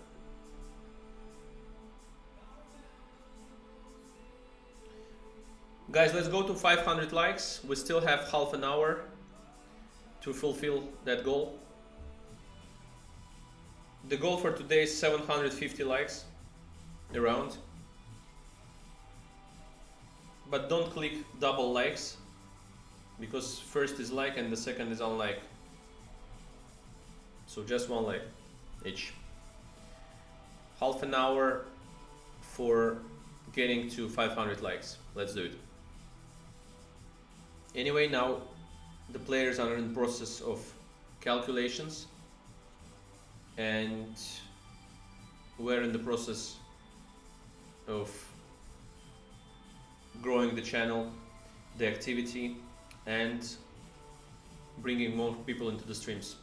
Guys, let's go to 500 likes. We still have half an hour to fulfill that goal. The goal for today is 750 likes around. But don't click double likes, because first is like and the second is unlike. So just one like each. Half an hour for getting to 500 likes. Let's do it. Anyway, now the players are in the process of calculations, and we're in the process of growing the channel, the activity, and bringing more people into the streams.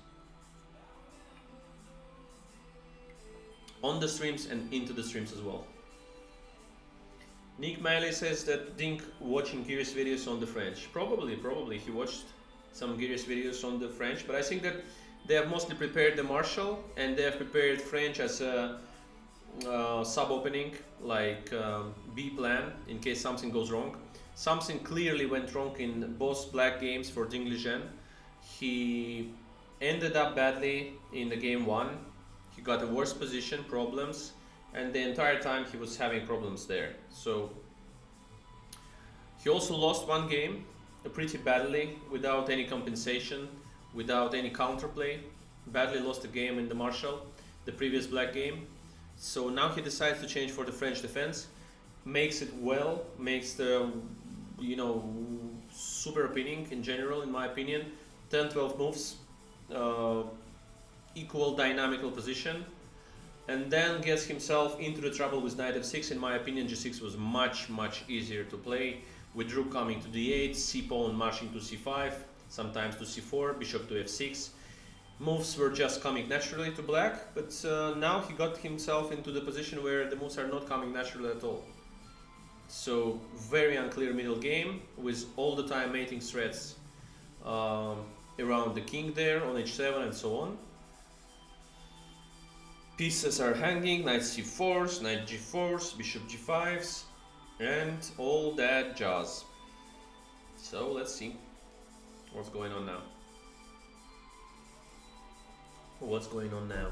On the streams and into the streams as well. Nick Miley says that Dink watching Gears videos on the French. Probably he watched some Gears videos on the French, but I think that they have mostly prepared the Marshall, and they have prepared French as a sub-opening, like B plan, in case something goes wrong. Something clearly went wrong in both black games for Ding-Nepo. He ended up badly in the game 1. He got a worse position, problems, and the entire time he was having problems there. So he also lost one game pretty badly, without any compensation, without any counterplay. Badly lost the game in the Marshall, the previous black game. So now he decides to change for the French defense, makes it well, makes the super appealing in general, in my opinion. 10-12 moves, equal dynamical position, and then gets himself into the trouble with knight f6. In my opinion, g6 was much easier to play, with rook coming to d8, c-pawn marching to c5, sometimes to c4, bishop to f6. Moves were just coming naturally to black, but now he got himself into the position where the moves are not coming naturally at all. So very unclear middle game, with all the time mating threats around the king there on h7 and so on. Pieces are hanging, knight c4s, knight g4s, bishop g5s, and all that jazz. So let's see what's going on now. What's going on now?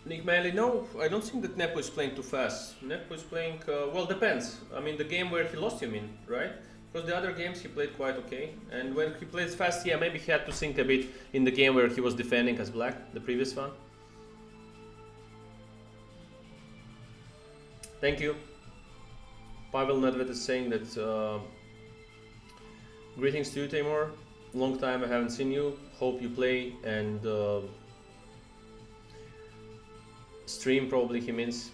Nick Manley, no, I don't think that Nepo is playing too fast. Nepo is playing, well, depends. I mean, the game where he lost, you mean, right? Because the other games he played quite okay, and when he plays fast, yeah, maybe he had to think a bit in the game where he was defending as black, the previous one. Thank you. Pavel Nedved is saying that greetings to you, Timur. Long time I haven't seen you. Hope you play and stream, probably he means,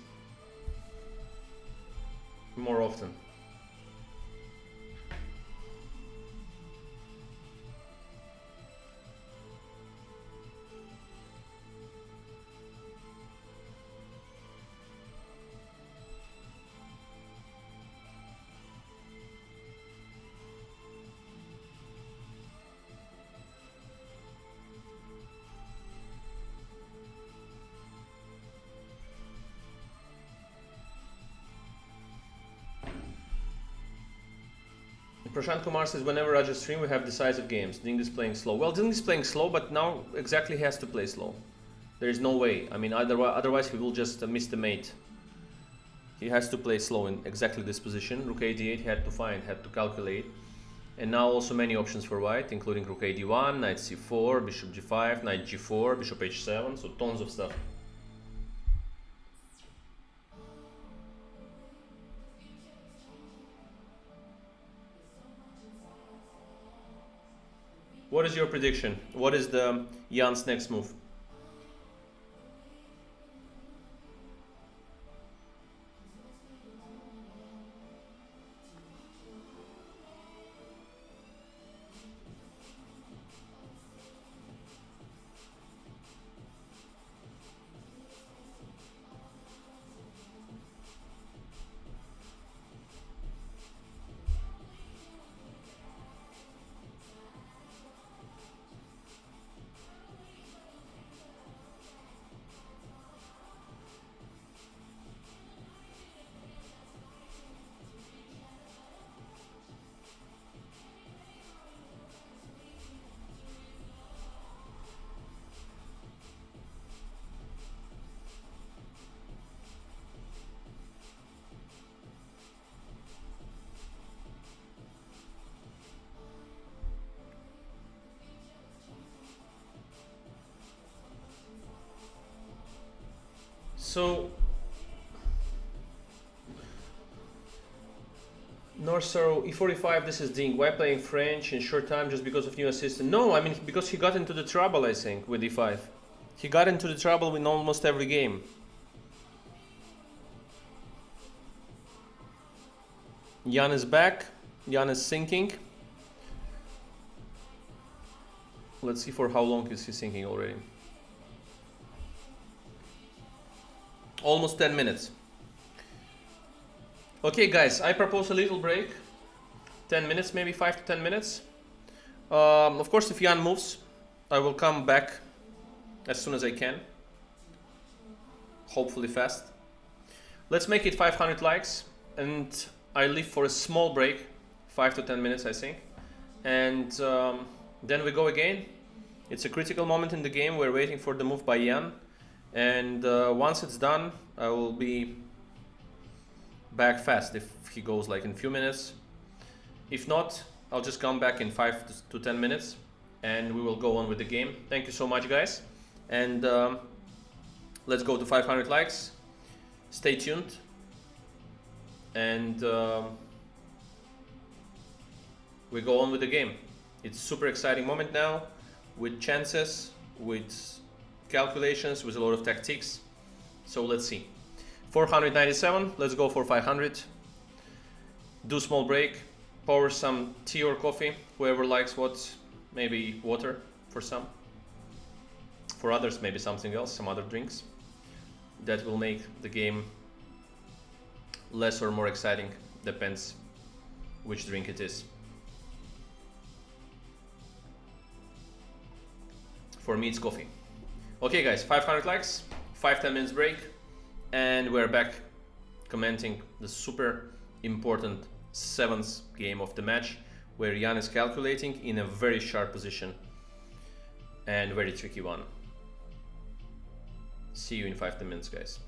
more often. Prashant Kumar says, whenever Raja stream, we have decisive games. Ding is playing slow. Well, Ding is playing slow, but now exactly he has to play slow. There is no way. I mean, otherwise he will just miss the mate. He has to play slow in exactly this position. Rook a8 he had to find, had to calculate. And now also many options for white, including Rook a1, Knight c4, Bishop g5, Knight g4, Bishop h7, so tons of stuff. What is your prediction? What is the Jan's next move? So, North Sorrow, e45, this is Ding. Why playing French in short time just because of new assistant? No, I mean, because he got into the trouble, I think, with e5. He got into the trouble in almost every game. Jan is back. Jan is sinking. Let's see for how long is he sinking already. Almost 10 minutes. Okay, guys, I propose a little break. 10 minutes, maybe 5 to 10 minutes. Of course, if Jan moves, I will come back as soon as I can. Hopefully fast. Let's make it 500 likes, and I leave for a small break, 5 to 10 minutes, I think. And then we go again. It's a critical moment in the game. We're waiting for the move by Jan. And once it's done, I will be back fast if he goes like in a few minutes. If not, I'll just come back in 5 to 10 minutes and we will go on with the game. Thank you so much, guys. And let's go to 500 likes. Stay tuned. And we go on with the game. It's a super exciting moment now, with chances, with calculations, with a lot of tactics. So let's see. 497, let's go for 500. Do small break, pour some tea or coffee, whoever likes what, maybe water for some. For others, maybe something else, some other drinks. That will make the game less or more exciting, depends which drink it is. For me, it's coffee. Okay, guys, 500 likes, 5-10 minutes break, and we're back commenting the super important 7th game of the match, where Jan is calculating in a very sharp position and very tricky one. See you in 5-10 minutes, guys.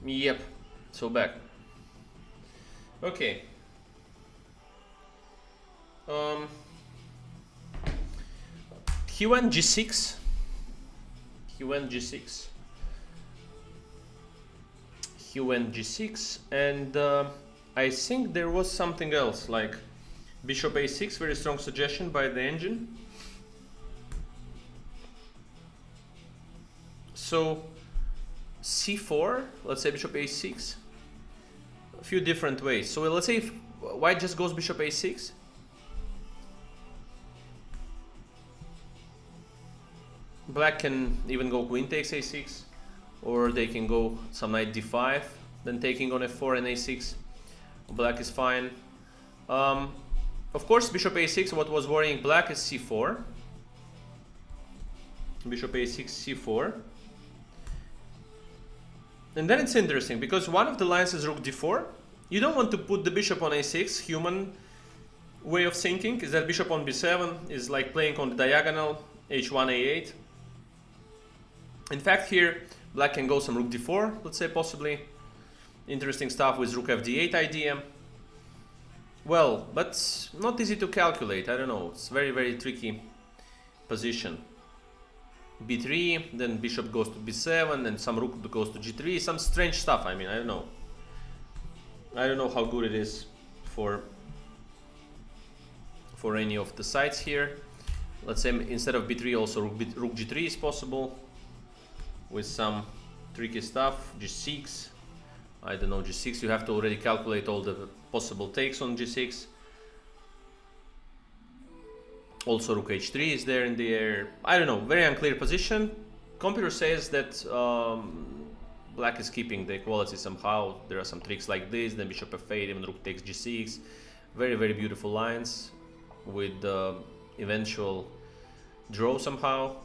Yep. So back. Okay. He went g6. He went g6. He went g6, and I think there was something else, like bishop a6, very strong suggestion by the engine. So c4, let's say bishop a6, a few different ways. So let's say if white just goes bishop a6, black can even go queen takes a6, or they can go some knight d5, then taking on f4 and a6. Black is fine. Of course, bishop a6, what was worrying black is c4. Bishop a6, c4. And then it's interesting, because one of the lines is rook d4. You don't want to put the bishop on a6. Human way of thinking is that bishop on b7 is like playing on the diagonal, h1, a8. In fact, here, black can go some rook d4, let's say, possibly. Interesting stuff with rook fd8 idea. Well, but not easy to calculate. I don't know. It's very, very tricky position. b3, then bishop goes to b7, and some rook goes to g3. Some strange stuff. I mean, I don't know. I don't know how good it is for any of the sides here. Let's say instead of b3, also rook g3 is possible, with some tricky stuff. g6, I don't know, g6, you have to already calculate all the possible takes on g6. Also rook h3 is there in the air. I don't know, very unclear position. Computer says that black is keeping the equality somehow. There are some tricks like this, then bishop f8, even rook takes g6. Very, very beautiful lines with eventual draw somehow.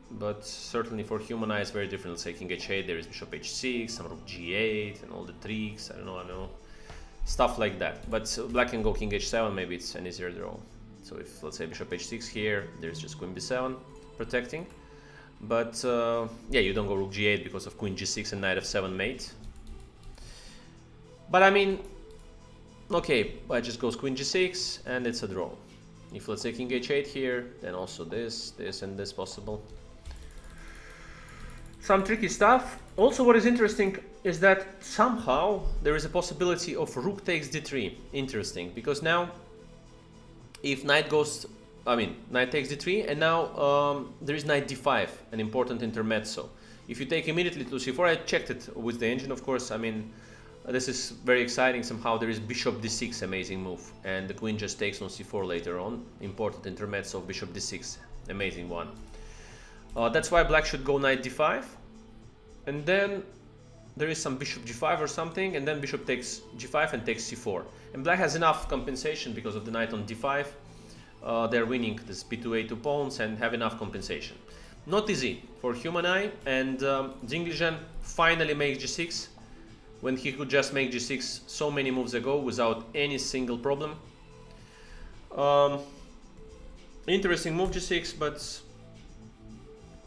But certainly for human eyes, very different. Let's say king h8, there is bishop h6, some rook g8, and all the tricks. I don't know, stuff like that. But black can go king h7, maybe it's an easier draw. So if, let's say, bishop h6 here, there's just queen b7 protecting. But yeah, you don't go rook g8 because of queen g6 and knight f7 mate. But I mean, okay, white just goes queen g6, and it's a draw. If, let's say, king h8 here, then also this, and this possible. Some tricky stuff. Also, what is interesting is that somehow there is a possibility of rook takes d3. Interesting, because now if knight goes, knight takes d3, and now there is knight d5, an important intermezzo. If you take immediately to c4, I checked it with the engine, of course. I mean, this is very exciting. Somehow there is bishop d6, amazing move, and the queen just takes on c4 later on. Important intermezzo of bishop d6, amazing one. That's why black should go knight d5, and then there is some bishop g5 or something, and then bishop takes g5 and takes c4. And black has enough compensation because of the knight on d5. They're winning this b2a2 pawns and have enough compensation. Not easy for human eye, and Ding-Nepo finally makes g6 when he could just make g6 so many moves ago without any single problem. Interesting move g6, but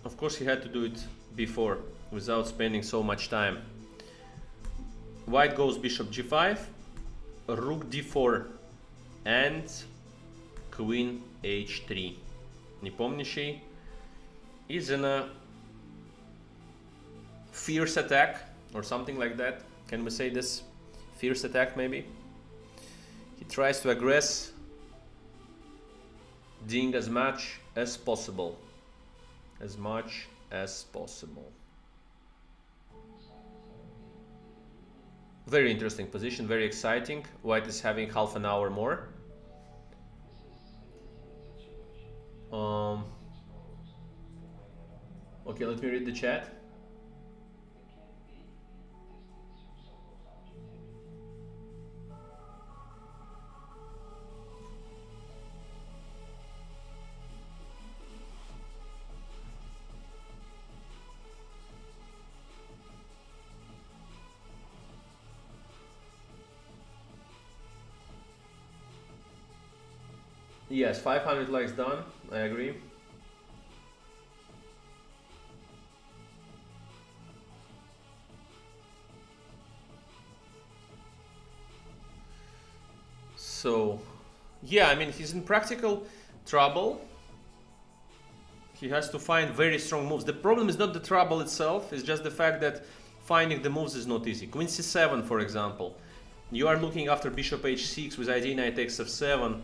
of course he had to do it before without spending so much time. White goes bishop g5, rook d4, and queen h3. Nepomniachtchi is in a fierce attack or something like that. Can we say this? Fierce attack, maybe? He tries to aggress Ding as much as possible. As much as possible. Very interesting position, very exciting. White is having half an hour more. Okay, let me read the chat. Yes, 500 likes done. I agree. So, yeah, I mean, he's in practical trouble. He has to find very strong moves. The problem is not the trouble itself, it's just the fact that finding the moves is not easy. Queen c7, for example. You are looking after bishop h6 with idea knight takes f7,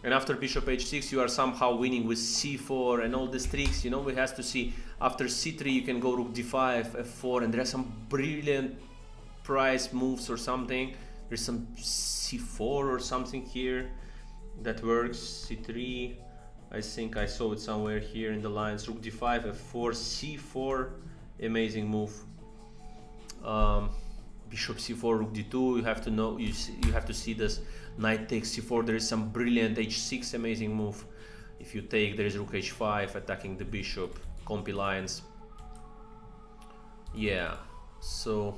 and after bishop h6 you are somehow winning with c4 and all these tricks, you know, we have to see. After c3 you can go rook d5, f4, and there are some brilliant price moves or something. There's some c4 or something here that works, c3, I think I saw it somewhere here in the lines, rook d5, f4, c4, amazing move. Bishop c4, rook d2, you have to know, you have to see this, knight takes c4, there is some brilliant h6 amazing move. If you take, there is rook h5 attacking the bishop, compy lines. Yeah, so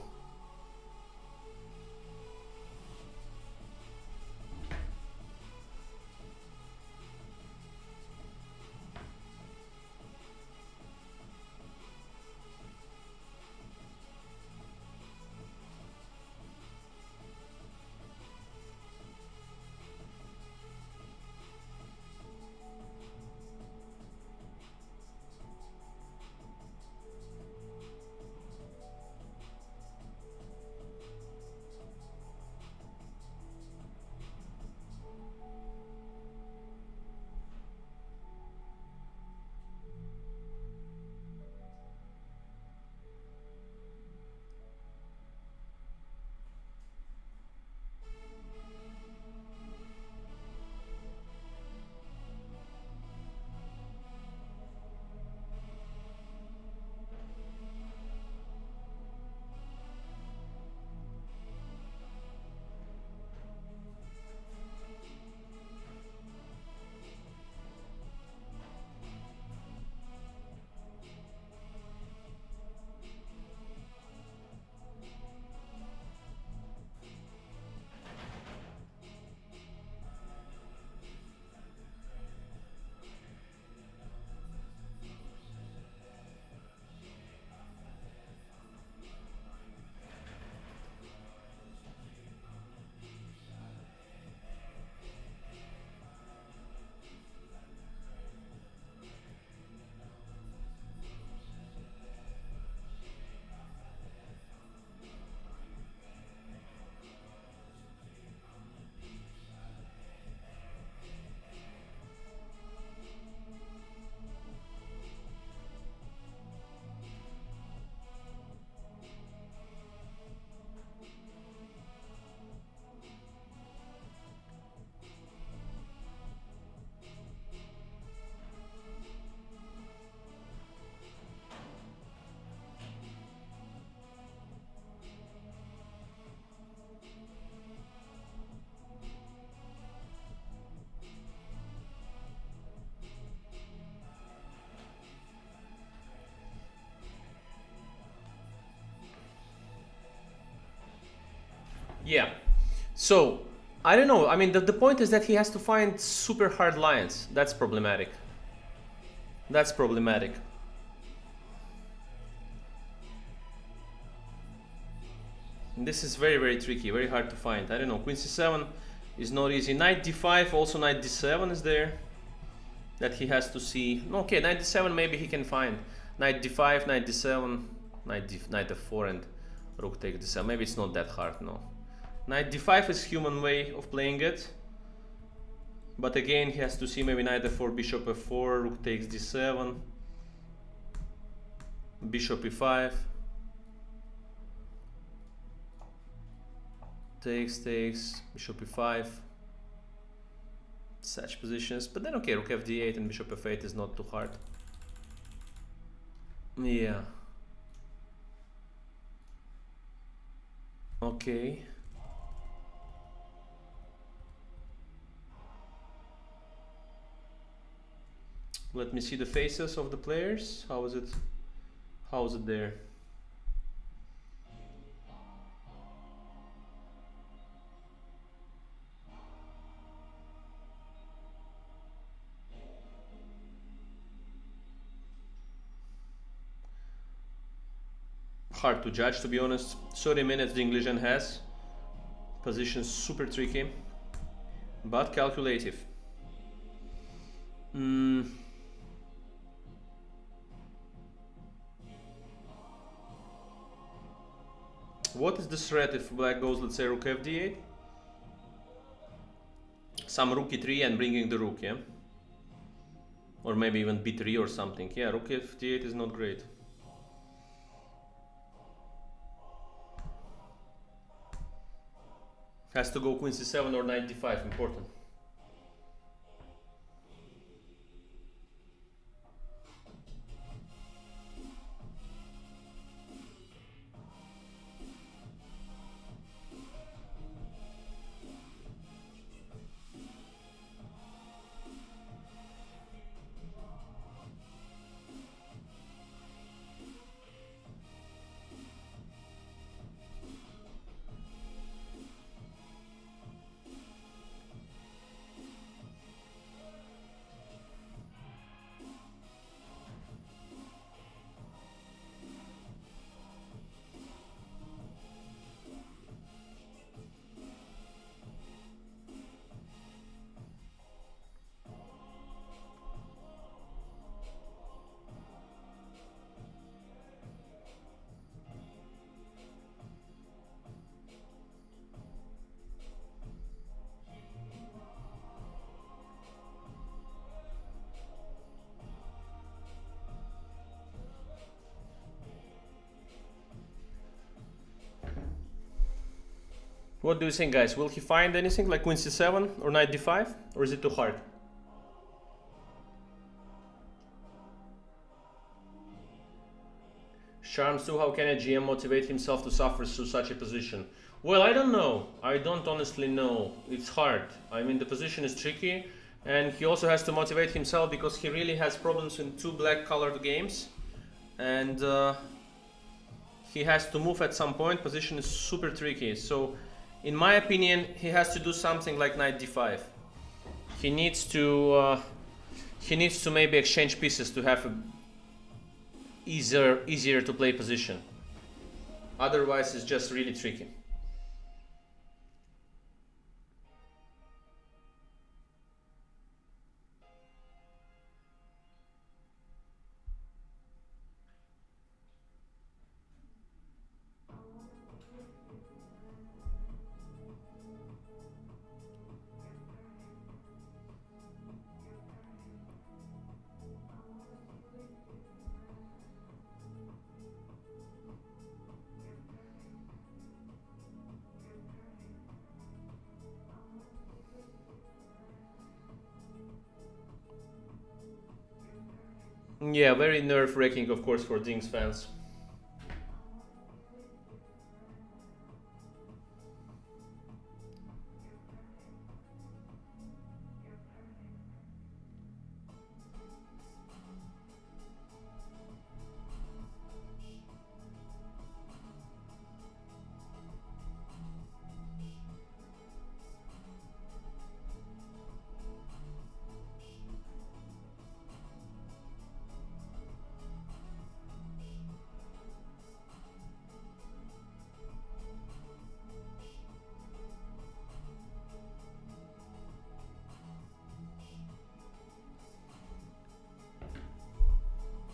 yeah, so I don't know, I mean the point is that he has to find super hard lines. That's problematic. That's problematic. And this is very, very tricky, very hard to find. I don't know, queen c7 is not easy. Knight d5, also knight d7 is there that he has to see. Okay, knight d7 maybe he can find. Knight d5, knight d7, knight f4, and rook takes d7. Maybe it's not that hard, no. Knight d5 is human way of playing it. But again, he has to see maybe knight f4, bishop f4, rook takes d7, bishop e5, takes, bishop e5, such positions. But then okay, rook fd8 and bishop f8 is not too hard. Yeah. Okay. Let me see the faces of the players. How is it? How is it there? Hard to judge, to be honest. 30 minutes the Englishman has. Position super tricky. but calculative. What is the threat if black goes, let's say, rook fd8? Some rook e3 and bringing the rook, yeah? Or maybe even b3 or something. Yeah, rook fd8 is not great. Has to go queen c7 or knight d5, important. What do you think, guys? Will he find anything like queen c7 or knight d5? Or is it too hard? Charms too, how can a GM motivate himself to suffer through such a position? Well, I don't know. I don't honestly know. It's hard. I mean, the position is tricky. And he also has to motivate himself because he really has problems in two black colored games. And he has to move at some point. Position is super tricky. So, in my opinion, he has to do something like knight d5. He needs to maybe exchange pieces to have a easier to play position. Otherwise, it's just really tricky. Yeah, very nerve-wracking, of course, for Ding's fans.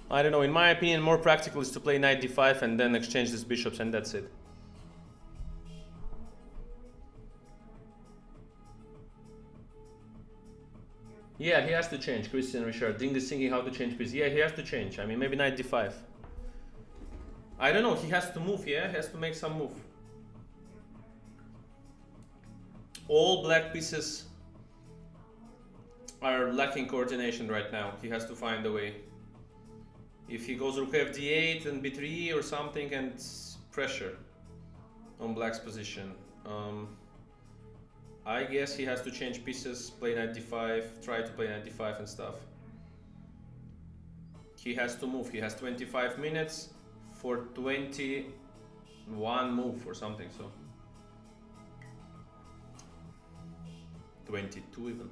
I don't know, in my opinion, more practical is to play knight d5 and then exchange these bishops, and that's it. Yeah, he has to change, Christian Richard. Ding is thinking how to change piece. Yeah, he has to change. I mean, maybe knight d5. I don't know, he has to move, yeah? He has to make some move. All black pieces are lacking coordination right now. He has to find a way. If he goes rook fd8 and b3 or something, and pressure on black's position. I guess he has to change pieces, play knight d5, try to play knight d5 and stuff. He has to move. He has 25 minutes for 21 move or something, so 22 even.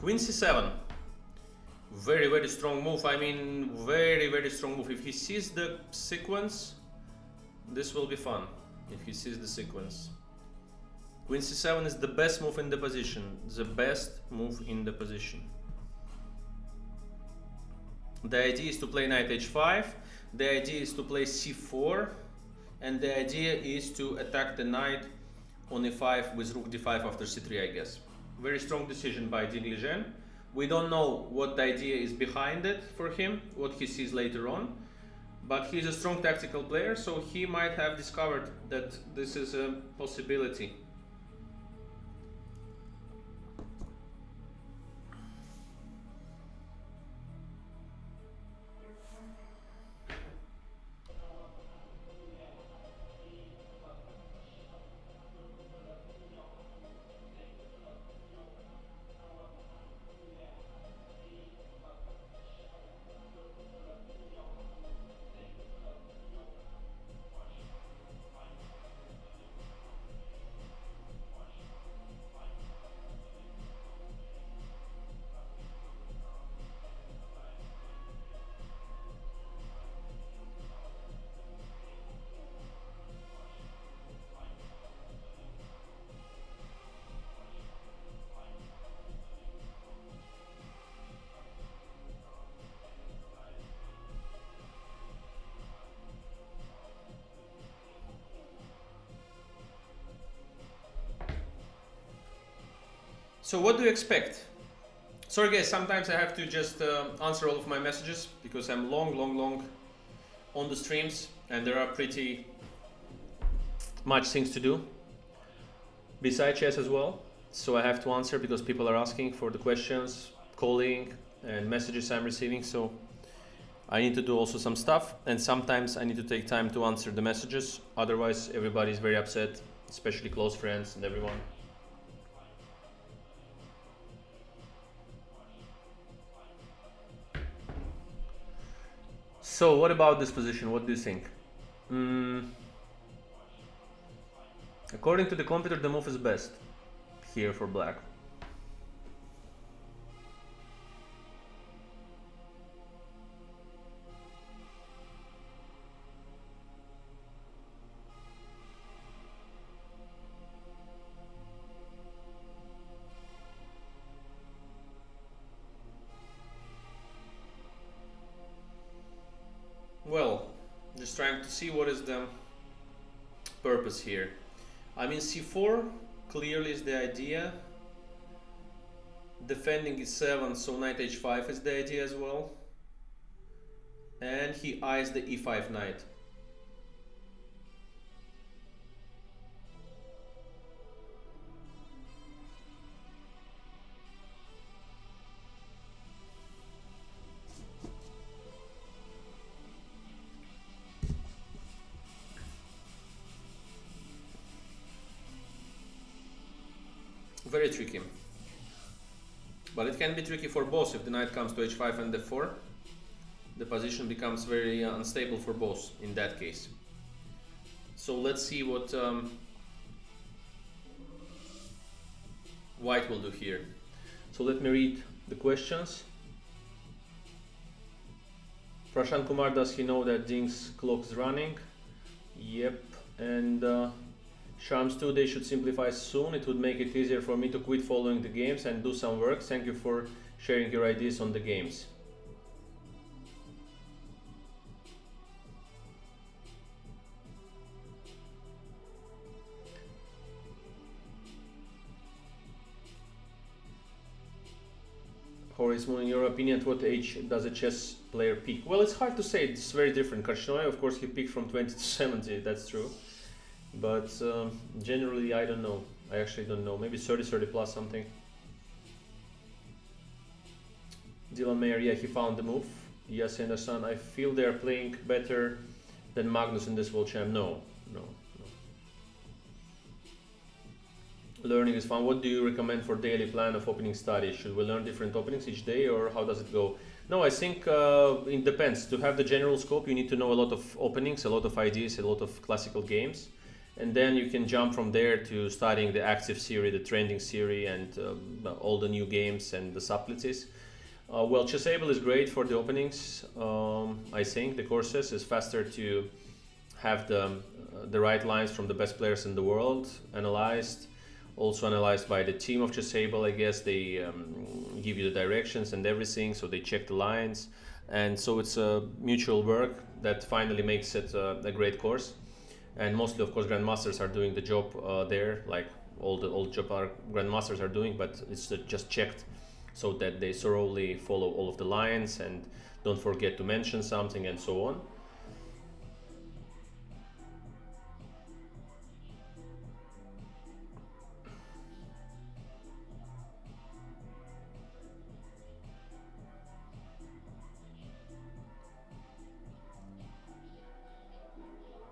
Queen c7. Very, very strong move. I mean, very, very strong move. If he sees the sequence, this will be fun. If he sees the sequence. Queen c7 is the best move in the position. The best move in the position. The idea is to play knight h5. The idea is to play c4. And the idea is to attack the knight on e5 with rook d5 after c3, I guess. Very strong decision by Liren. We don't know what the idea is behind it for him, what he sees later on. But he's a strong tactical player, so he might have discovered that this is a possibility. So what do you expect? Sorry guys, sometimes I have to just answer all of my messages because I'm long on the streams and there are pretty much things to do besides chess as well. So I have to answer because people are asking for the questions, calling and messages I'm receiving. So I need to do also some stuff, and sometimes I need to take time to answer the messages. Otherwise everybody is very upset, especially close friends and everyone. So what about this position? What do you think? According to the computer, the move is best here for black. Well, just trying to see what is the purpose here. I mean, c4 clearly is the idea. Defending e7, so knight h5 is the idea as well. And he eyes the e5 knight. Very tricky. But it can be tricky for both. If the knight comes to h5 and f4, the position becomes very unstable for both in that case. So let's see what white will do here. So let me read the questions. Prashant Kumar, does he know that Ding's clock is running? Yep. And Shams 2, they should simplify soon. It would make it easier for me to quit following the games and do some work. Thank you for sharing your ideas on the games. Horace Moon, in your opinion, at what age does a chess player peak? Well, it's hard to say. It's very different. Karshinoy, of course, he peaked from 20 to 70. That's true. But generally, I don't know. I actually don't know. Maybe 30 plus something. Dylan Mayer, yeah, he found the move. Yes, Anderson, I feel they are playing better than Magnus in this World Champ. No. Learning is fun. What do you recommend for daily plan of opening studies? Should we learn different openings each day, or how does it go? No, I think it depends. To have the general scope, you need to know a lot of openings, a lot of ideas, a lot of classical games. and then you can jump from there to studying the active series, the trending series, and all the new games and the subtleties. Well, Chessable is great for the openings. I think the courses is faster to have the right lines from the best players in the world analyzed, also analyzed by the team of Chessable. I guess they give you the directions and everything, so they check the lines, and so it's a mutual work that finally makes it a great course. And mostly, of course, grandmasters are doing the job there, like all the job our grandmasters are doing, but it's just checked so that they thoroughly follow all of the lines and don't forget to mention something and so on.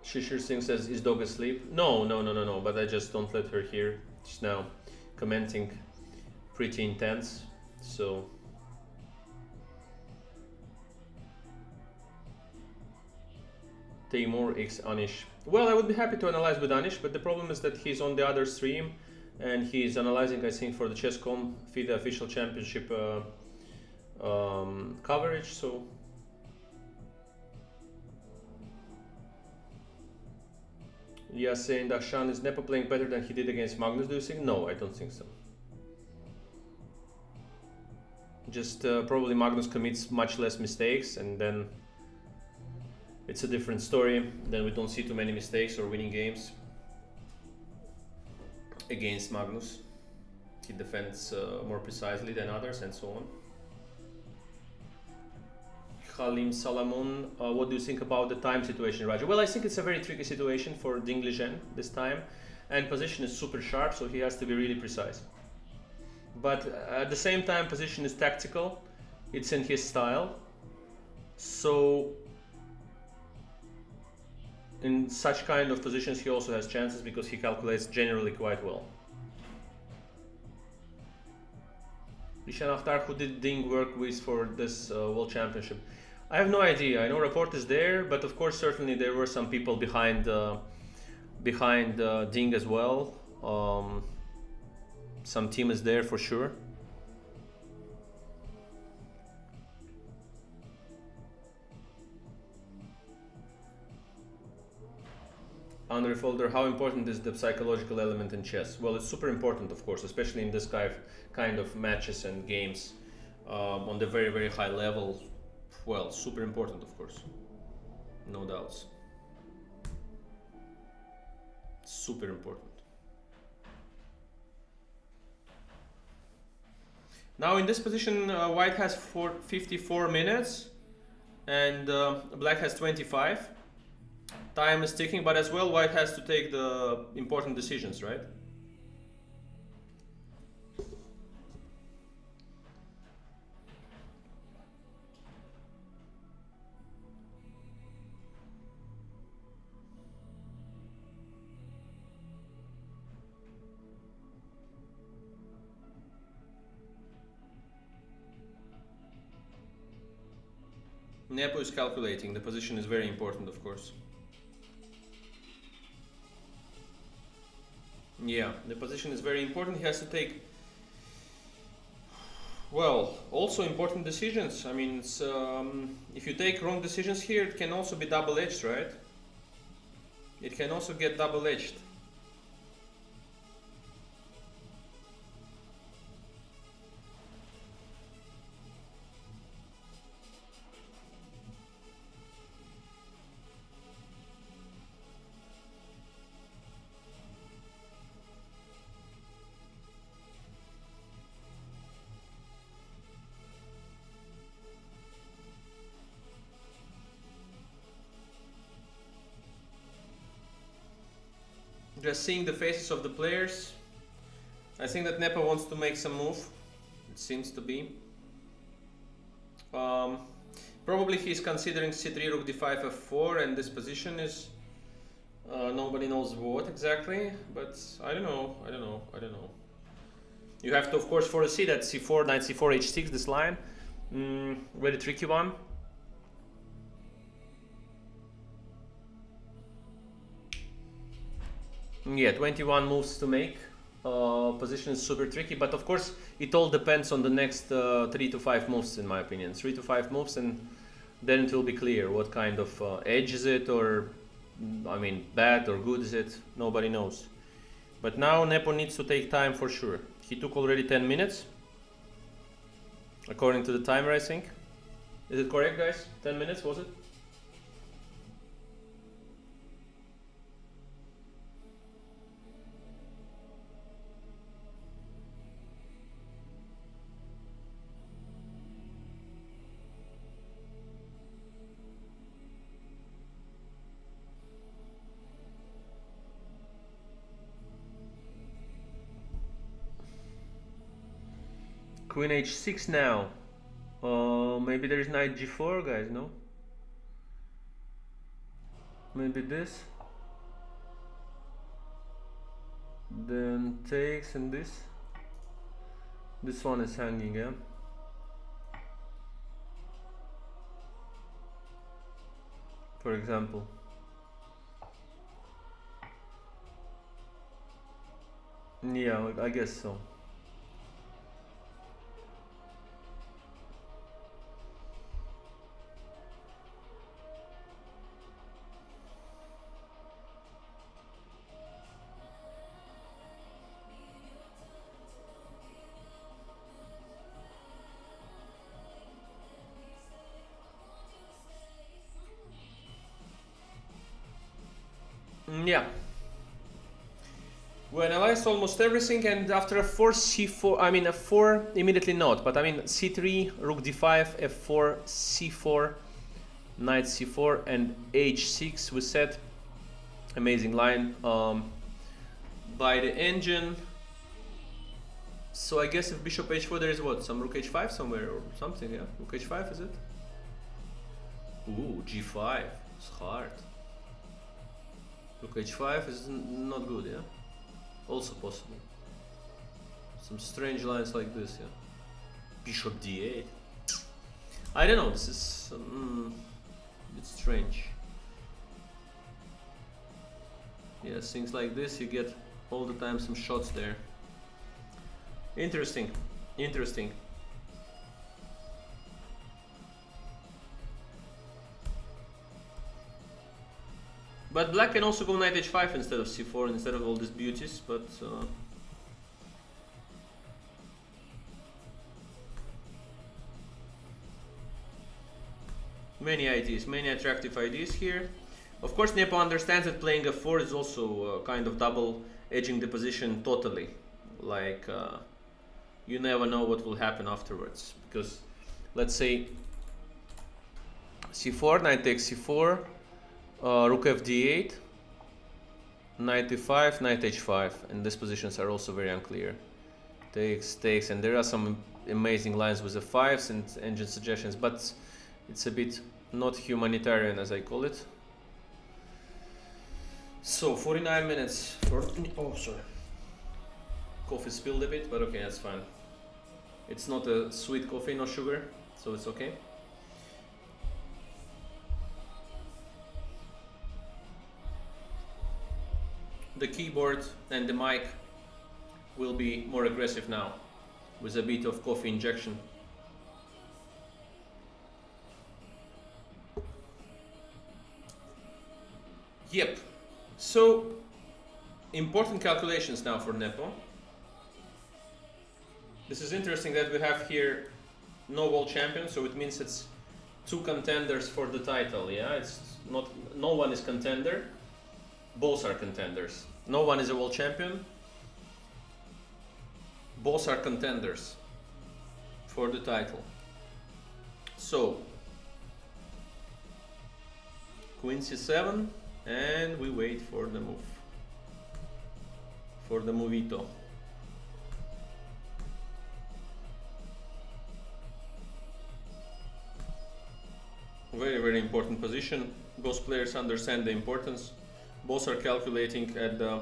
Shishir Singh says, is dog asleep? No, but I just don't let her hear. She's now commenting pretty intense, so. Timur X Anish. Well, I would be happy to analyze with Anish, but the problem is that he's on the other stream and he's analyzing, I think, for the Chess.com FIDE official championship coverage, so. Yeah, saying that Shan is Nepo playing better than he did against Magnus, do you think? No, I don't think so. Just probably Magnus commits much less mistakes, and then it's a different story. Then we don't see too many mistakes or winning games against Magnus. He defends more precisely than others and so on. Halim Salamon, what do you think about the time situation, Raja? Well, I think it's a very tricky situation for Ding-Liren this time, and position is super sharp, so he has to be really precise. But at the same time, position is tactical, it's in his style, so in such kind of positions he also has chances because he calculates generally quite well. Rishan Akhtar, who did Ding work with for this World Championship? I have no idea. I know Report is there, but of course certainly there were some people behind Ding as well. Some team is there for sure. Andre Folder, how important is the psychological element in chess? Well, it's super important, of course, especially in this kind of matches and games on the very, very high level. Well, super important, of course, no doubts. Super important. Now in this position, White has 54 minutes and Black has 25. Time is ticking, but as well White has to take the important decisions, right? Nepo is calculating. The position is very important, of course. Yeah, the position is very important. He has to take, well, also important decisions. I mean, it's, if you take wrong decisions here, it can also be double-edged, right? It can also get double-edged. Just seeing the faces of the players, I think that Nepo wants to make some move. It seems to be. Probably he's considering c3, rook d5, f4, and this position is nobody knows what exactly. But I don't know. You have to, of course, foresee that c4, knight c4, h6. This line, very tricky one. Yeah, 21 moves to make. Position is super tricky, but of course it all depends on the next 3 to 5 moves, in my opinion. 3 to 5 moves, and then it will be clear what kind of edge is it, or I mean bad or good is it. Nobody knows. But now Nepo needs to take time for sure. He took already 10 minutes, according to the timer, I think. Is it correct, guys? 10 minutes, was it? Queen h6 now. Maybe there is knight g4, guys, no? Maybe this. Then takes and this. This one is hanging, yeah? For example. Yeah, I guess so. Yeah. We analyzed almost everything, and after a 4 c4, I mean a 4 immediately not, but I mean c3, rook d5, f4, c4, knight c4, and h6 we set. Amazing line by the engine. So I guess if bishop h4 there is what? Some rook h5 somewhere or something, yeah? Rook h5 is it? Ooh, g5, it's hard. Rook h5 is not good, yeah? Also possible. Some strange lines like this, yeah? Bishop d8. I don't know, this is a bit strange. Yeah, things like this, you get all the time some shots there. Interesting, interesting. But black can also go knight h5 instead of c4, instead of all these beauties, but many ideas, many attractive ideas here. Of course, Nepo understands that playing f4 is also kind of double edging the position totally. Like, you never know what will happen afterwards. Because, let's say, c4, knight takes c4, rook f d8, knight e5, knight h5, and these positions are also very unclear. Takes, takes, and there are some amazing lines with the fives and engine suggestions, but it's a bit not humanitarian, as I call it. So 49 minutes for, oh sorry, coffee spilled a bit, but okay, that's fine. It's not a sweet coffee, no sugar, so it's okay. The keyboard and the mic will be more aggressive now, with a bit of coffee injection. Yep, so important calculations now for Nepo. This is interesting that we have here no world champion, so it means it's two contenders for the title, yeah? It's not, no one is contender, both are contenders. No one is a world champion, both are contenders for the title. So, Queen c7, and we wait for the move, for the movito. Very, very important position. Both players understand the importance. Both are calculating at the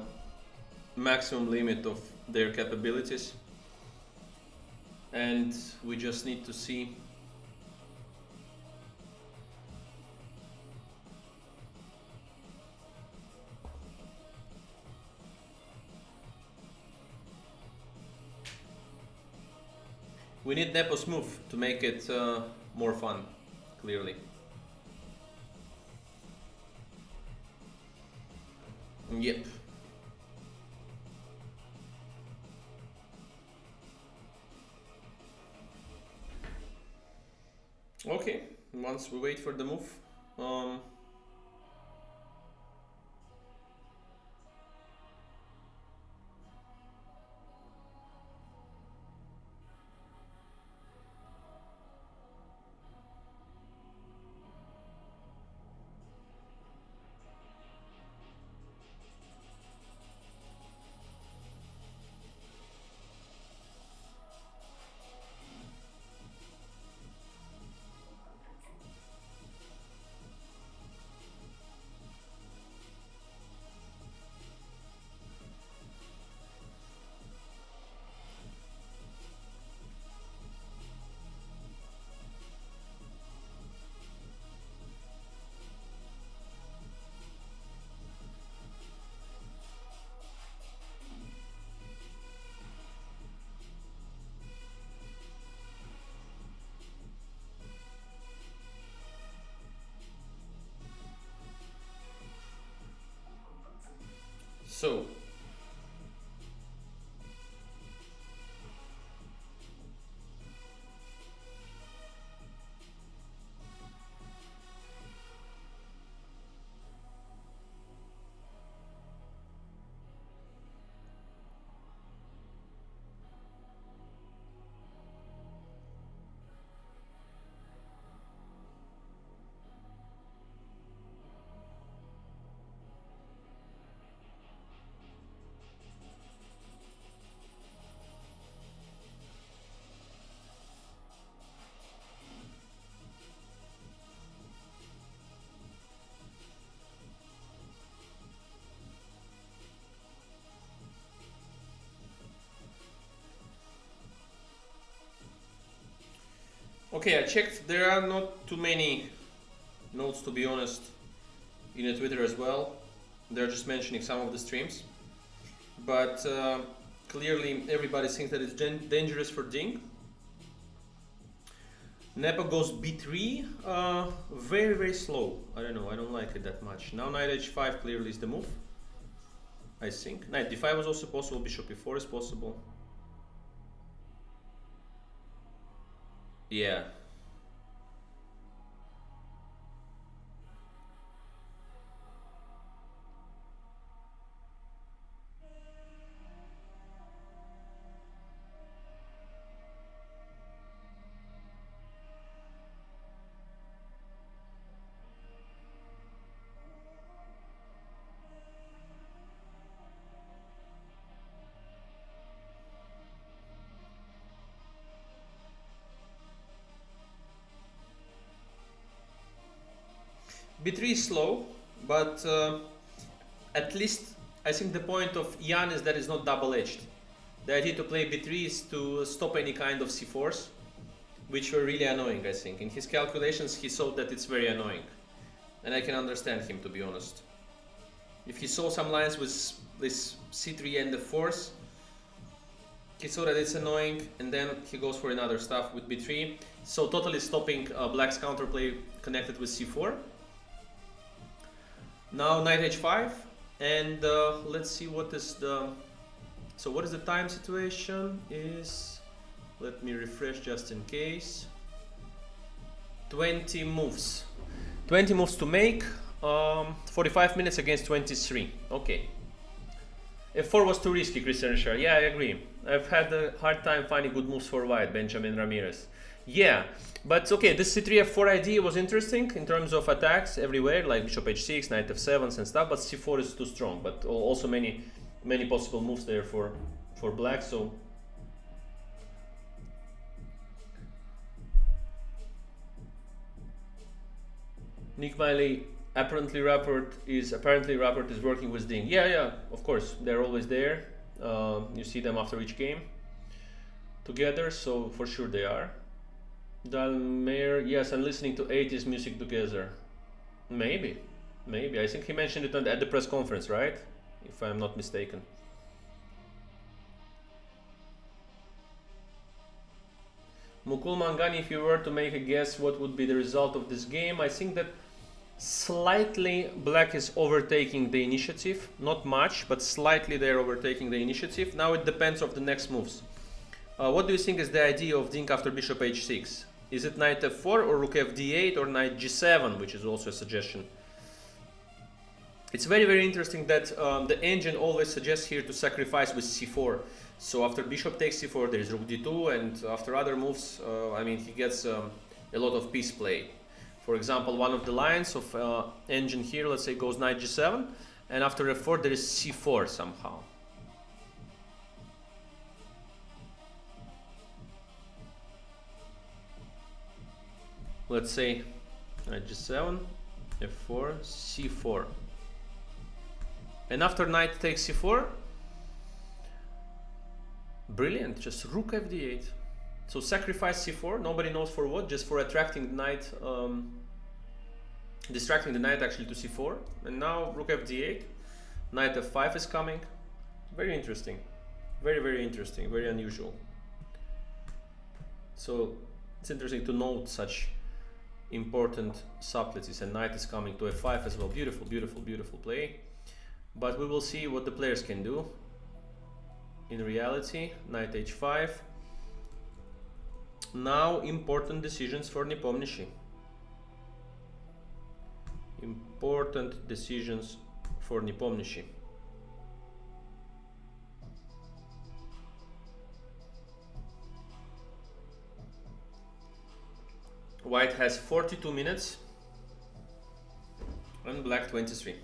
maximum limit of their capabilities. And we just need to see We need Nepo's move to make it more fun, clearly. Yep. Okay, once we wait for the move. So, okay, I checked. There are not too many notes, to be honest, in the Twitter as well. They're just mentioning some of the streams, but clearly everybody thinks that it's dangerous for Ding. Nepo goes b3, very, very slow. I don't know, I don't like it that much. Now knight h5 clearly is the move, I think. Knight d5 was also possible, bishop e4 is possible. Yeah. b3 is slow, but at least I think the point of Jan is that it's not double-edged. The idea to play b3 is to stop any kind of c4s, which were really annoying, I think. In his calculations, he saw that it's very annoying. And I can understand him, to be honest. If he saw some lines with this c3 and the 4s, he saw that it's annoying, and then he goes for another stuff with b3. So totally stopping black's counterplay connected with c4. Now knight h5, and let's see what is the... So what is the time situation? Is... Let me refresh just in case. 20 moves. 20 moves to make. 45 minutes against 23. Okay. f4 was too risky, Christian Richard. Yeah, I agree. I've had a hard time finding good moves for white, Benjamin Ramirez. Yeah, but okay, this c3 f4 idea was interesting in terms of attacks everywhere, like bishop h6, knight f7 and stuff, but c4 is too strong. But also many possible moves there for black, so... Nick Miley, apparently Rapport is working with Ding. Yeah, of course, they're always there. You see them after each game together, so for sure they are. Dalmer, yes, I'm listening to 80s music together. Maybe. I think he mentioned it at the press conference, right? If I'm not mistaken. Mukul Mangani, if you were to make a guess what would be the result of this game, I think that slightly black is overtaking the initiative. Not much, but slightly they're overtaking the initiative. Now it depends on the next moves. What do you think is the idea of Ding after bishop h6? Is it knight f4 or rook fd8 or knight g7, which is also a suggestion? It's very interesting that the engine always suggests here to sacrifice with c4. So after bishop takes c4 there is rook d2, and after other moves, I mean, he gets a lot of piece play. For example, one of the lines of engine here, let's say, goes knight g7, and after f4 there is c4 somehow. Let's say knight g7, f4, c4. And after knight takes c4, brilliant, just rook fd8. So sacrifice c4, nobody knows for what, just for attracting the knight, distracting the knight actually to c4. And now rook fd8, knight f5 is coming. Very interesting, very interesting, very unusual. So it's interesting to note such important subtleties. And knight is coming to f5 as well. Beautiful play. But we will see what the players can do. In reality, knight h5. Now important decisions for Nepomniachtchi. Important decisions for Nepomniachtchi. White has 42 minutes and black 23.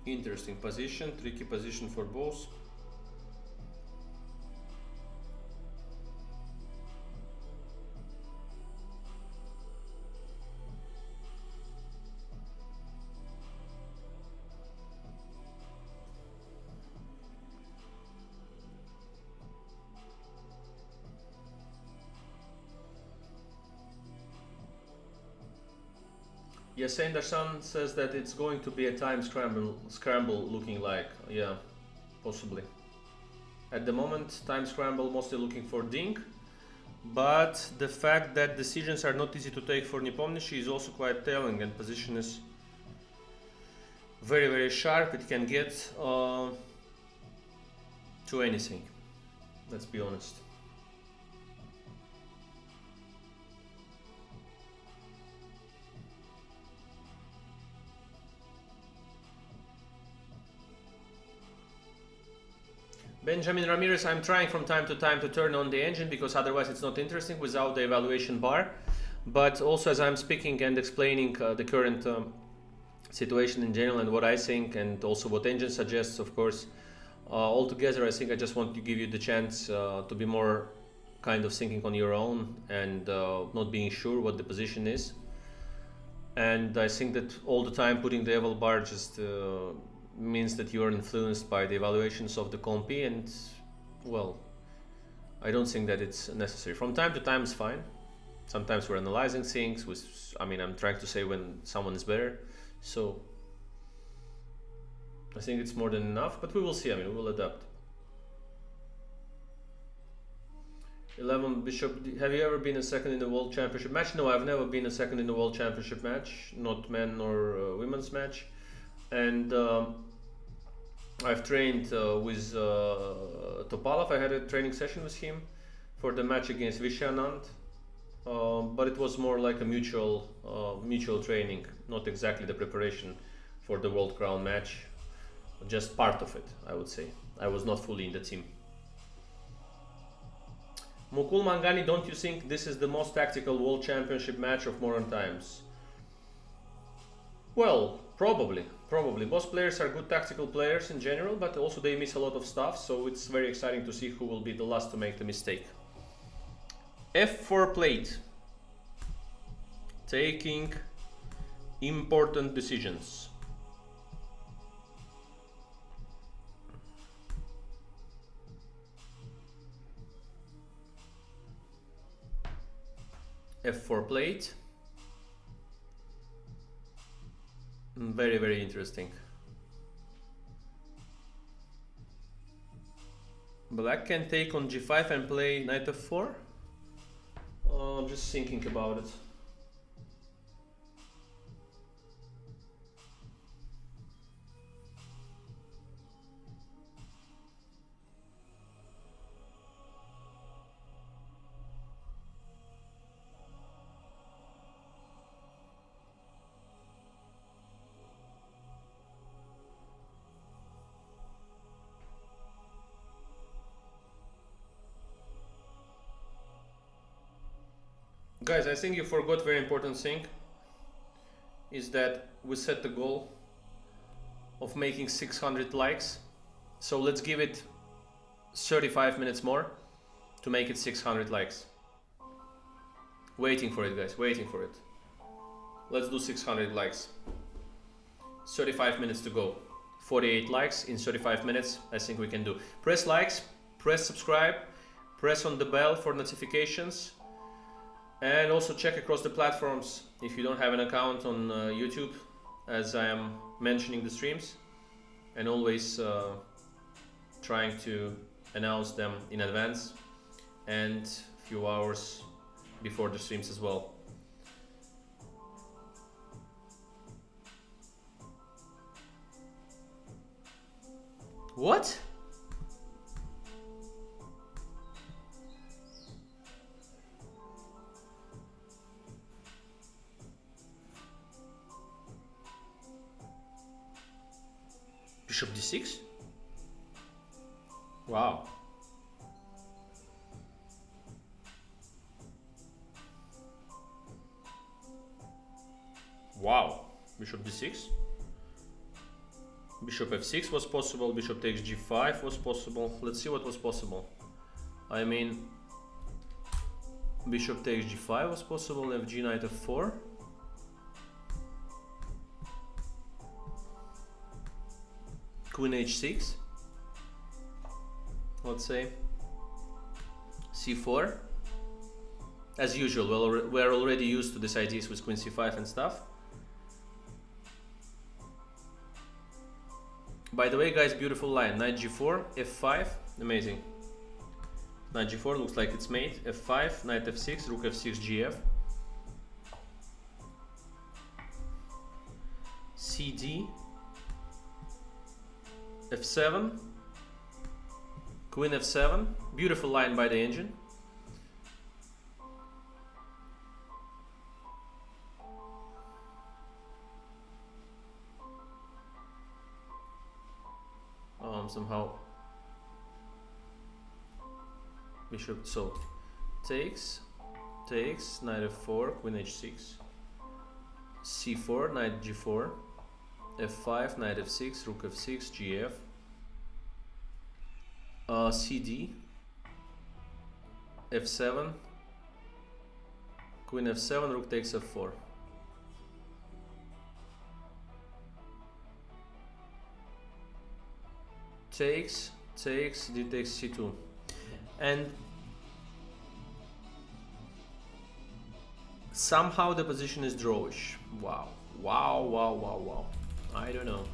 Interesting position, tricky position for both. Yes, Anderson says that it's going to be a time scramble looking like, yeah, possibly. At the moment, time scramble mostly looking for Ding, but the fact that decisions are not easy to take for Nepomniachtchi is also quite telling, and position is very sharp. It can get to anything, let's be honest. Benjamin Ramirez, I'm trying from time to time to turn on the engine because otherwise it's not interesting without the evaluation bar. But also as I'm speaking and explaining the current situation in general and what I think and also what engine suggests, of course, altogether I think I just want to give you the chance to be more kind of thinking on your own and not being sure what the position is. And I think that all the time putting the eval bar just means that you are influenced by the evaluations of the compy, and well, I don't think that it's necessary. From time to time it's fine. Sometimes we're analyzing things with, I mean, I'm trying to say when someone is better, so I think it's more than enough, but we will see. I mean, we will adapt. 11 bishop. Have you ever been a second in the world championship match? No, I've never been a second in the world championship match, not men or women's match. And I've trained with Topalov. I had a training session with him for the match against Vishanand, but it was more like a mutual training, not exactly the preparation for the World Crown match, just part of it, I would say. I was not fully in the team. Mukul Mangani, don't you think this is the most tactical World Championship match of modern times? Well, probably. Both players are good tactical players in general, but also they miss a lot of stuff, so it's very exciting to see who will be the last to make the mistake. F4 plate. Taking important decisions. F4 plate. Very, very interesting. Black can take on g5 and play knight f4. I'm just thinking about it. Guys, I think you forgot very important thing, is that we set the goal of making 600 likes. So let's give it 35 minutes more to make it 600 likes. Waiting for it, guys, waiting for it. Let's do 600 likes. 35 minutes to go. 48 likes in 35 minutes, I think we can do. Press likes, press subscribe, press on the bell for notifications. And also check across the platforms if you don't have an account on YouTube, as I am mentioning the streams and always trying to announce them in advance and a few hours before the streams as well. What? Bishop d6? Wow. Wow. Bishop d6. Bishop f6 was possible. Bishop takes g5 was possible. Let's see what was possible. I mean, bishop takes g5 was possible. Fg knight f4. Queen h6, let's say, c4. As usual, well, we're already used to these ideas with queen c5 and stuff. By the way, guys, beautiful line. Knight g4, f5, amazing. Knight g4 looks like it's made. f5, knight f6, rook f6, gf. cd, f7, queen f7, beautiful line by the engine. Somehow bishop, so takes, knight f4, queen h6, c4, knight g4, f5, knight f6, rook f6, gf, cd, f7, queen f7, rook takes f4. Takes, d takes c2. And somehow the position is drawish. Wow. I don't know.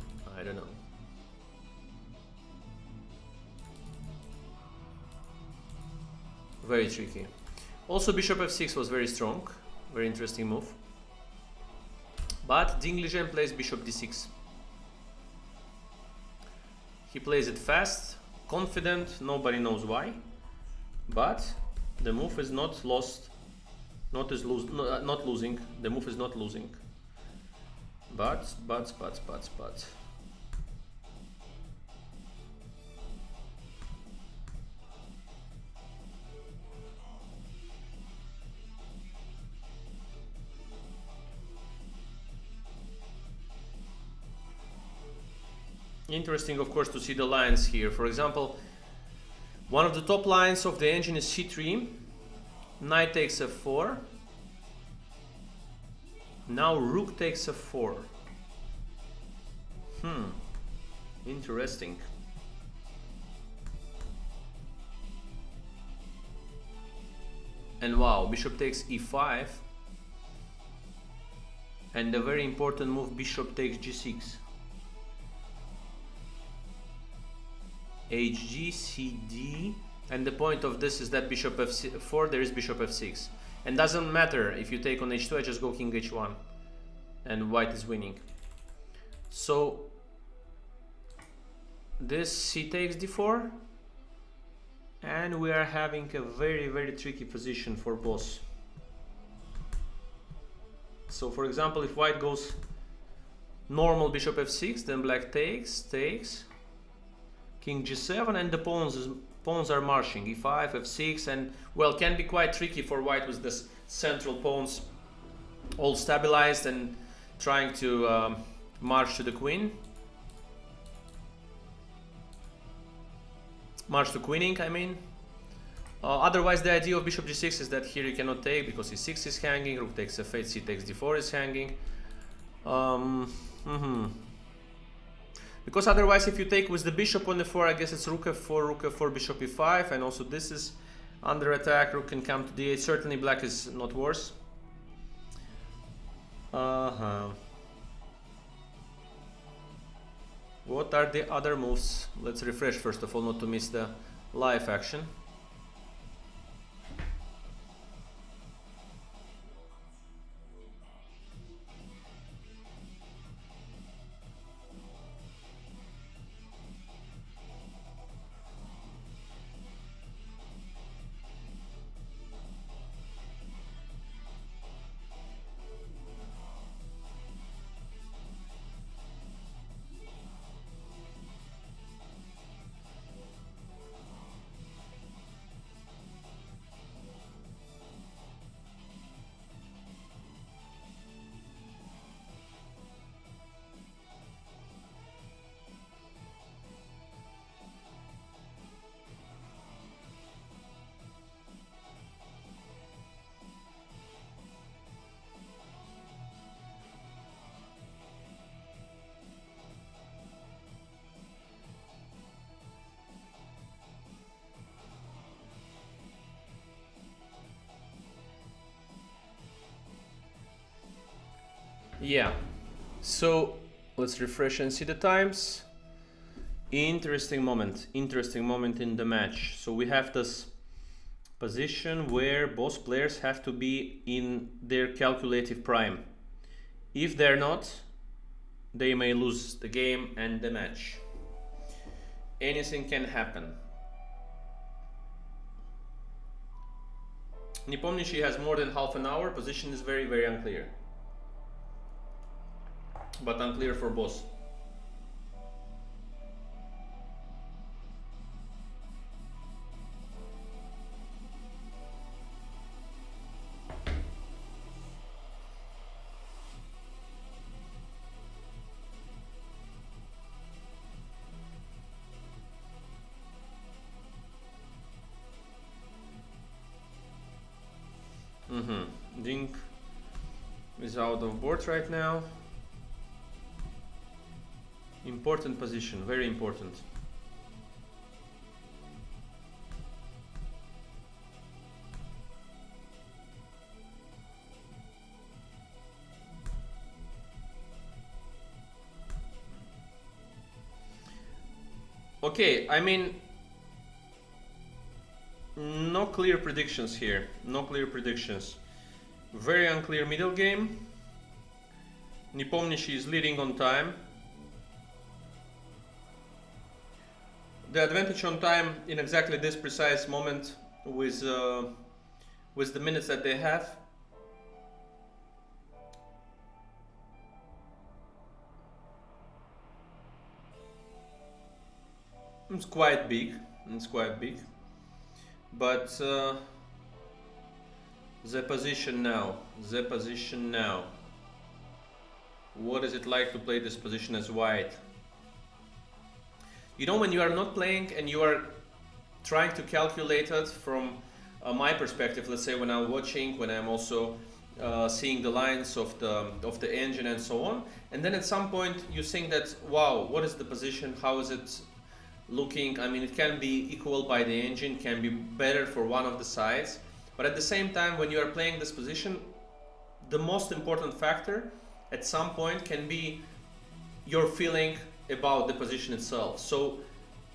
Very tricky. Also, bishop f6 was very strong. Very interesting move. But Ding-Liren plays bishop d6. He plays it fast, confident, nobody knows why. But the move is not lost, not losing. The move is not losing. But. Interesting, of course, to see the lines here. For example, one of the top lines of the engine is c3, knight takes f4, now rook takes f4. Interesting. And wow, bishop takes e5, And a very important move, bishop takes g6. hg, cd, and the point of this is that bishop f4, there is bishop f6. And doesn't matter if you take on h2, I just go king h1. And white is winning. So this c takes d4. And we are having a very, very tricky position for boss. So for example, if white goes normal bishop f6, then black takes, king g7, and the pawns are marching, e5, f6, and well, can be quite tricky for white with this central pawns all stabilized and trying to march to the queen. March to queening, I mean. Otherwise, the idea of bishop g6 is that here you cannot take because e6 is hanging, rook takes f8, c takes d4 is hanging. Because otherwise, if you take with the bishop on the4, I guess it's rook f4, bishop e5, and also this is under attack. Rook can come to d8. Certainly, black is not worse. What are the other moves? Let's refresh first of all, not to miss the live action. Yeah, so let's refresh and see the times. Interesting moment in the match. So we have this position where both players have to be in their calculative prime. If they're not, they may lose the game and the match. Anything can happen. Nepomniachtchi has more than half an hour. Position is very, very unclear. But unclear for both. Ding is out of board right now. Important position, very important. Okay, I mean, no clear predictions here, no clear predictions. Very unclear middle game. Nepomniachtchi is leading on time. The advantage on time in exactly this precise moment with the minutes that they have. It's quite big. But the position now. What is it like to play this position as white? You know, when you are not playing and you are trying to calculate it from my perspective, let's say when I'm watching, when I'm also seeing the lines of the engine and so on, and then at some point you think that, wow, what is the position? How is it looking? I mean, it can be equal by the engine, can be better for one of the sides, but at the same time, when you are playing this position, the most important factor at some point can be your feeling about the position itself. So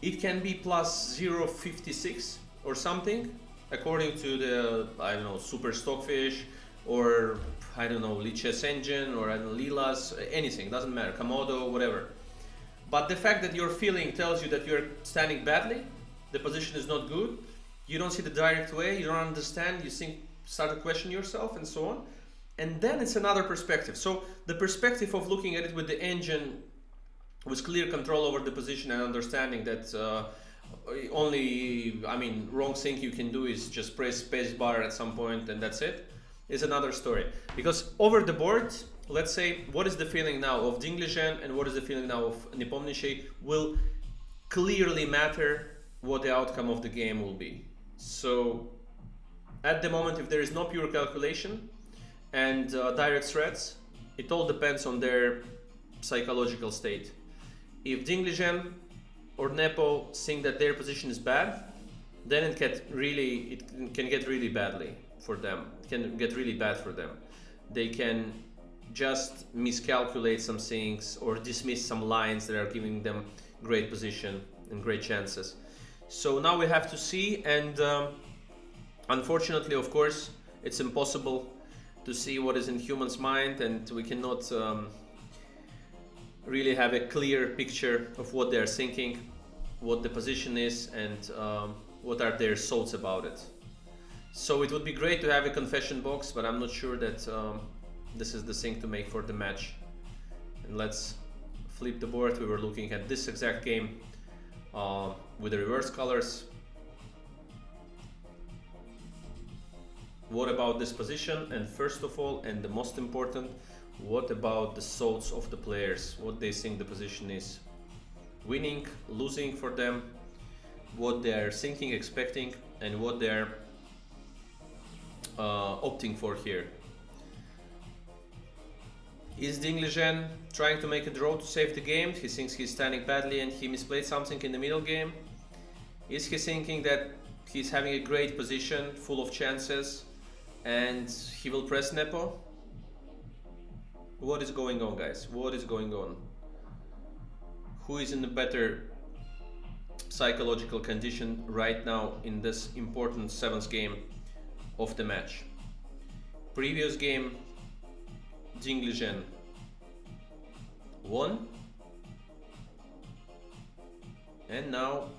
it can be plus 0.56 or something, according to the, I don't know, Super Stockfish, or I don't know, Lichess Engine, or I don't know, Lilas, anything, doesn't matter, Komodo, whatever. But the fact that your feeling tells you that you're standing badly, the position is not good, you don't see the direct way, you don't understand, you think, start to question yourself and so on. And then it's another perspective. So the perspective of looking at it with the engine with clear control over the position and understanding that only, I mean, wrong thing you can do is just press space bar at some point and that's it, is another story. Because over the board, let's say, what is the feeling now of Ding-Nepo and what is the feeling now of Nepomniachtchi will clearly matter what the outcome of the game will be. So at the moment, if there is no pure calculation and direct threats, it all depends on their psychological state. If Ding-Nepo or Nepo think that their position is bad, then it can get really badly for them. It can get really bad for them. They can just miscalculate some things or dismiss some lines that are giving them great position and great chances. So now we have to see, and unfortunately, of course, it's impossible to see what is in humans' mind, and we cannot really have a clear picture of what they are thinking, what the position is, and what are their thoughts about it. So it would be great to have a confession box, but I'm not sure that this is the thing to make for the match. And let's flip the board. We were looking at this exact game with the reverse colors. What about this position? And first of all, and the most important, what about the thoughts of the players? What they think the position is? Winning, losing for them, what they're thinking, expecting, and what they're opting for here. Is Ding-Nepo trying to make a draw to save the game? He thinks he's standing badly and he misplayed something in the middle game. Is he thinking that he's having a great position, full of chances, and he will press Nepo? What is going on, guys? What is going on? Who is in a better psychological condition right now in this important 7th game of the match? Previous game, Ding-Nepo won, and now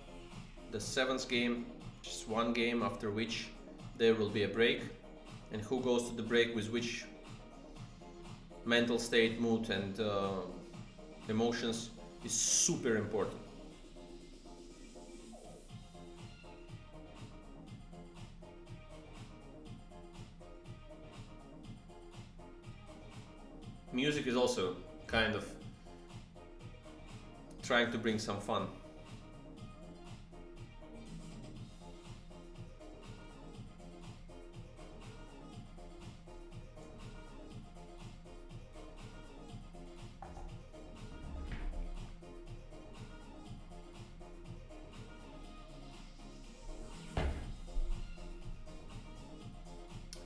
the 7th game, just one game after which there will be a break, and who goes to the break with which mental state, mood, and emotions is super important. Music is also kind of trying to bring some fun.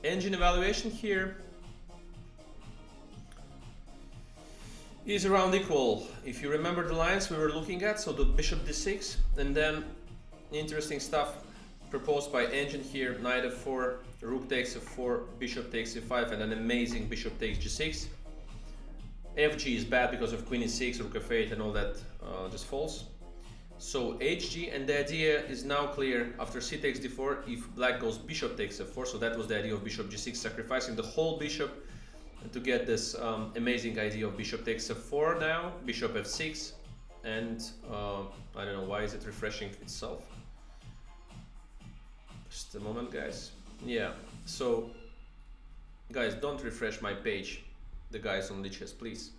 Engine evaluation here is around equal. If you remember the lines we were looking at, so the bishop d6, and then interesting stuff proposed by engine here, knight f4, rook takes f4, bishop takes e5, and an amazing bishop takes g6. Fg is bad because of queen e6, rook f8, and all that just falls. So hg, and the idea is now clear after c takes d4, if black goes bishop takes f4, so that was the idea of bishop g6, sacrificing the whole bishop to get this amazing idea of bishop takes f4 now, bishop f6, and I don't know, why is it refreshing itself? Just a moment, guys. Yeah, so guys, don't refresh my page, the guys on Lichess, please.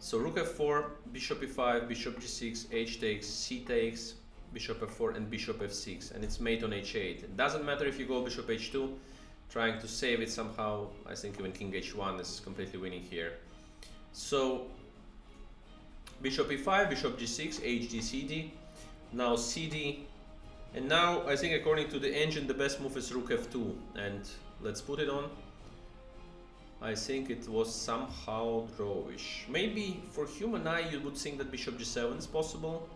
So rook f4, bishop e5, bishop g6, h takes, c takes, bishop f4, and bishop f6, and it's mate on h8. It doesn't matter if you go bishop h2, trying to save it somehow. I think even king h1 is completely winning here. So bishop e5, bishop g6, hd, cd, now cd, and now I think according to the engine the best move is rook f2, and let's put it on. I think it was somehow drawish. Maybe for human eye you would think that bishop g7 is possible.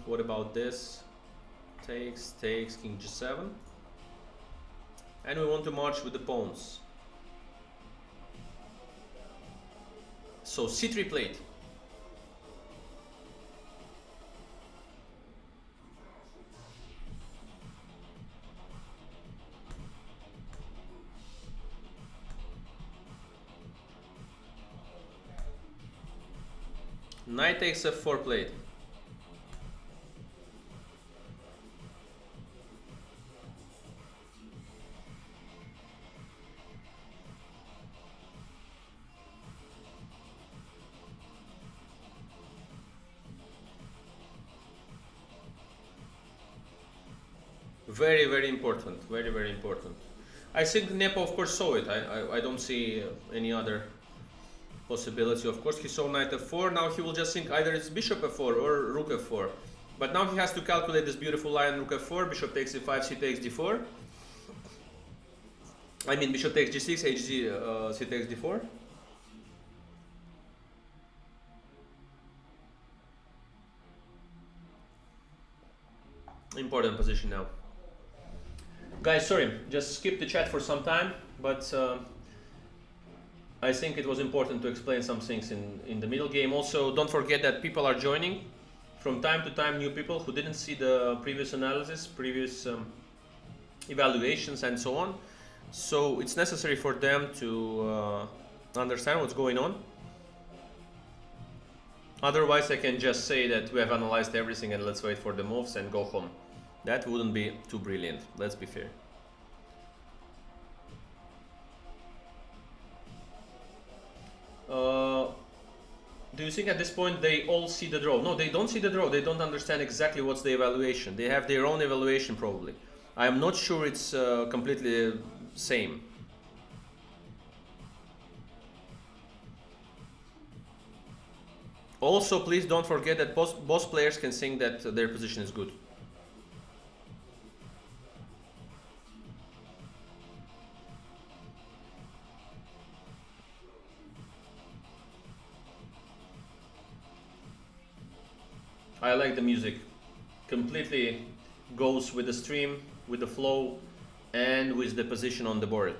What about this? Takes, king g7. And we want to march with the pawns. So c3 played. Knight takes f4 played. Very, very important. Very, very important. I think Nepo, of course, saw it. I don't see any other possibility. Of course, he saw knight f4. Now he will just think either it's bishop f4 or rook f4. But now he has to calculate this beautiful line rook f4, bishop takes e5, c takes d4. I mean, bishop takes g6, hg, c takes d4. Important position now. Guys, sorry, just skip the chat for some time, but I think it was important to explain some things in the middle game. Also, don't forget that people are joining from time to time, new people who didn't see the previous analysis, previous evaluations and so on. So it's necessary for them to understand what's going on. Otherwise, I can just say that we have analyzed everything and let's wait for the moves and go home. That wouldn't be too brilliant, let's be fair. Do you think at this point they all see the draw? No, they don't see the draw. They don't understand exactly what's the evaluation. They have their own evaluation probably. I am not sure it's completely same. Also, please don't forget that both players can think that their position is good. I like the music. Completely goes with the stream, with the flow, and with the position on the board.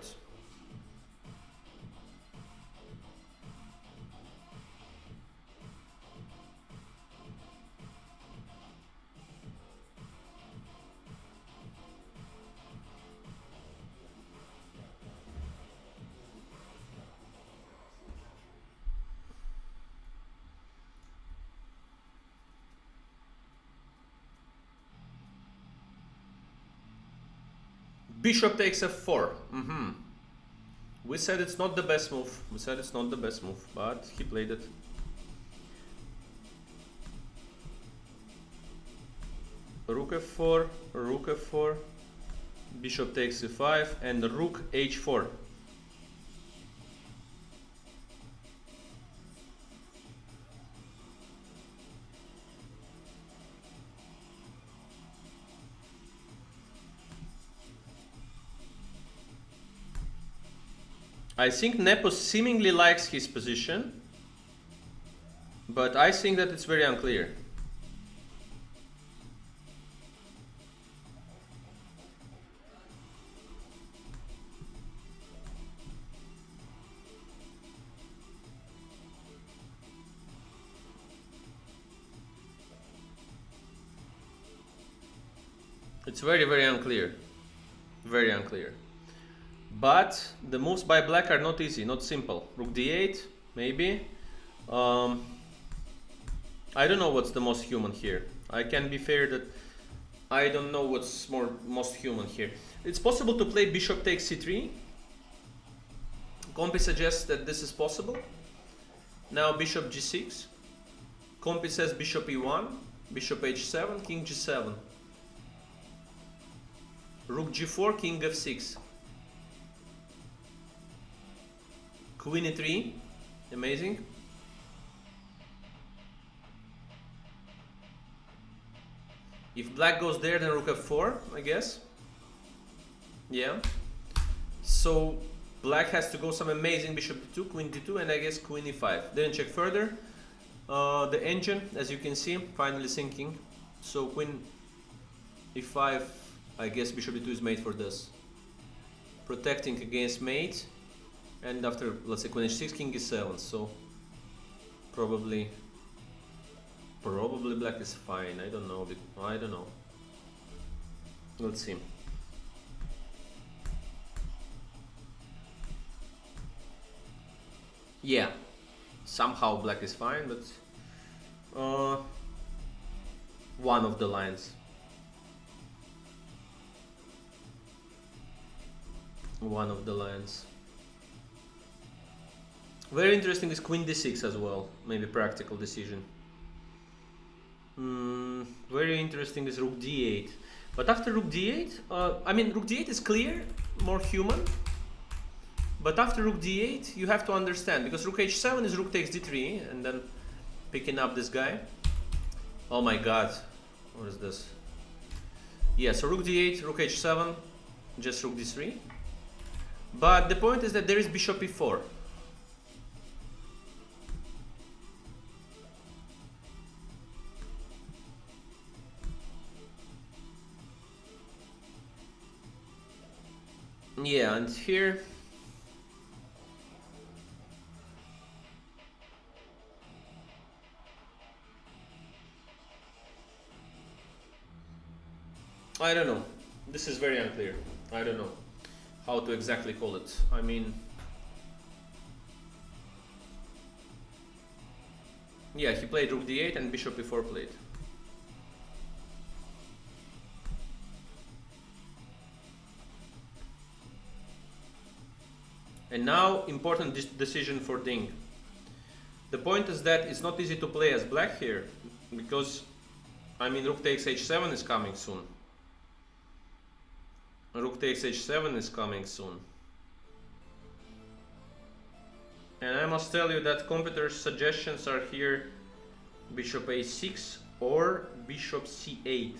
Bishop takes f4. We said it's not the best move. We said it's not the best move, but he played it. Rook f4, rook f4, bishop takes e5, and rook h4. I think Nepo seemingly likes his position, but I think that it's very unclear. It's very, very unclear. Very unclear. But the moves by black are not easy, not simple. Rook d8, maybe. I don't know what's the most human here. I can be fair that I don't know what's most human here. It's possible to play bishop takes c3. Compi suggests that this is possible. Now bishop g6. Compi says bishop e1, bishop h7, king g7. Rook g4, king f6. Queen e3, amazing. If black goes there, then rook f4, I guess. Yeah. So Black has to go some amazing bishop d2, queen d2, and I guess queen e5. Didn't check further. The engine, as you can see, finally sinking. So queen e5, I guess bishop d2 is made for this. Protecting against mate. And after, let's say, queen h6, king e7. So probably black is fine. I don't know. I don't know. Let's see. Yeah, somehow black is fine, but one of the lines. One of the lines. Very interesting is queen d6 as well. Maybe practical decision. Very interesting is rook d8. But after rook d8, I mean rook d8 is clear, more human. But after rook d8, you have to understand, because rook h7 is rook takes d3, and then picking up this guy. Oh my god, what is this? Yeah, so rook d8, rook h7, just rook d3. But the point is that there is bishop e4. Yeah, and here I don't know. This is very unclear. I don't know how to exactly call it. I mean, yeah, he played rook d8 and bishop e4 played. And now, important decision for Ding. The point is that it's not easy to play as black here, because, I mean, rook takes h7 is coming soon. Rook takes h7 is coming soon. And I must tell you that computer suggestions are here bishop a6 or bishop c8.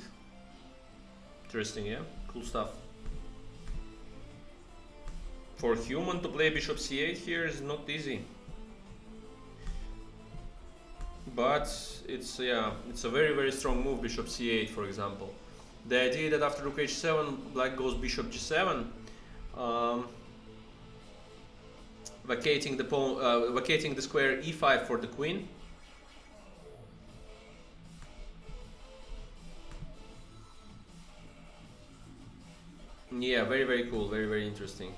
Interesting, yeah? Cool stuff. For human to play bishop c8 here is not easy. But it's, yeah, it's a very, very strong move, bishop c8, for example. The idea that after rook h7, black goes bishop g7, vacating the square e5 for the queen. Yeah, very, very cool, very, very interesting.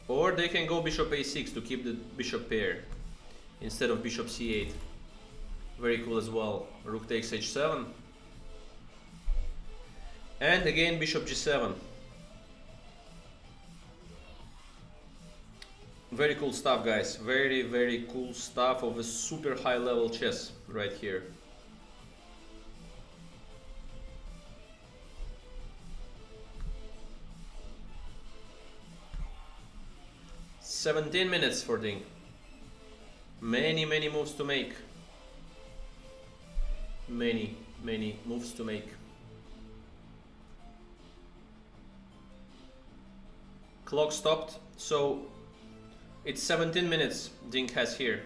Or they can go bishop a6 to keep the bishop pair instead of bishop c8. Very cool as well. Rook takes h7. And again bishop g7. Very cool stuff, guys. Very, very cool stuff of a super high level chess right here. "17 minutes for Ding. Many, many moves to make. Many, many moves to make. Clock stopped, so it's 17 minutes Ding has here,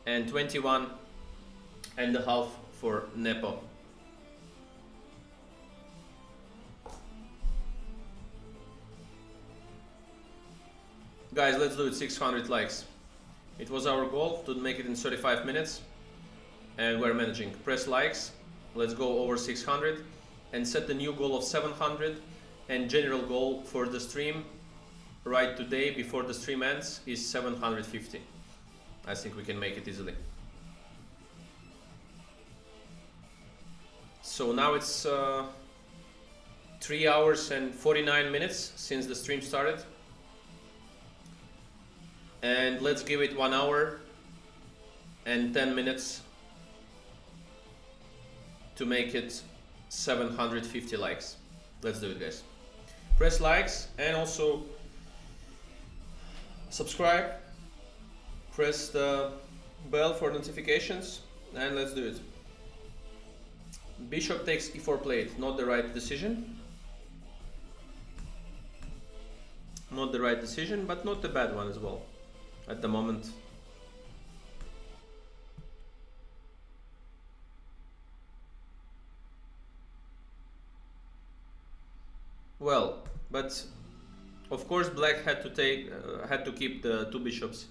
and 21 and a half for Nepo. Guys, let's do it. 600 likes. It was our goal to make it in 35 minutes, and we're managing. Press likes. Let's go over 600 and set the new goal of 700, and general goal for the stream right today before the stream ends is 750. I think we can make it easily. So now it's 3 hours and 49 minutes since the stream started. And let's give it 1 hour and 10 minutes to make it 750 likes. Let's do it, guys. Press likes and also subscribe. Press the bell for notifications, and let's do it. Bishop takes e4 played, not the right decision. Not the right decision, but not a bad one as well at the moment. Well, but of course black had to keep the two bishops.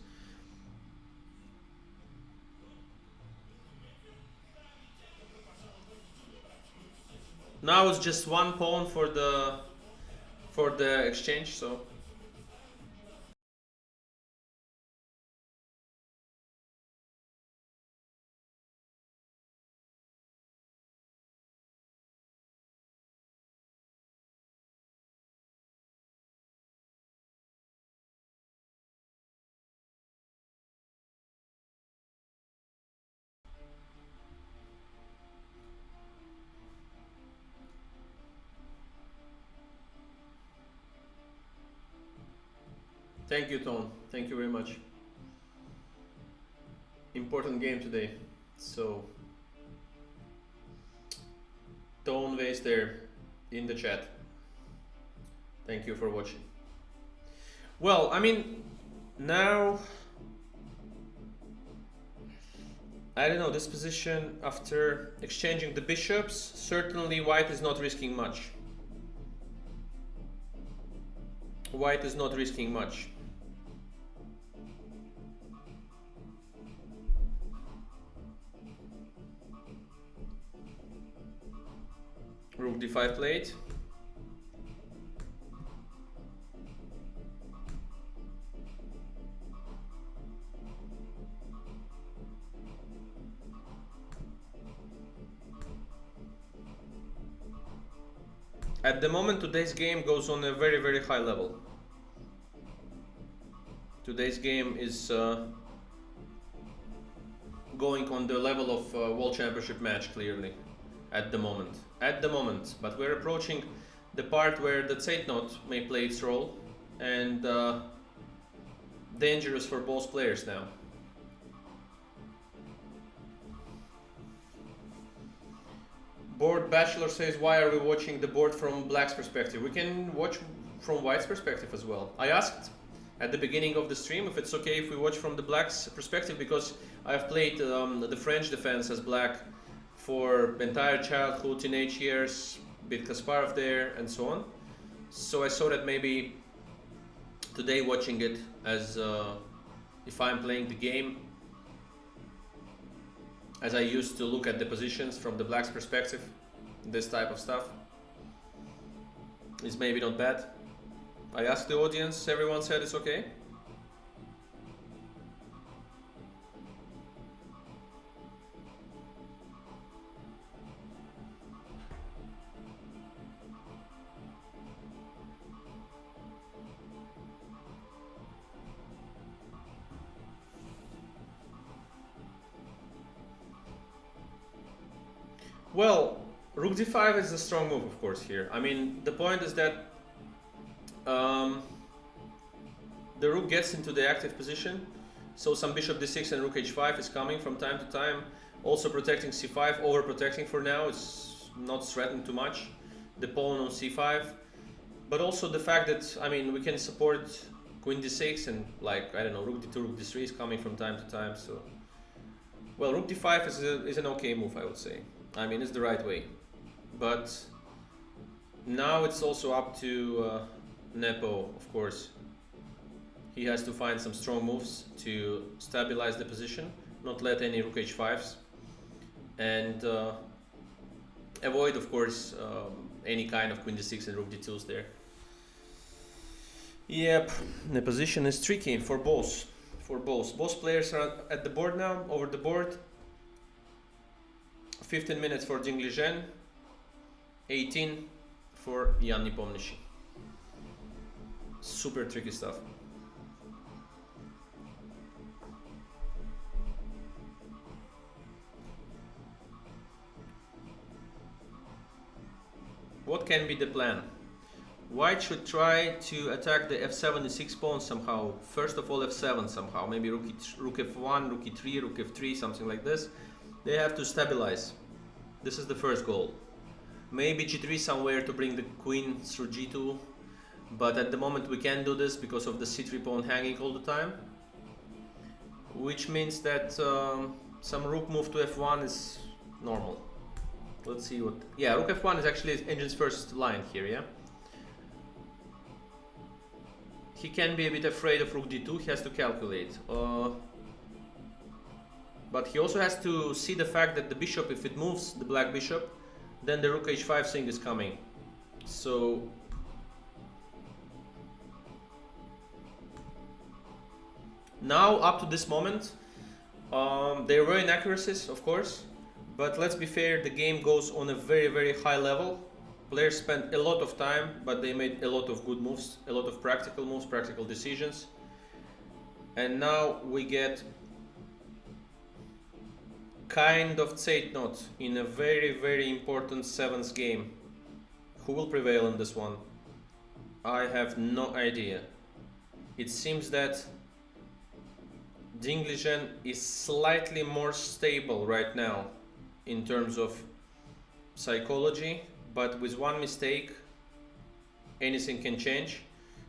Now it's just one pawn for the exchange, so thank you, Tone. Thank you very much. Important game today. So, Tone Ways there in the chat. Thank you for watching. Well, I mean, now I don't know, this position after exchanging the bishops, certainly white is not risking much. White is not risking much. Rook d5 played. At the moment, today's game goes on a very, very high level. Today's game is going on the level of World Championship match, clearly, at the moment. But we're approaching the part where the Zeitnot may play its role, and dangerous for both players now. Board Bachelor says, why are we watching the board from black's perspective? We can watch from white's perspective as well. I asked at the beginning of the stream if it's okay if we watch from the black's perspective, because I've played the French defense as black for entire childhood, teenage years, bit Kasparov there and so on. So I saw that maybe today watching it as if I'm playing the game as I used to look at the positions from the black's perspective, this type of stuff is maybe not bad. I asked the audience, everyone said it's okay. Well, rook d5 is a strong move, of course, here. I mean, the point is that the rook gets into the active position, so some bishop d6 and rook h5 is coming from time to time, also protecting c5, overprotecting for now, it's not threatened too much, the pawn on c5, but also the fact that, I mean, we can support queen d6 and, like, I don't know, rook d2, rook d3 is coming from time to time, so... Well, rook d5 is an okay move, I would say. I mean, it's the right way, but now it's also up to Nepo, of course. He has to find some strong moves to stabilize the position, not let any rook h5s, and avoid, of course, any kind of queen d6 and rook d2s there. Yep, the position is tricky for both. Both players are at the board now, over the board. 15 minutes for Liren, 18 for Nepomniachtchi. Super tricky stuff. What can be the plan? White should try to attack the f76 pawn somehow. First of all, f7 somehow. Maybe rook f1, rook e3, rook f3, something like this. They have to stabilize. This is the first goal. Maybe g3 somewhere to bring the queen through g2. But at the moment we can't do this because of the c3 pawn hanging all the time, which means that some rook move to f1 is normal. Let's see what... Yeah, rook f1 is actually Engine's first line here, yeah? He can be a bit afraid of rook d2, he has to calculate. But he also has to see the fact that the bishop, if it moves the black bishop, then the rook h5 thing is coming. So... now, up to this moment, there were inaccuracies, of course, but let's be fair, the game goes on a very, very high level. Players spent a lot of time, but they made a lot of good moves, a lot of practical moves, practical decisions. And now we get kind of Zeitnot in a very, very important 7th game. Who will prevail in this one? I have no idea. It seems that Ding-Liren is slightly more stable right now in terms of psychology, but with one mistake anything can change.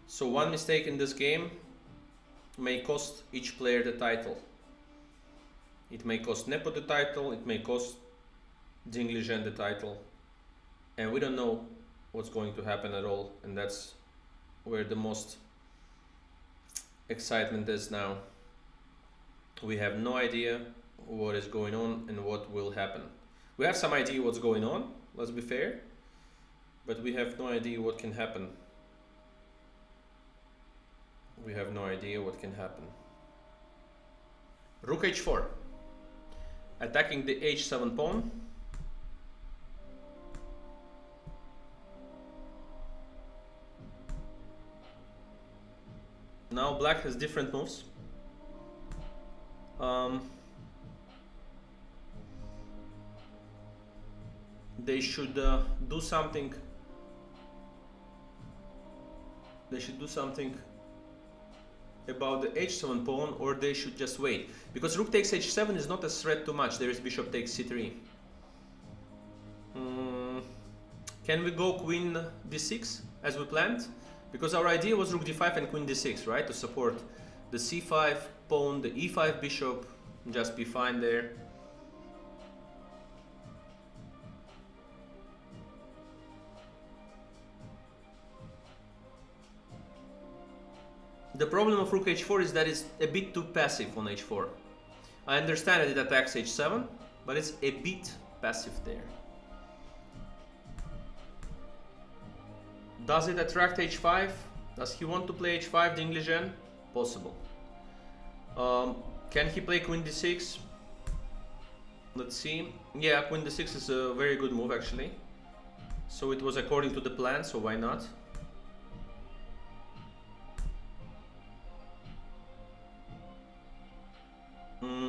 So one mistake in this game may cost each player the title. It may cost Nepo the title, it may cost Ding-Liren the title, and we don't know what's going to happen at all, and that's where the most excitement is now. We have no idea what is going on and what will happen. We have some idea what's going on, let's be fair, but we have no idea what can happen. We have no idea what can happen. Rook h4, attacking the h7 pawn. Now black has different moves. They should do something. They should do something about the h7 pawn, or they should just wait, because rook takes h7 is not a threat too much. There is bishop takes c3. Can we go queen d6 as we planned? Because our idea was rook d5 and queen d6, right, to support the c5 pawn, the e5 bishop, just be fine there. The problem of rook h4 is that it's a bit too passive on h4. I understand that it attacks h7, but it's a bit passive there. Does it attract h5? Does he want to play h5, Ding-Liren? Possible. Can he play queen d6? Let's see. Yeah, queen d6 is a very good move actually. So it was according to the plan, so why not?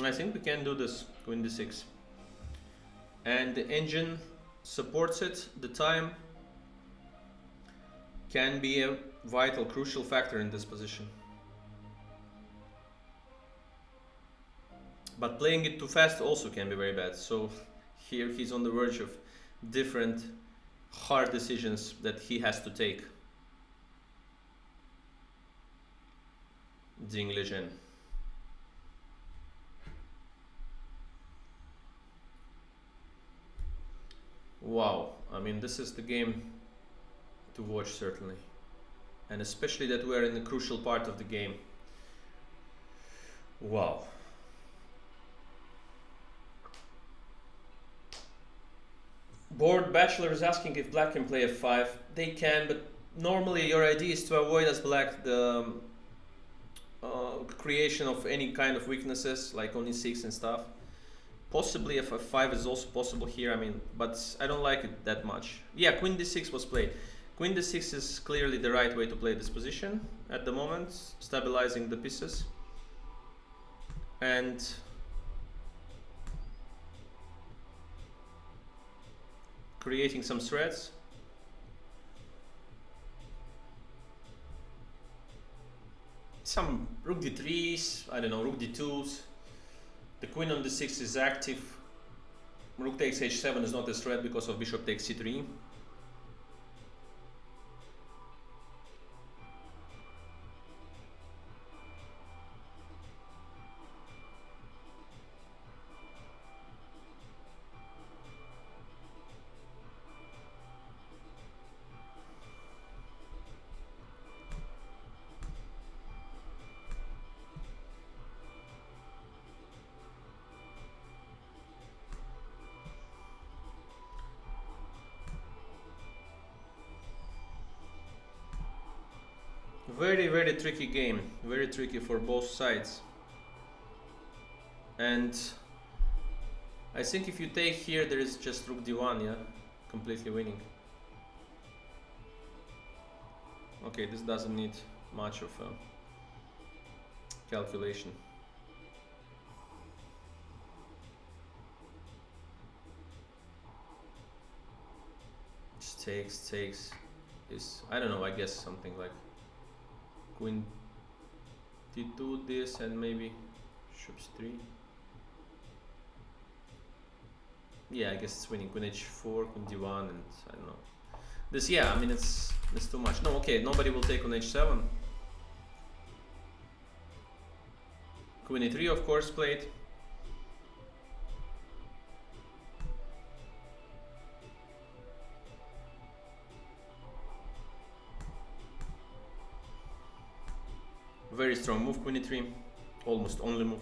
I think we can do this, queen d6. And the engine supports it. The time can be a vital, crucial factor in this position. But playing it too fast also can be very bad. So here he's on the verge of different hard decisions that he has to take. Ding-Liren. Wow, I mean, this is the game to watch certainly, and especially that we're in a crucial part of the game. Wow. Board Bachelor is asking if black can play f5. They can, but normally your idea is to avoid as black the creation of any kind of weaknesses like on e6 and stuff. Possibly f5 is also possible here, I mean, but I don't like it that much. Yeah, queen d6 was played. Queen d6 is clearly the right way to play this position at the moment, stabilizing the pieces. And creating some threats. Some rook d3s, I don't know, rook d2s. The queen on d6 is active. Rook takes h7 is not a threat because of bishop takes c3. Very, very tricky game. Very tricky for both sides. And I think if you take here, there is just rook d1, yeah? Completely winning. Okay, this doesn't need much of a calculation. Just takes. Is, I don't know, I guess something like queen d2 this and maybe bishop 3. Yeah, I guess it's winning. Queen h4, queen d1, and I don't know. This, yeah, I mean, it's too much. No, okay, nobody will take on h7. Queen e3, of course, played. Very strong move, queen e3. Almost only move.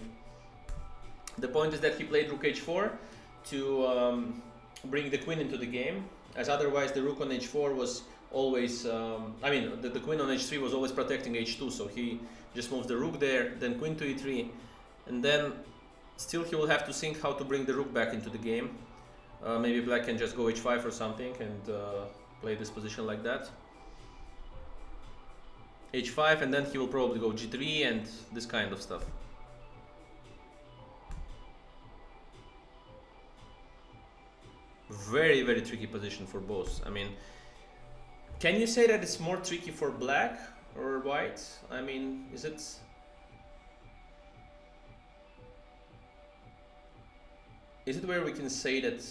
The point is that he played rook h4 to bring the queen into the game, as otherwise the rook on h4 was always, I mean, the queen on h3 was always protecting h2, so he just moves the rook there, then queen to e3, and then still he will have to think how to bring the rook back into the game. Maybe black can just go h5 or something and play this position like that. h5, and then he will probably go g3 and this kind of stuff. Very, very tricky position for both. I mean, can you say that it's more tricky for black or white? I mean, is it? Is it where we can say that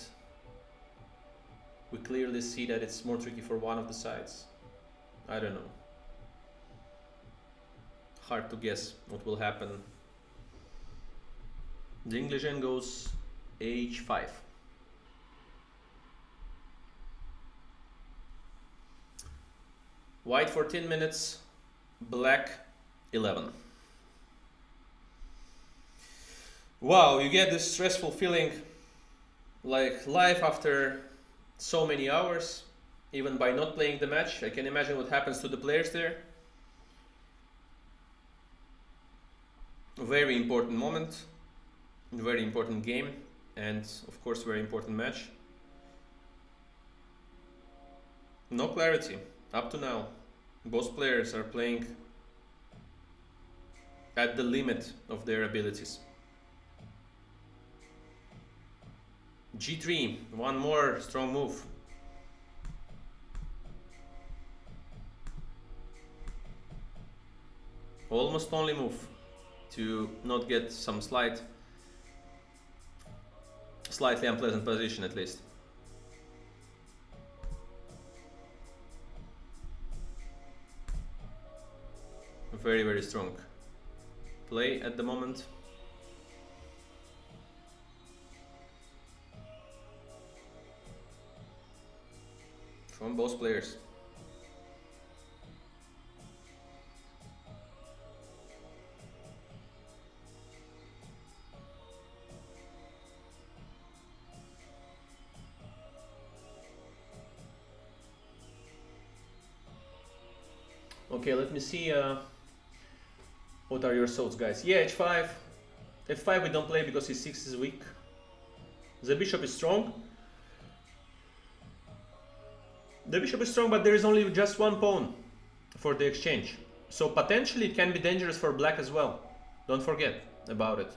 we clearly see that it's more tricky for one of the sides? I don't know. Hard to guess what will happen. Ding-Nepo goes h5. White 14 minutes, black 11. Wow, you get this stressful feeling like life after so many hours, even by not playing the match. I can imagine what happens to the players there. Very important moment, very important game, and of course very important match. No clarity up to now. Both players are playing at the limit of their abilities. g3, one more strong move. Almost only move to not get some slightly unpleasant position at least. Very, very strong play at the moment. From both players. Okay, let me see. What are your thoughts, guys? Yeah, h5. f5 we don't play because e6 is weak. The bishop is strong. The bishop is strong, but there is only just one pawn for the exchange. So potentially it can be dangerous for black as well. Don't forget about it.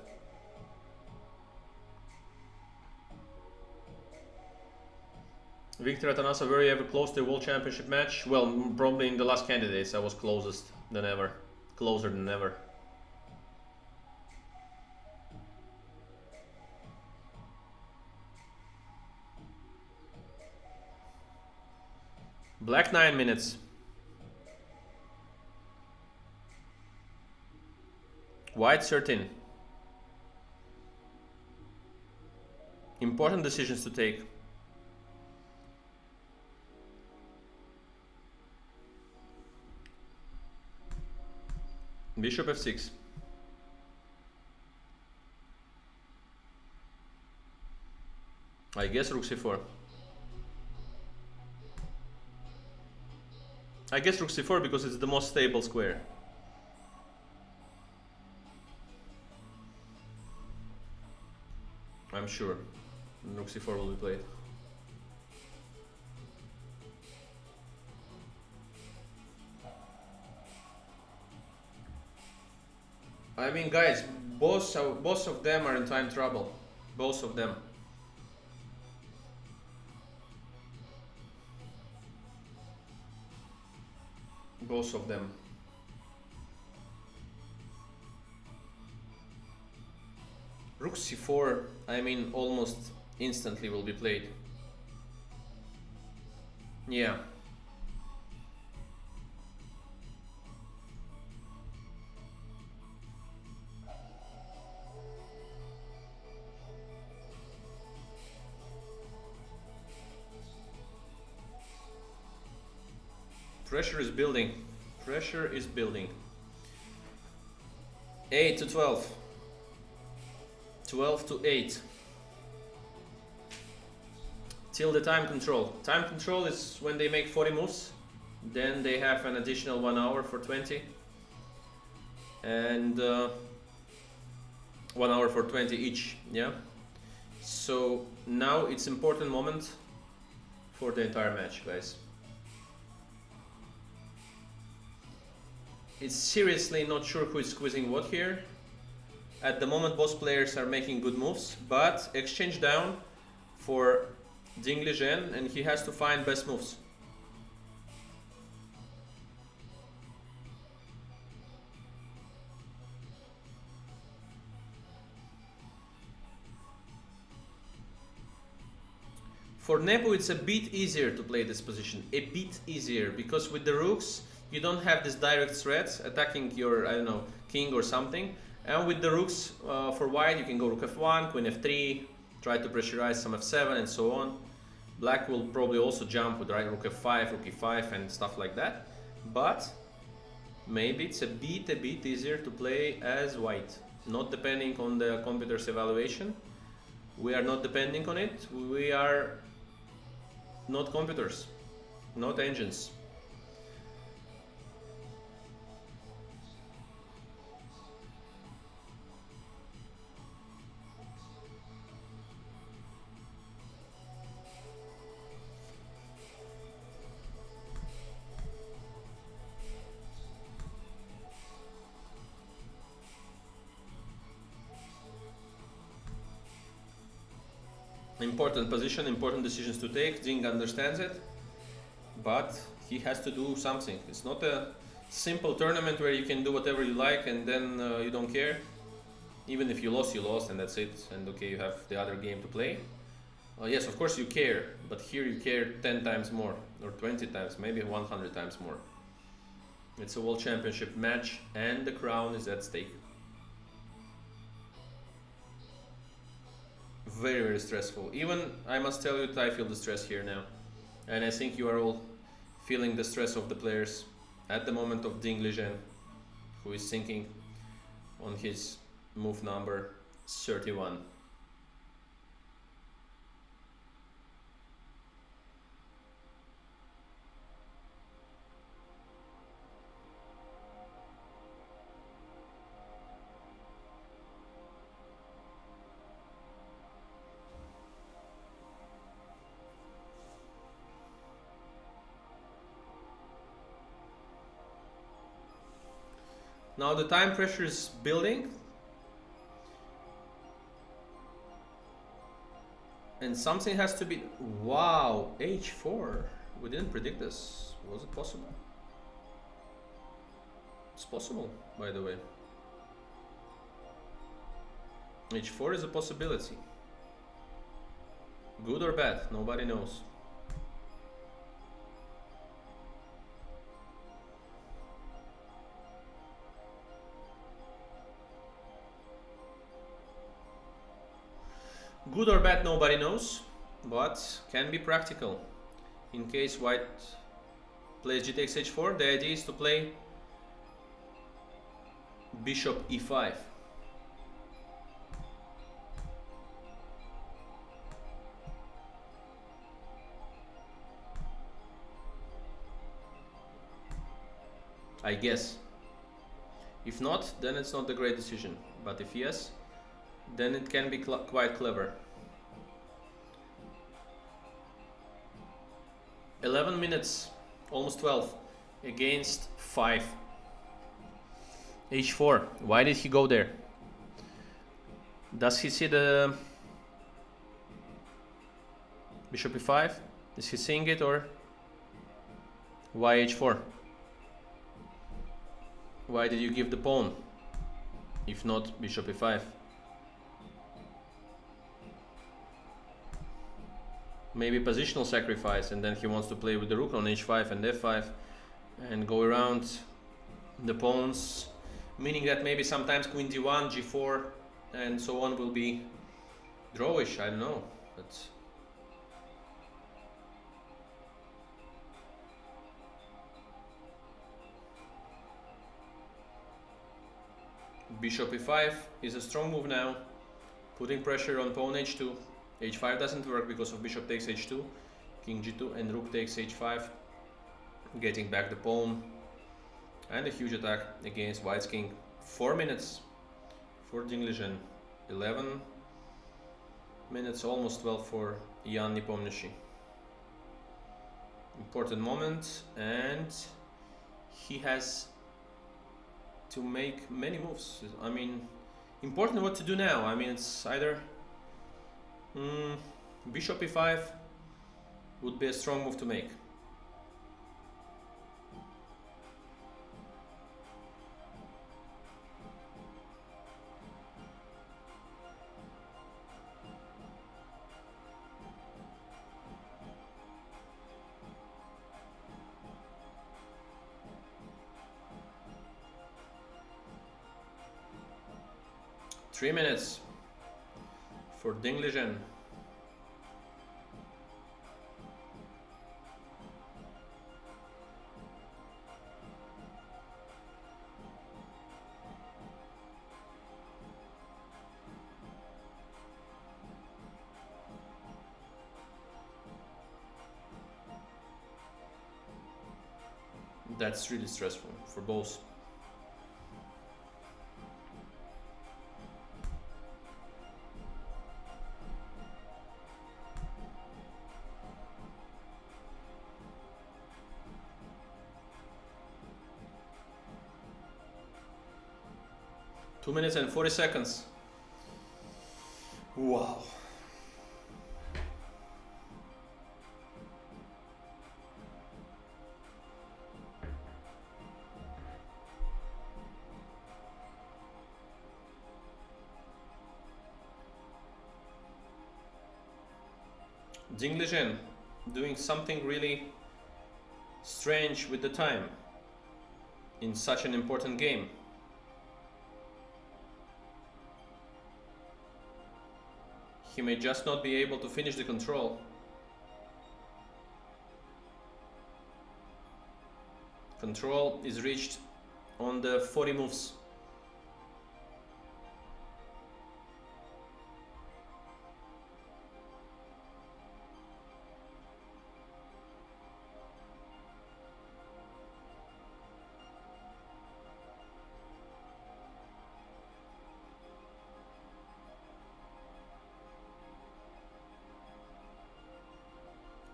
Victor Atanasov, were you ever close to a world championship match? Well, probably in the last candidates I was closest than ever. Closer than ever. Black 9 minutes. White 13. Important decisions to take. Bishop f6. I guess rook c4. I guess rook c4 because it's the most stable square. I'm sure rook c4 will be played. I mean, guys, both of them are in time trouble. Both of them. Both of them. Rook c4, I mean, almost instantly will be played. Yeah. Pressure is building. Pressure is building. 8 to 12. 12 to 8. Till the time control. Time control is when they make 40 moves. Then they have an additional 1 hour for 20. And 1 hour for 20 each. Yeah. So now it's important moment for the entire match, guys. It's seriously not sure who is squeezing what here. At the moment both players are making good moves, but exchange down for Ding-Nepo and he has to find best moves. For Nepo it's a bit easier to play this position, a bit easier, because with the rooks you don't have this direct threat attacking your, I don't know, king or something. And with the rooks for white you can go rook f1, queen f3, try to pressurize some f7 and so on. Black will probably also jump with rook f5, rook e5 and stuff like that. But maybe it's a bit easier to play as white. Not depending on the computer's evaluation. We are not depending on it. We are not computers, not engines. Important position, important decisions to take. Ding understands it, but he has to do something. It's not a simple tournament where you can do whatever you like and then you don't care. Even if you lost and that's it, and okay, you have the other game to play. Yes, of course you care, but here you care 10 times more, or 20 times, maybe 100 times more. It's a world championship match and the crown is at stake. Very stressful. Even I must tell you that I feel the stress here now, and I think you are all feeling the stress of the players at the moment of Ding-Nepo, who is thinking on his move number 31. Now the time pressure is building, and something has to be. Wow, h4. We didn't predict this. Was it possible? It's possible, by the way. h4 is a possibility. Good or bad, nobody knows. Good or bad, nobody knows, but can be practical. In case white plays g takes h4, the idea is to play bishop e5. I guess. If not, then it's not a great decision. But if yes, then it can be quite clever. 11 minutes, almost 12, against 5. H4. Why did he go there? Does he see the bishop e5? Is he seeing it, or why h4? Why did you give the pawn? If not bishop e5? Maybe positional sacrifice, and then he wants to play with the rook on h5 and f5 and go around the pawns, meaning that maybe sometimes queen d1, g4 and so on will be drawish. I don't know, but bishop e5 is a strong move now, putting pressure on pawn h2. h5 doesn't work because of bishop takes h2, king g2 and rook takes h5, getting back the pawn, and a huge attack against white's king. 4 minutes for Ding-Nepo, 11 minutes, almost 12 for Jan Nepomniachtchi. Important moment, and he has to make many moves. I mean, important what to do now. I mean, it's either bishop e5 would be a strong move to make. Three minutes for Ding-Nepo. That's really stressful for both. Two minutes and 40 seconds. Wow. Ding-Nepo doing something really strange with the time in such an important game. He may just not be able to finish the control. Control is reached on the 40 moves.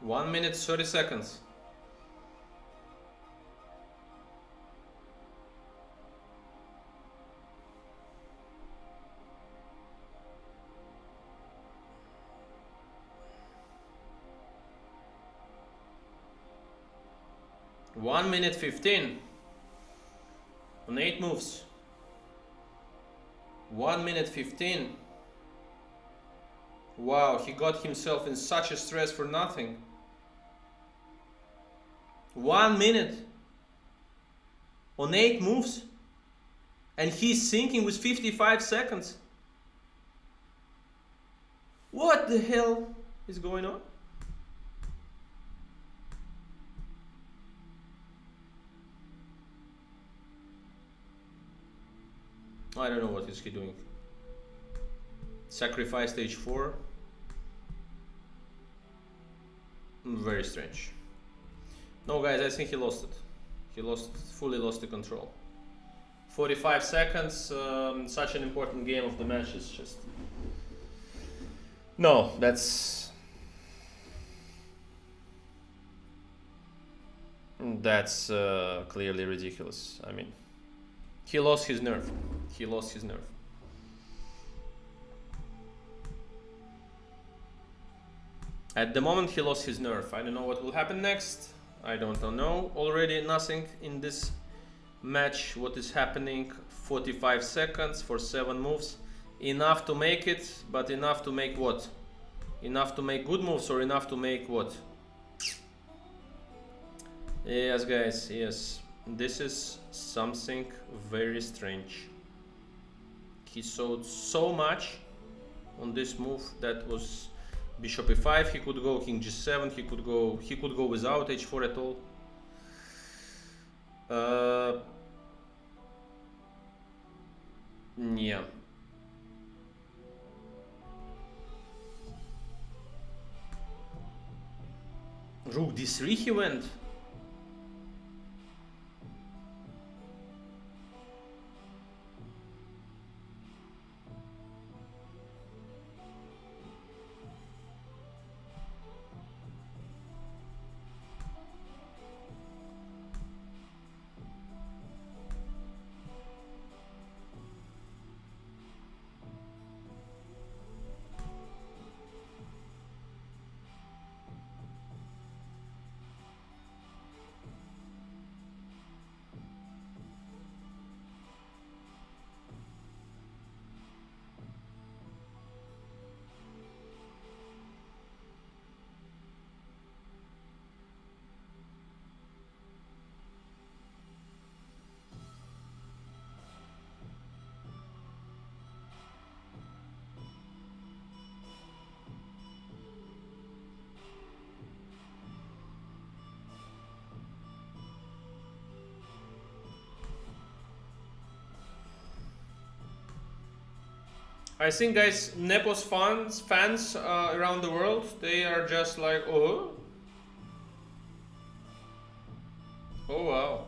One minute 30 seconds. One minute 15 on 8 moves. 1 minute 15. Wow, he got himself in such a stress for nothing. 1 minute on 8 moves, and he's sinking with 55 seconds. What the hell is going on? I don't know what is he doing. Sacrifice stage 4. Very strange. No guys, I think he lost it. He fully lost the control. 45 seconds, such an important game of the match is just... No, that's clearly ridiculous. I mean, he lost his nerve. He lost his nerve. At the moment, he lost his nerve. I don't know what will happen next. I don't know. Already nothing in this match. What is happening? 45 seconds for 7 moves. Enough to make it, but enough to make what? Enough to make good moves or enough to make what? Yes, guys, yes. This is something very strange. He showed so much on this move. That was bishop e5. He could go king g7. He could go without h4 at all. Yeah. Rook d3 he went. I think, guys, Nepo's fans around the world, they are just like, oh wow.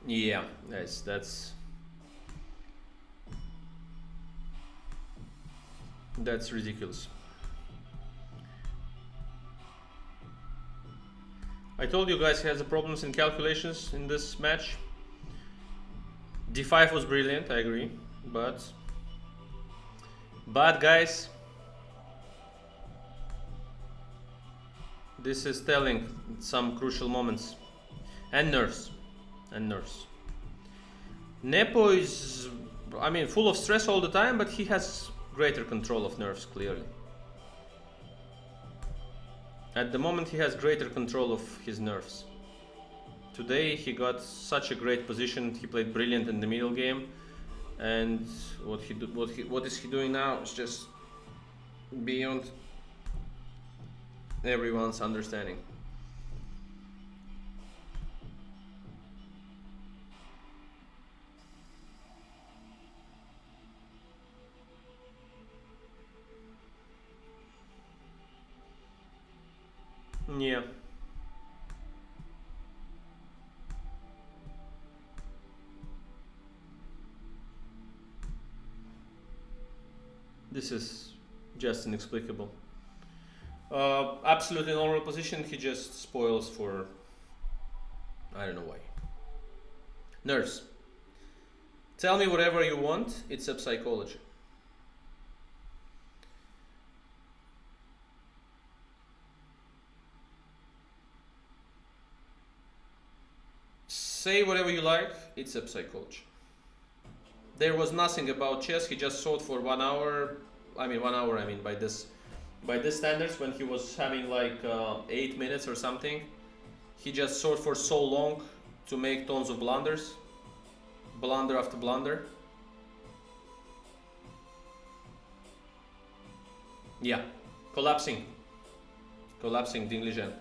Yeah, that's ridiculous. I told you guys he has problems in calculations in this match. d5 was brilliant, I agree, but guys, this is telling some crucial moments and nerves. Nepo is, I mean, full of stress all the time, but he has greater control of nerves, clearly. At the moment, he has greater control of his nerves. Today, he got such a great position. He played brilliant in the middle game, and what is he doing now is just beyond everyone's understanding. Yeah. This is just inexplicable. Absolutely normal position, he just spoils for... I don't know why. Nerves. Tell me whatever you want, it's a psychology. Say whatever you like, it's a psychology. there was nothing about chess. He just thought for 1 hour. I mean 1 hour. I mean by this standards, when he was having like 8 minutes or something, he just thought for so long to make tons of blunders, blunder after blunder. Yeah, collapsing Ding-Liren.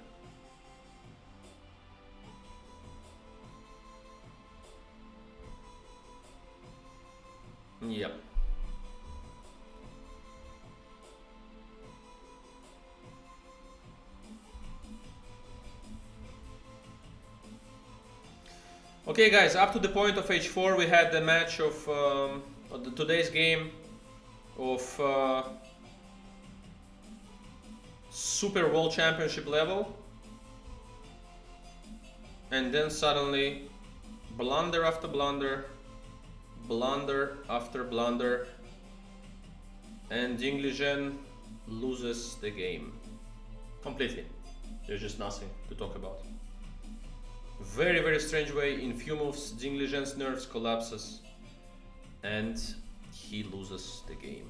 Yeah. Okay guys, up to the point of h4 we had the match of today's game of Super World Championship level, and then suddenly blunder after blunder, blunder after blunder, and Ding-Liren loses the game completely. There's just nothing to talk about. Very, very strange way. In few moves, Ding-Liren's nerves collapses and he loses the game.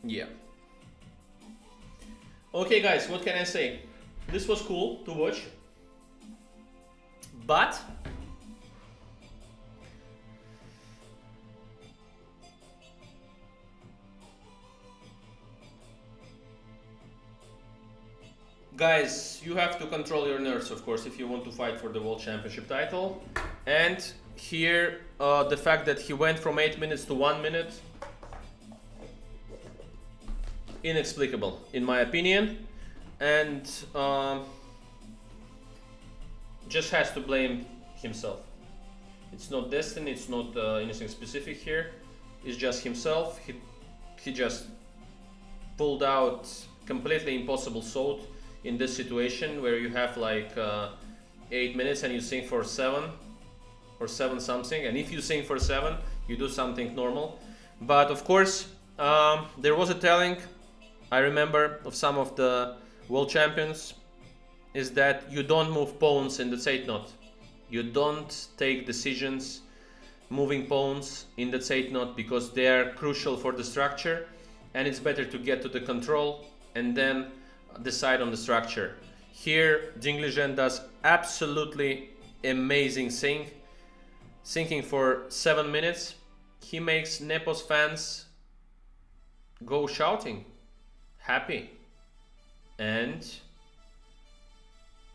Yeah. Okay guys, what can I say? This was cool to watch, but guys, you have to control your nerves, of course, if you want to fight for the World Championship title. And here, the fact that he went from 8 minutes to 1 minute, inexplicable in my opinion, and just has to blame himself. It's not destiny, it's not anything specific here, it's just himself. He just pulled out completely impossible thought in this situation where you have like 8 minutes and you sing for 7 or 7 something, and if you sing for 7 you do something normal. But of course there was a telling, I remember, of some of the world champions, is that you don't move pawns in the Zeitnot. You don't take decisions moving pawns in the Zeitnot because they are crucial for the structure, and it's better to get to the control and then decide on the structure. Here Ding-Liren does absolutely amazing thing, thinking for 7 minutes. He makes Nepo's fans go shouting, happy, and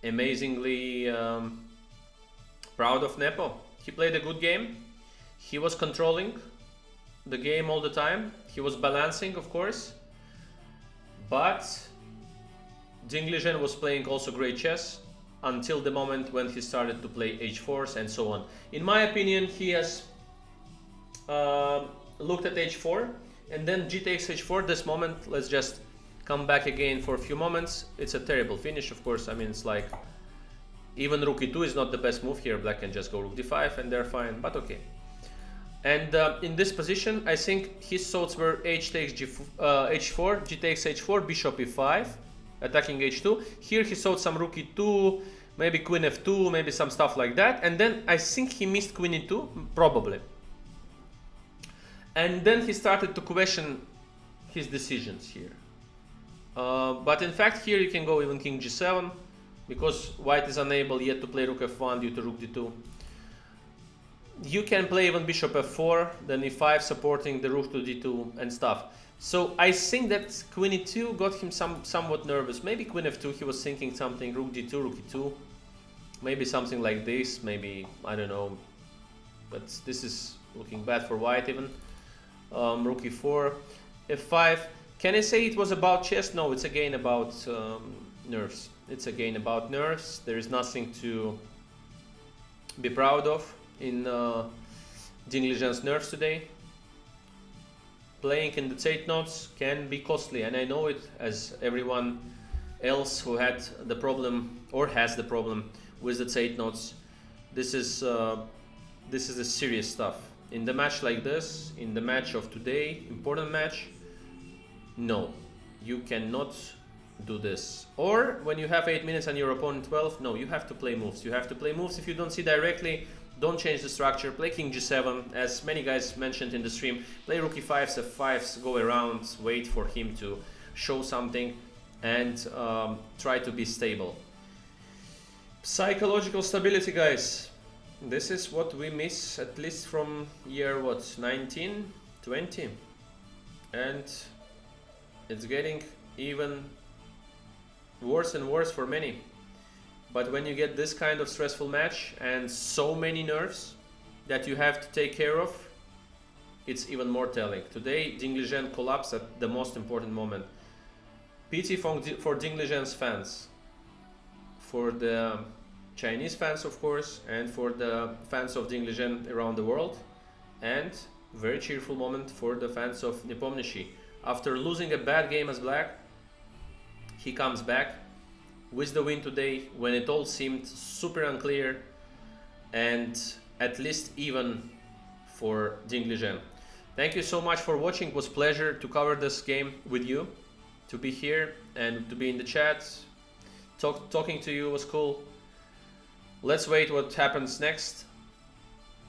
amazingly proud of Nepo. He played a good game. He was controlling the game all the time. He was balancing, of course, but Ding-Liren was playing also great chess until the moment when he started to play h4s and so on. In my opinion, he has looked at h4 and then g takes h4. This moment, let's just come back again for a few moments. It's a terrible finish, of course. I mean, it's like even rook e2 is not the best move here. Black can just go rook d5 and they're fine, but okay. And in this position, I think his thoughts were h takes h4, g takes h4, bishop e5, attacking h2. Here he thought some rook e2, maybe queen f2, maybe some stuff like that. And then I think he missed queen e2, probably. And then he started to question his decisions here. But in fact here you can go even king g7, because white is unable yet to play rook f1 due to rook d2. You can play even bishop f4, then e5 supporting the rook to d2 and stuff. So I think that queen e2 got him somewhat nervous. Maybe queen f2, he was thinking something, rook d2, rook e2, maybe something like this, maybe, I don't know, but this is looking bad for white even. Rook e4, f5. Can I say it was about chess? No, it's again about nerves. It's again about nerves. There is nothing to be proud of in Ding-Liren's nerves today. playing in the Zeitnots can be costly, and I know it as everyone else who had the problem or has the problem with the Zeitnots. This is the serious stuff. In the match like this, in the match of today, important match, no, you cannot do this. Or when you have 8 minutes and your opponent 12, no, you have to play moves. You have to play moves. If you don't see directly, don't change the structure. Play king g7, as many guys mentioned in the stream. Play rook e5s, f5s, go around, wait for him to show something, and try to be stable. Psychological stability, guys. This is what we miss, at least from year, what, 19, 20? And it's getting even worse and worse for many. But when you get this kind of stressful match and so many nerves that you have to take care of, it's even more telling. Today, Ding-Liren collapsed at the most important moment. Pity for Ding-Liren's fans, for the Chinese fans, of course, and for the fans of Ding-Liren around the world, and very cheerful moment for the fans of Nepomniachtchi. After losing a bad game as black, he comes back with the win today when it all seemed super unclear and at least even for Ding-Liren. Thank you so much for watching. It was a pleasure to cover this game with you, to be here and to be in the chat. Talking to you was cool. Let's wait what happens next.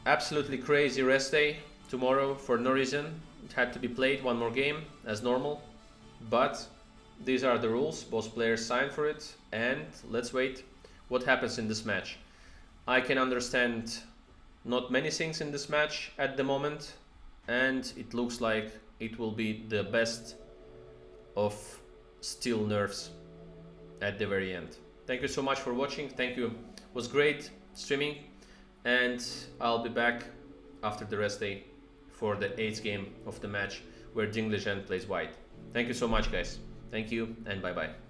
Absolutely crazy rest day tomorrow for no reason. It had to be played one more game as normal, but these are the rules. Both players signed for it, and let's wait what happens in this match. I can understand not many things in this match at the moment, and it looks like it will be the best of steel nerves at the very end. Thank you so much for watching. Thank you. It was great streaming, and I'll be back after the rest day for the 8th game of the match where Ding-Liren plays white. Thank you so much, guys. Thank you, and bye-bye.